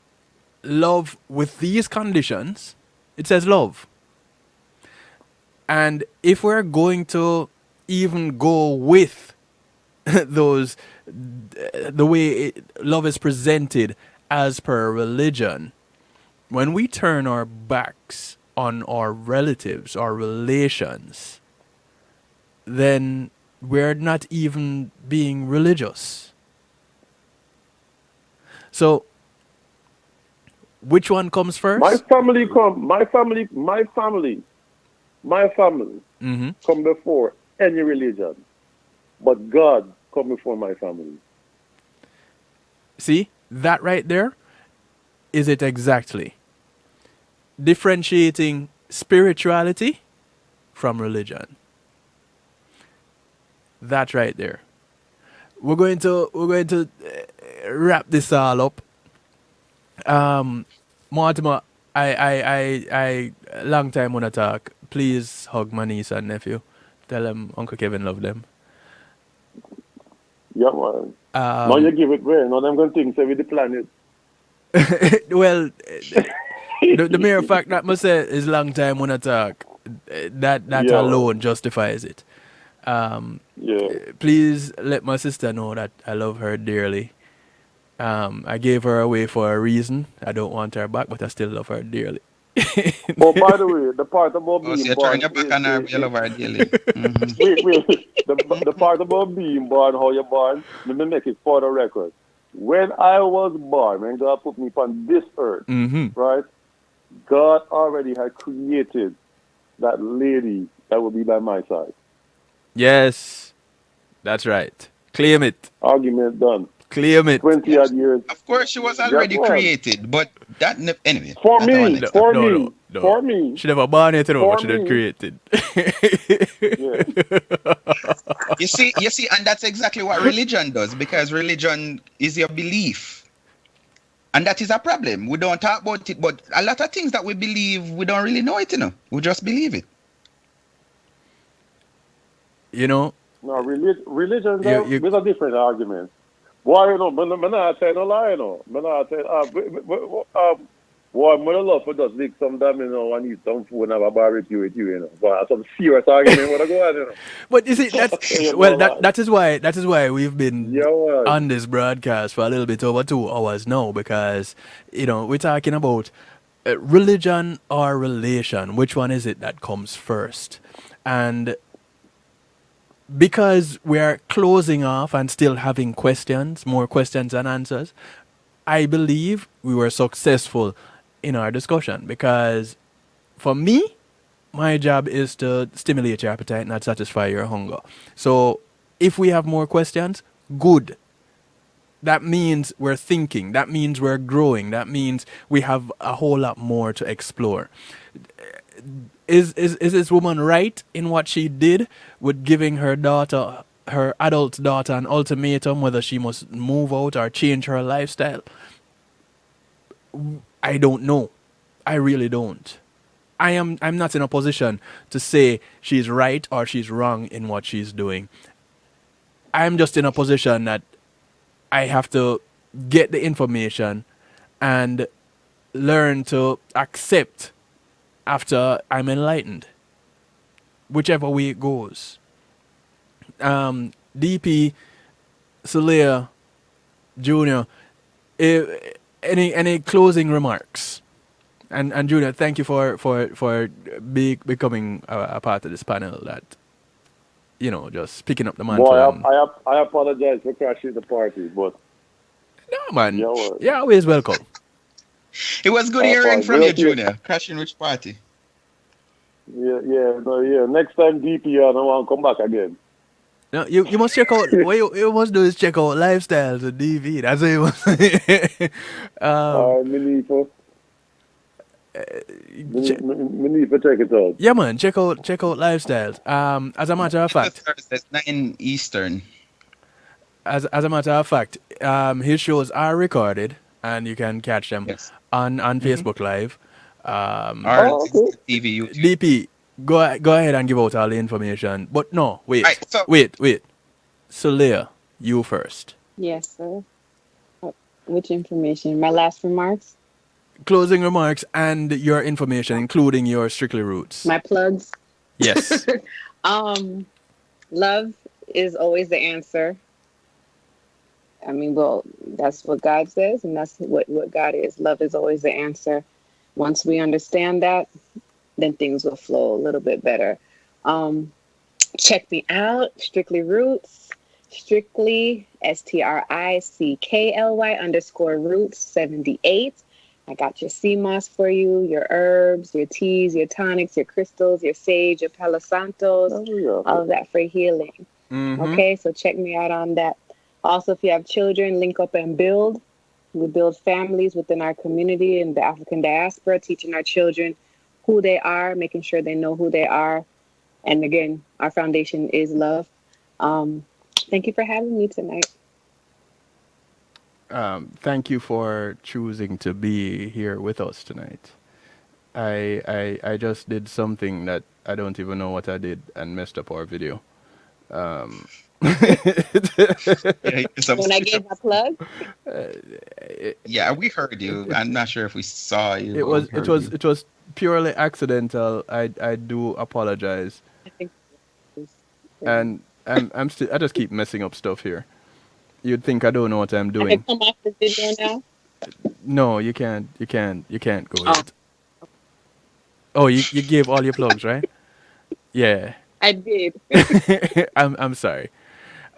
love with these conditions. It says love. And if we're going to even go with those, the way love is presented as per religion, when we turn our backs on our relatives, our relations, then we're not even being religious. So, which one comes My first? family come. My family Mm-hmm. come before any religion, but God come before my family. See, that right there is it exactly. Differentiating spirituality from religion. That right there. We're going to wrap this all up. Mortimer, I long time wanna talk. Please hug my niece and nephew. Tell them Uncle Kevin love them. Yeah, man. Now you give it way. Now them gonna think say we the planet. Well, the mere fact that I say is long time wanna talk. That Yeah, man. alone justifies it. Um, Yeah. Please let my sister know that I love her dearly. I gave her away for a reason. I don't want her back, but I still love her dearly. Oh, by the way, the part about Oh, so being you're turning born your back on her, but you love her ideally. wait. The part about being born, how you're born, let me make it for the record. When I was born, when God put me upon this earth, Mm-hmm. right? God already had created that lady that will be by my side. Yes, that's right. Claim it. Argument done. Claim it. 20 Yes, odd years. of course she was Guess already what? created, but anyway, For that's our me, next No, topic. for no, no, me, no. for me, She never born yet, you know, but for she did me. created. Yeah. You see, and that's exactly what religion does, because religion is your belief. And that is a problem. We don't talk about it, but a lot of things that we believe, we don't really know it. We just believe it. You know, No, religion, you there's a different argument. Why, I'm not saying no lie, I'm not saying, boy, I'm gonna love for just lick some damn, and eat some food and have a barbecue with you. But some serious argument, what I go on. But you see, that's Say no well, lie. that is why we've been Yeah, man. on this broadcast for a little bit over 2 hours now, because we're talking about religion or relation. Which one is it that comes first? And because we're closing off and still having questions, more questions than answers, I believe we were successful in our discussion, because for me, my job is to stimulate your appetite, not satisfy your hunger. So if we have more questions, good. That means we're thinking. That means we're growing. That means we have a whole lot more to explore. Is this woman right in what she did with giving her daughter, her adult daughter, an ultimatum whether she must move out or change her lifestyle? I don't know. I really don't. I'm not in a position to say she's right or she's wrong in what she's doing. I'm just in a position that I have to get the information and learn to accept after I'm enlightened, whichever way it goes. DP, Sulaya, Junior, any closing remarks? And Junior, thank you for becoming a part of this panel. That just picking up the Boy, mantle and I apologize for crashing the party, but no man, yeah, well, you're always welcome. It was good I hearing apologize. from you, We'll see. Junior. Crashing which party? Yeah, no, yeah. Next time DP, I don't want to come back again. No, you must check out what you must do is check out lifestyles with DV. That's what you must. um, Me need for che- me need for check it out. yeah, man, check out lifestyles. As a matter of It's a fact, Thursday, it's 9 Eastern. as a matter of fact, his shows are recorded and you can catch them Yes. on Mm-hmm. Facebook Live. Or Oh, okay. TV, YouTube. DP, go ahead and give out all the information. But no, Right. So wait. Sulaya, you first. Yes, sir. Which information? My last remarks? Closing remarks and your information, including your Strictly Roots. My plugs? Yes. Love is always the answer. I mean, well, that's what God says, and that's what God is. Love is always the answer. Once we understand that, then things will flow a little bit better. Um, Check me out, Strictly Roots, Strictly STRICKLY _Roots 78. I got your sea moss for you, your herbs, your teas, your tonics, your crystals, your sage, your palo santos, Oh, yeah. all of that for healing. Mm-hmm. Okay, so check me out on that. Also, if you have children, link up and build. We build families within our community in the African diaspora, teaching our children who they are, making sure they know who they are. And again, our foundation is love. Thank you for having me tonight. Thank you for choosing to be here with us tonight. I just did something that I don't even know what I did and messed up our video. Um, Yeah, some When I switch up. gave my plug, Yeah, we heard you. it, I'm not sure if we saw you it or was heard you. purely accidental. I do apologize, I think it was, and I'm still I just keep messing up stuff here. You'd think I don't know what I'm I can doing. come off the video now. No, you can't. You can't go Oh, yet. Oh, you gave all your plugs, right? Yeah. I did. I'm sorry.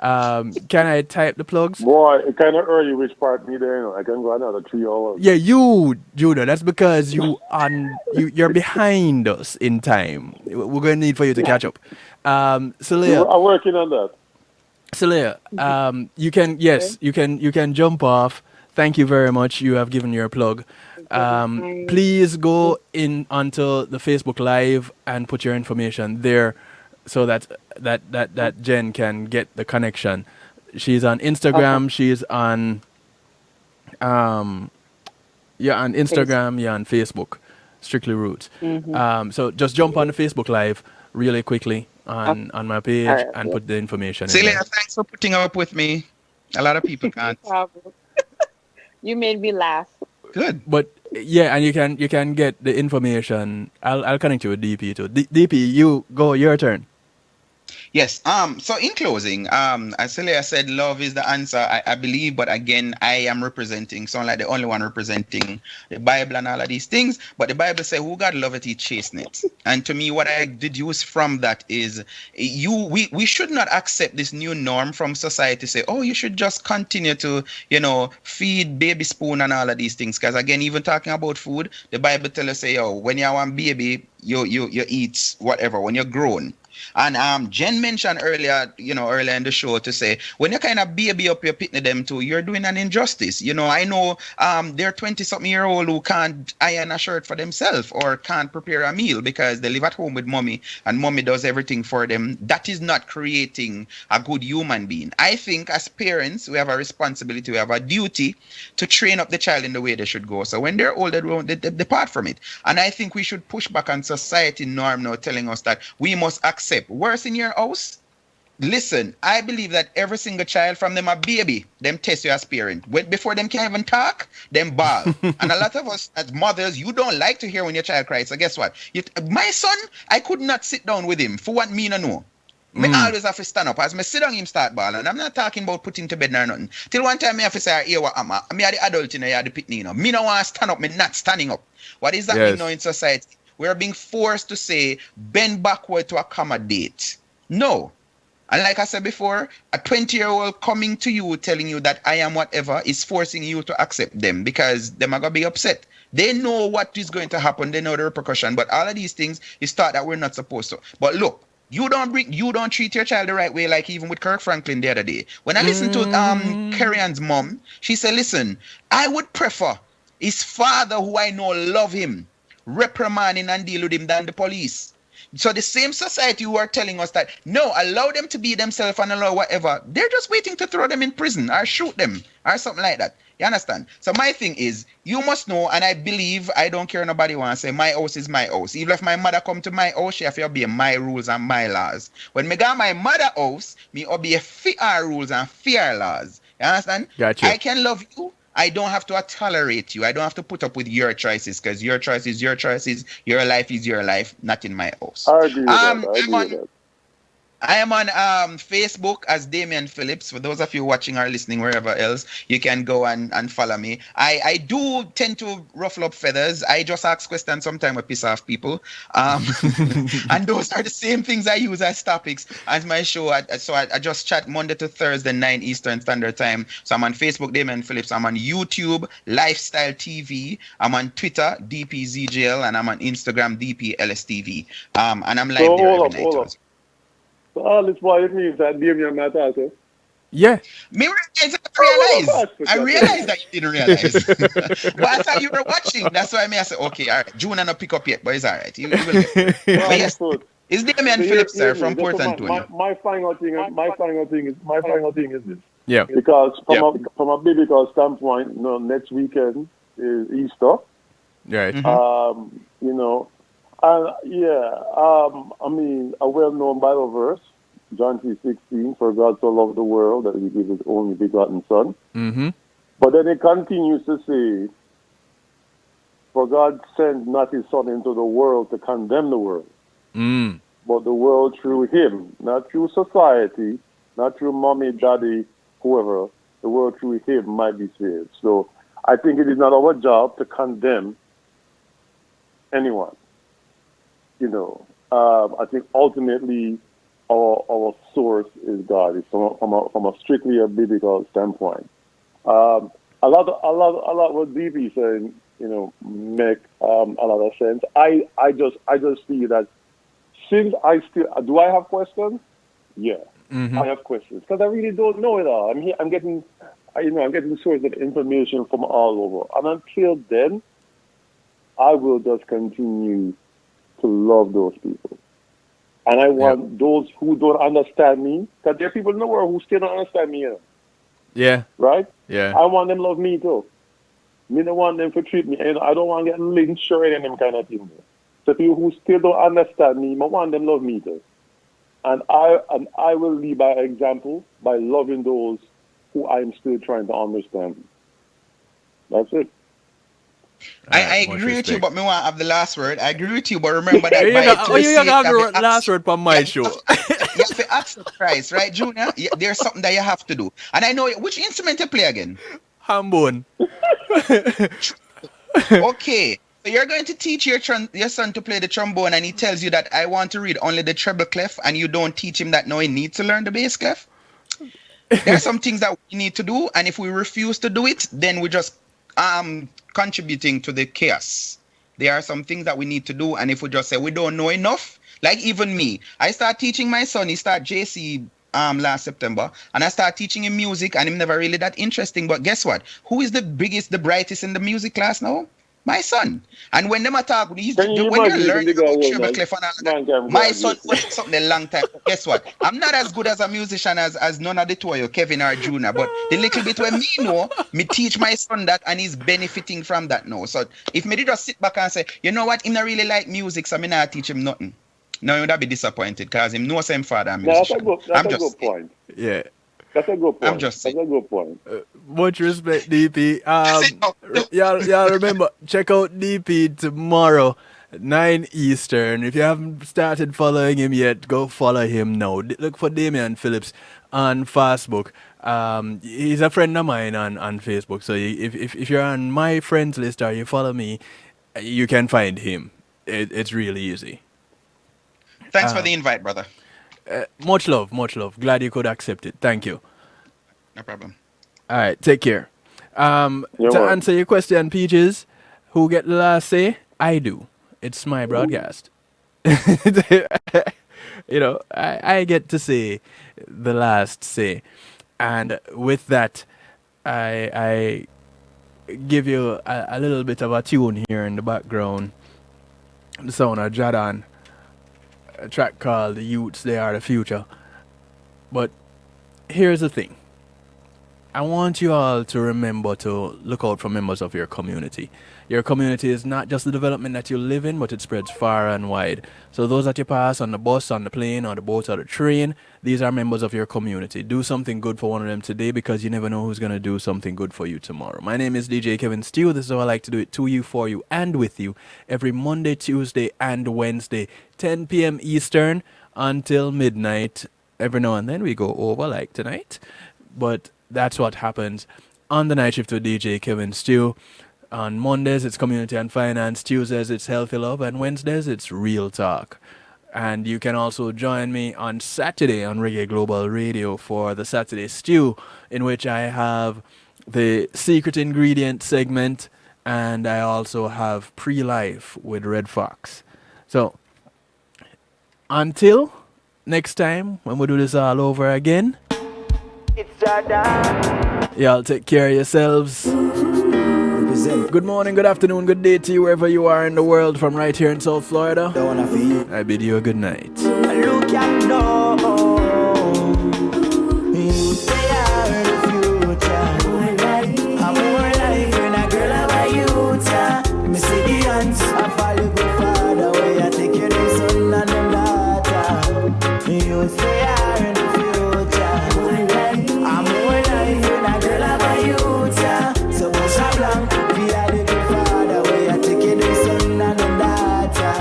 Can I type the plugs? Boy, it kind of early which part me there, you know. I can go another 3 hours. Yeah, you, Judah. That's because you're behind us in time. We're gonna need for you to catch up. Celia, I'm working on that. Celia, you can yes, you can jump off. Thank you very much. You have given your plug. Please go in onto the Facebook Live and put your information there, so that Jen can get the connection. She's on Okay. Instagram. She's on you're on Instagram. You're on Facebook. Strictly Roots. Mm-hmm. So just jump on the Facebook Live really quickly Okay. on my All page right. and Yeah. put the information in Celia, there. thanks for putting up with me. A lot of people No can't. problem. You made me laugh. Good. But yeah, and you can get the information. I'll connect you with DP too. DP, you go. Your turn. Yes. So in closing, as Celia said, love is the answer, I believe, but again, I am representing, sound like the only one representing the Bible and all of these things. But the Bible says, who God loveth, he chasten it. And to me, what I deduce from that is we should not accept this new norm from society, say, oh, you should just continue to, feed baby spoon and all of these things. Because again, even talking about food, the Bible tells us, say, oh, when you want baby, you eat whatever when you're grown. And Jen mentioned earlier in the show to say when you kind of baby up your pitney them too, you're doing an injustice. I know they're 20-something-year-old who can't iron a shirt for themselves or can't prepare a meal because they live at home with mommy and mommy does everything for them. That is not creating a good human being. I think as parents, we have a responsibility, we have a duty to train up the child in the way they should go. So when they're older, they depart from it. And I think we should push back on society norm now telling us that we must accept worse in your house. Listen, I believe that every single child from them a baby, them test you as parent. Before them can even talk, them bawl. And a lot of us as mothers, you don't like to hear when your child cries. So guess what? My son, I could not sit down with him for what me no know. Me always have to stand up. As me sit down, him start ball. And I'm not talking about putting to bed or nothing. Till one time, me have to say, here what am I? Me are the adult, you are the pitney, Me no want to stand up, me not standing up. What is that mean now Yes. in society? We're being forced to say, bend backward to accommodate. No. And like I said before, a 20-year-old coming to you telling you that I am whatever is forcing you to accept them because them are going to be upset. They know what is going to happen. They know the repercussion. But all of these things is thought that we're not supposed to. But look, you don't treat your child the right way, like even with Kirk Franklin the other day. When I listened to Carrie-Ann's mom, she said, listen, I would prefer his father, who I know love him, reprimanding and deal with him than the police. So the same society who are telling us that, no, allow them to be themselves and allow whatever, they're just waiting to throw them in prison or shoot them or something like that. You understand? So my thing is, you must know, and I believe, I don't care nobody want to say, my house is my house. Even if my mother come to my house, she have to obey my rules and my laws. When me go my mother house, me obey her rules and fear laws. You understand? Gotcha. I can love you, I don't have to tolerate you. I don't have to put up with your choices because your choice is your choices. Your life is your life, not in my house. I agree with that. I agree with that. I am on Facebook as Damian Phillips. For those of you watching or listening wherever else, you can go and follow me. I do tend to ruffle up feathers. I just ask questions sometimes I piss off people. And those are the same things I use as topics as my show. I just chat Monday to Thursday, 9 Eastern Standard Time. So I'm on Facebook, Damian Phillips. I'm on YouTube, Lifestyle TV. I'm on Twitter, DPZGL. And I'm on Instagram, DPLSTV. And I'm live So there every hold night. up. So all this while it means that Damian might also. Yeah. I realized that you didn't realize. But I thought you were watching. That's why I said, okay, all right. June and not pick up yet, but it's all right. You will get there. But yes, it's Damian Phillips, sir, from Port Antonio. My final thing is this. Yeah. Because from a biblical standpoint, next weekend is Easter. Right. You know, and I mean, a well-known Bible verse, John 3:16, for God so loved the world that he gave his only begotten Son. Mm-hmm. But then it continues to say, for God sent not his Son into the world to condemn the world, but the world through him, not through society, not through mommy, daddy, whoever, the world through him might be saved. So I think it is not our job to condemn anyone. You know, I think ultimately our source is God. It's from a strictly a biblical standpoint. A lot what DP saying, you know, make a lot of sense. I just feel that since do I have questions? Yeah, I have questions because I really don't know it all. I'm getting sources of information from all over, and until then, I will just continue to love those people. And I want those who don't understand me, because there are people in the world who still don't understand me. Yeah. Right? Yeah. I want them to love me too. Me don't want them to treat me. And I don't want to get lynched or any of them kind of thing. So people who still don't understand me, I want them to love me too. And I will lead by example by loving those who I'm still trying to understand. That's it. I agree with you, but me want to have the last word. I agree with you, but remember that you have the last word for my show. You have to ask the price, right, Junior? There's something that you have to do. And I know which instrument you play again. Hambone. Okay. So you're going to teach your son to play the trombone, and he tells you that I want to read only the treble clef, and you don't teach him that no, he needs to learn the bass clef. There are some things that we need to do, and if we refuse to do it, then we just contributing to the chaos. There are some things that we need to do, and if we just say we don't know enough, like even me, I start teaching my son. He start JC last September, and I start teaching him music, and him never really that interesting. But guess what? Who is the biggest, the brightest in the music class now? My son. And when them attack, when you're learning about treble clef and all, my son was something a long time. But guess what? I'm not as good as a musician as none of the two of you, Kevin or Junior. But the little bit where me know, me teach my son that, and he's benefiting from that now. So if me just sit back and say, you know what, him not really like music, so me not teach him nothing. No, he would be disappointed because him knows him father and musician. That's a good point. Yeah. That's a good point. I'm just saying. That's a good point. Much respect, DP. Y'all remember, check out DP tomorrow, 9 Eastern. If you haven't started following him yet, go follow him now. Look for Damian Phillips on Facebook. He's a friend of mine on Facebook. So if you're on my friends list or you follow me, you can find him. It's really easy. Thanks for the invite, brother. Much love. Glad you could accept it. Thank you. No problem. All right, take care. Answer your question, Peaches, who get the last say? I do. It's my broadcast. You know, I get to say the last say. And with that, I give you a little bit of a tune here in the background. The sound of Jadan. A track called The Youths, They Are the Future. But here's the thing. I want you all to remember to look out for members of your community. Your community is not just the development that you live in, but it spreads far and wide. So those that you pass on the bus, on the plane, on the boat, or the train, these are members of your community. Do something good for one of them today, because you never know who's going to do something good for you tomorrow. My name is DJ Kevin Steele. This is how I like to do it to you, for you, and with you every Monday, Tuesday, and Wednesday, 10 p.m. Eastern until midnight. Every now and then we go over, like tonight. But that's what happens on the night shift with DJ Kevin Steele. On Mondays, it's Community and Finance. Tuesdays, it's Healthy Love. And Wednesdays, it's Real Talk. And you can also join me on Saturday on Reggae Global Radio for the Saturday Stew, in which I have the Secret Ingredient segment, and I also have Pre-Life with Red Fox. So, until next time, when we do this all over again, y'all take care of yourselves. Good morning, good afternoon, good day to you wherever you are in the world, from right here in South Florida. I bid you a good night. Look at no, you say I'm the future. I'm more life when a girl of a youth. Me see the ants, I follow the father where I take you the son and the daughter. You say I'm the future. I'm more life when a girl of a youth. So push a blank, we are the good father where I take you the son and the daughter.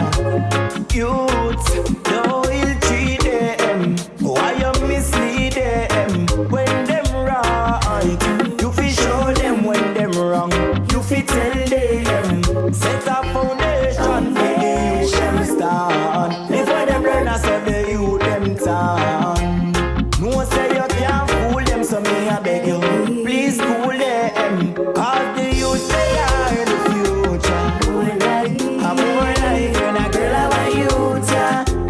Youth, no ill treat them. Why you mislead them when them right? You fi show them when them wrong. You fi tell them. Set a foundation for the youth them stand. Before them learn us so the youth them turn. No say you can't fool them, so me I beg you, please cool them. Cause the youth they are the future. I'm more life when a girl of a youth.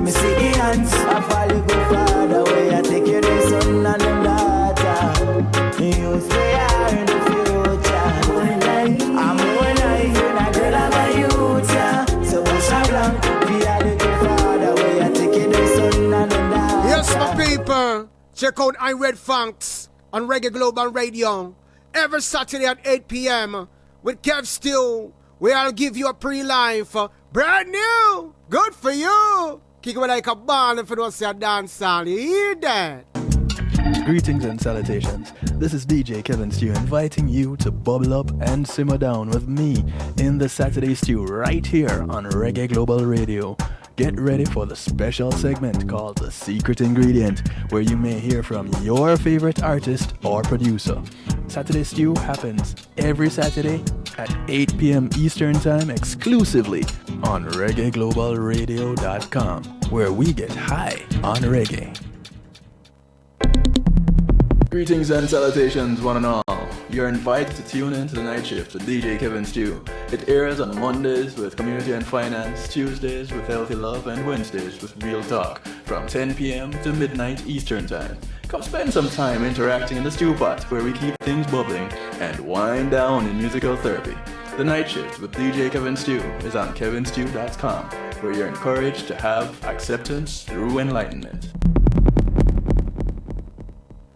Me see the ants, I follow good father where I take you the son and the daughter. Youth they are the future. I'm more life when a girl of a youth. So push a blank, we are the good father where I take you the son and the daughter. Yes, my people. Check out I Red Funks on Reggae Global Radio every Saturday at 8 p.m. with Kev Steele, where I'll give you a pre-life. Brand new. Good for you. Kick it like a ball if you don't see a dance hall. You hear that? Greetings and salutations. This is DJ Kevin Stew inviting you to bubble up and simmer down with me in the Saturday Stew right here on Reggae Global Radio. Get ready for the special segment called The Secret Ingredient, where you may hear from your favorite artist or producer. Saturday Stew happens every Saturday at 8 p.m. Eastern Time exclusively on ReggaeGlobalRadio.com, where we get high on reggae. Greetings and salutations, one and all. You're invited to tune in to the night shift with DJ Kevin Stew. It airs on Mondays with Community and Finance, Tuesdays with Healthy Love, and Wednesdays with Real Talk from 10 p.m. to midnight Eastern Time. Come spend some time interacting in the stew pot, where we keep things bubbling and wind down in musical therapy. The night shift with DJ Kevin Stew is on kevinstew.com, where you're encouraged to have acceptance through enlightenment.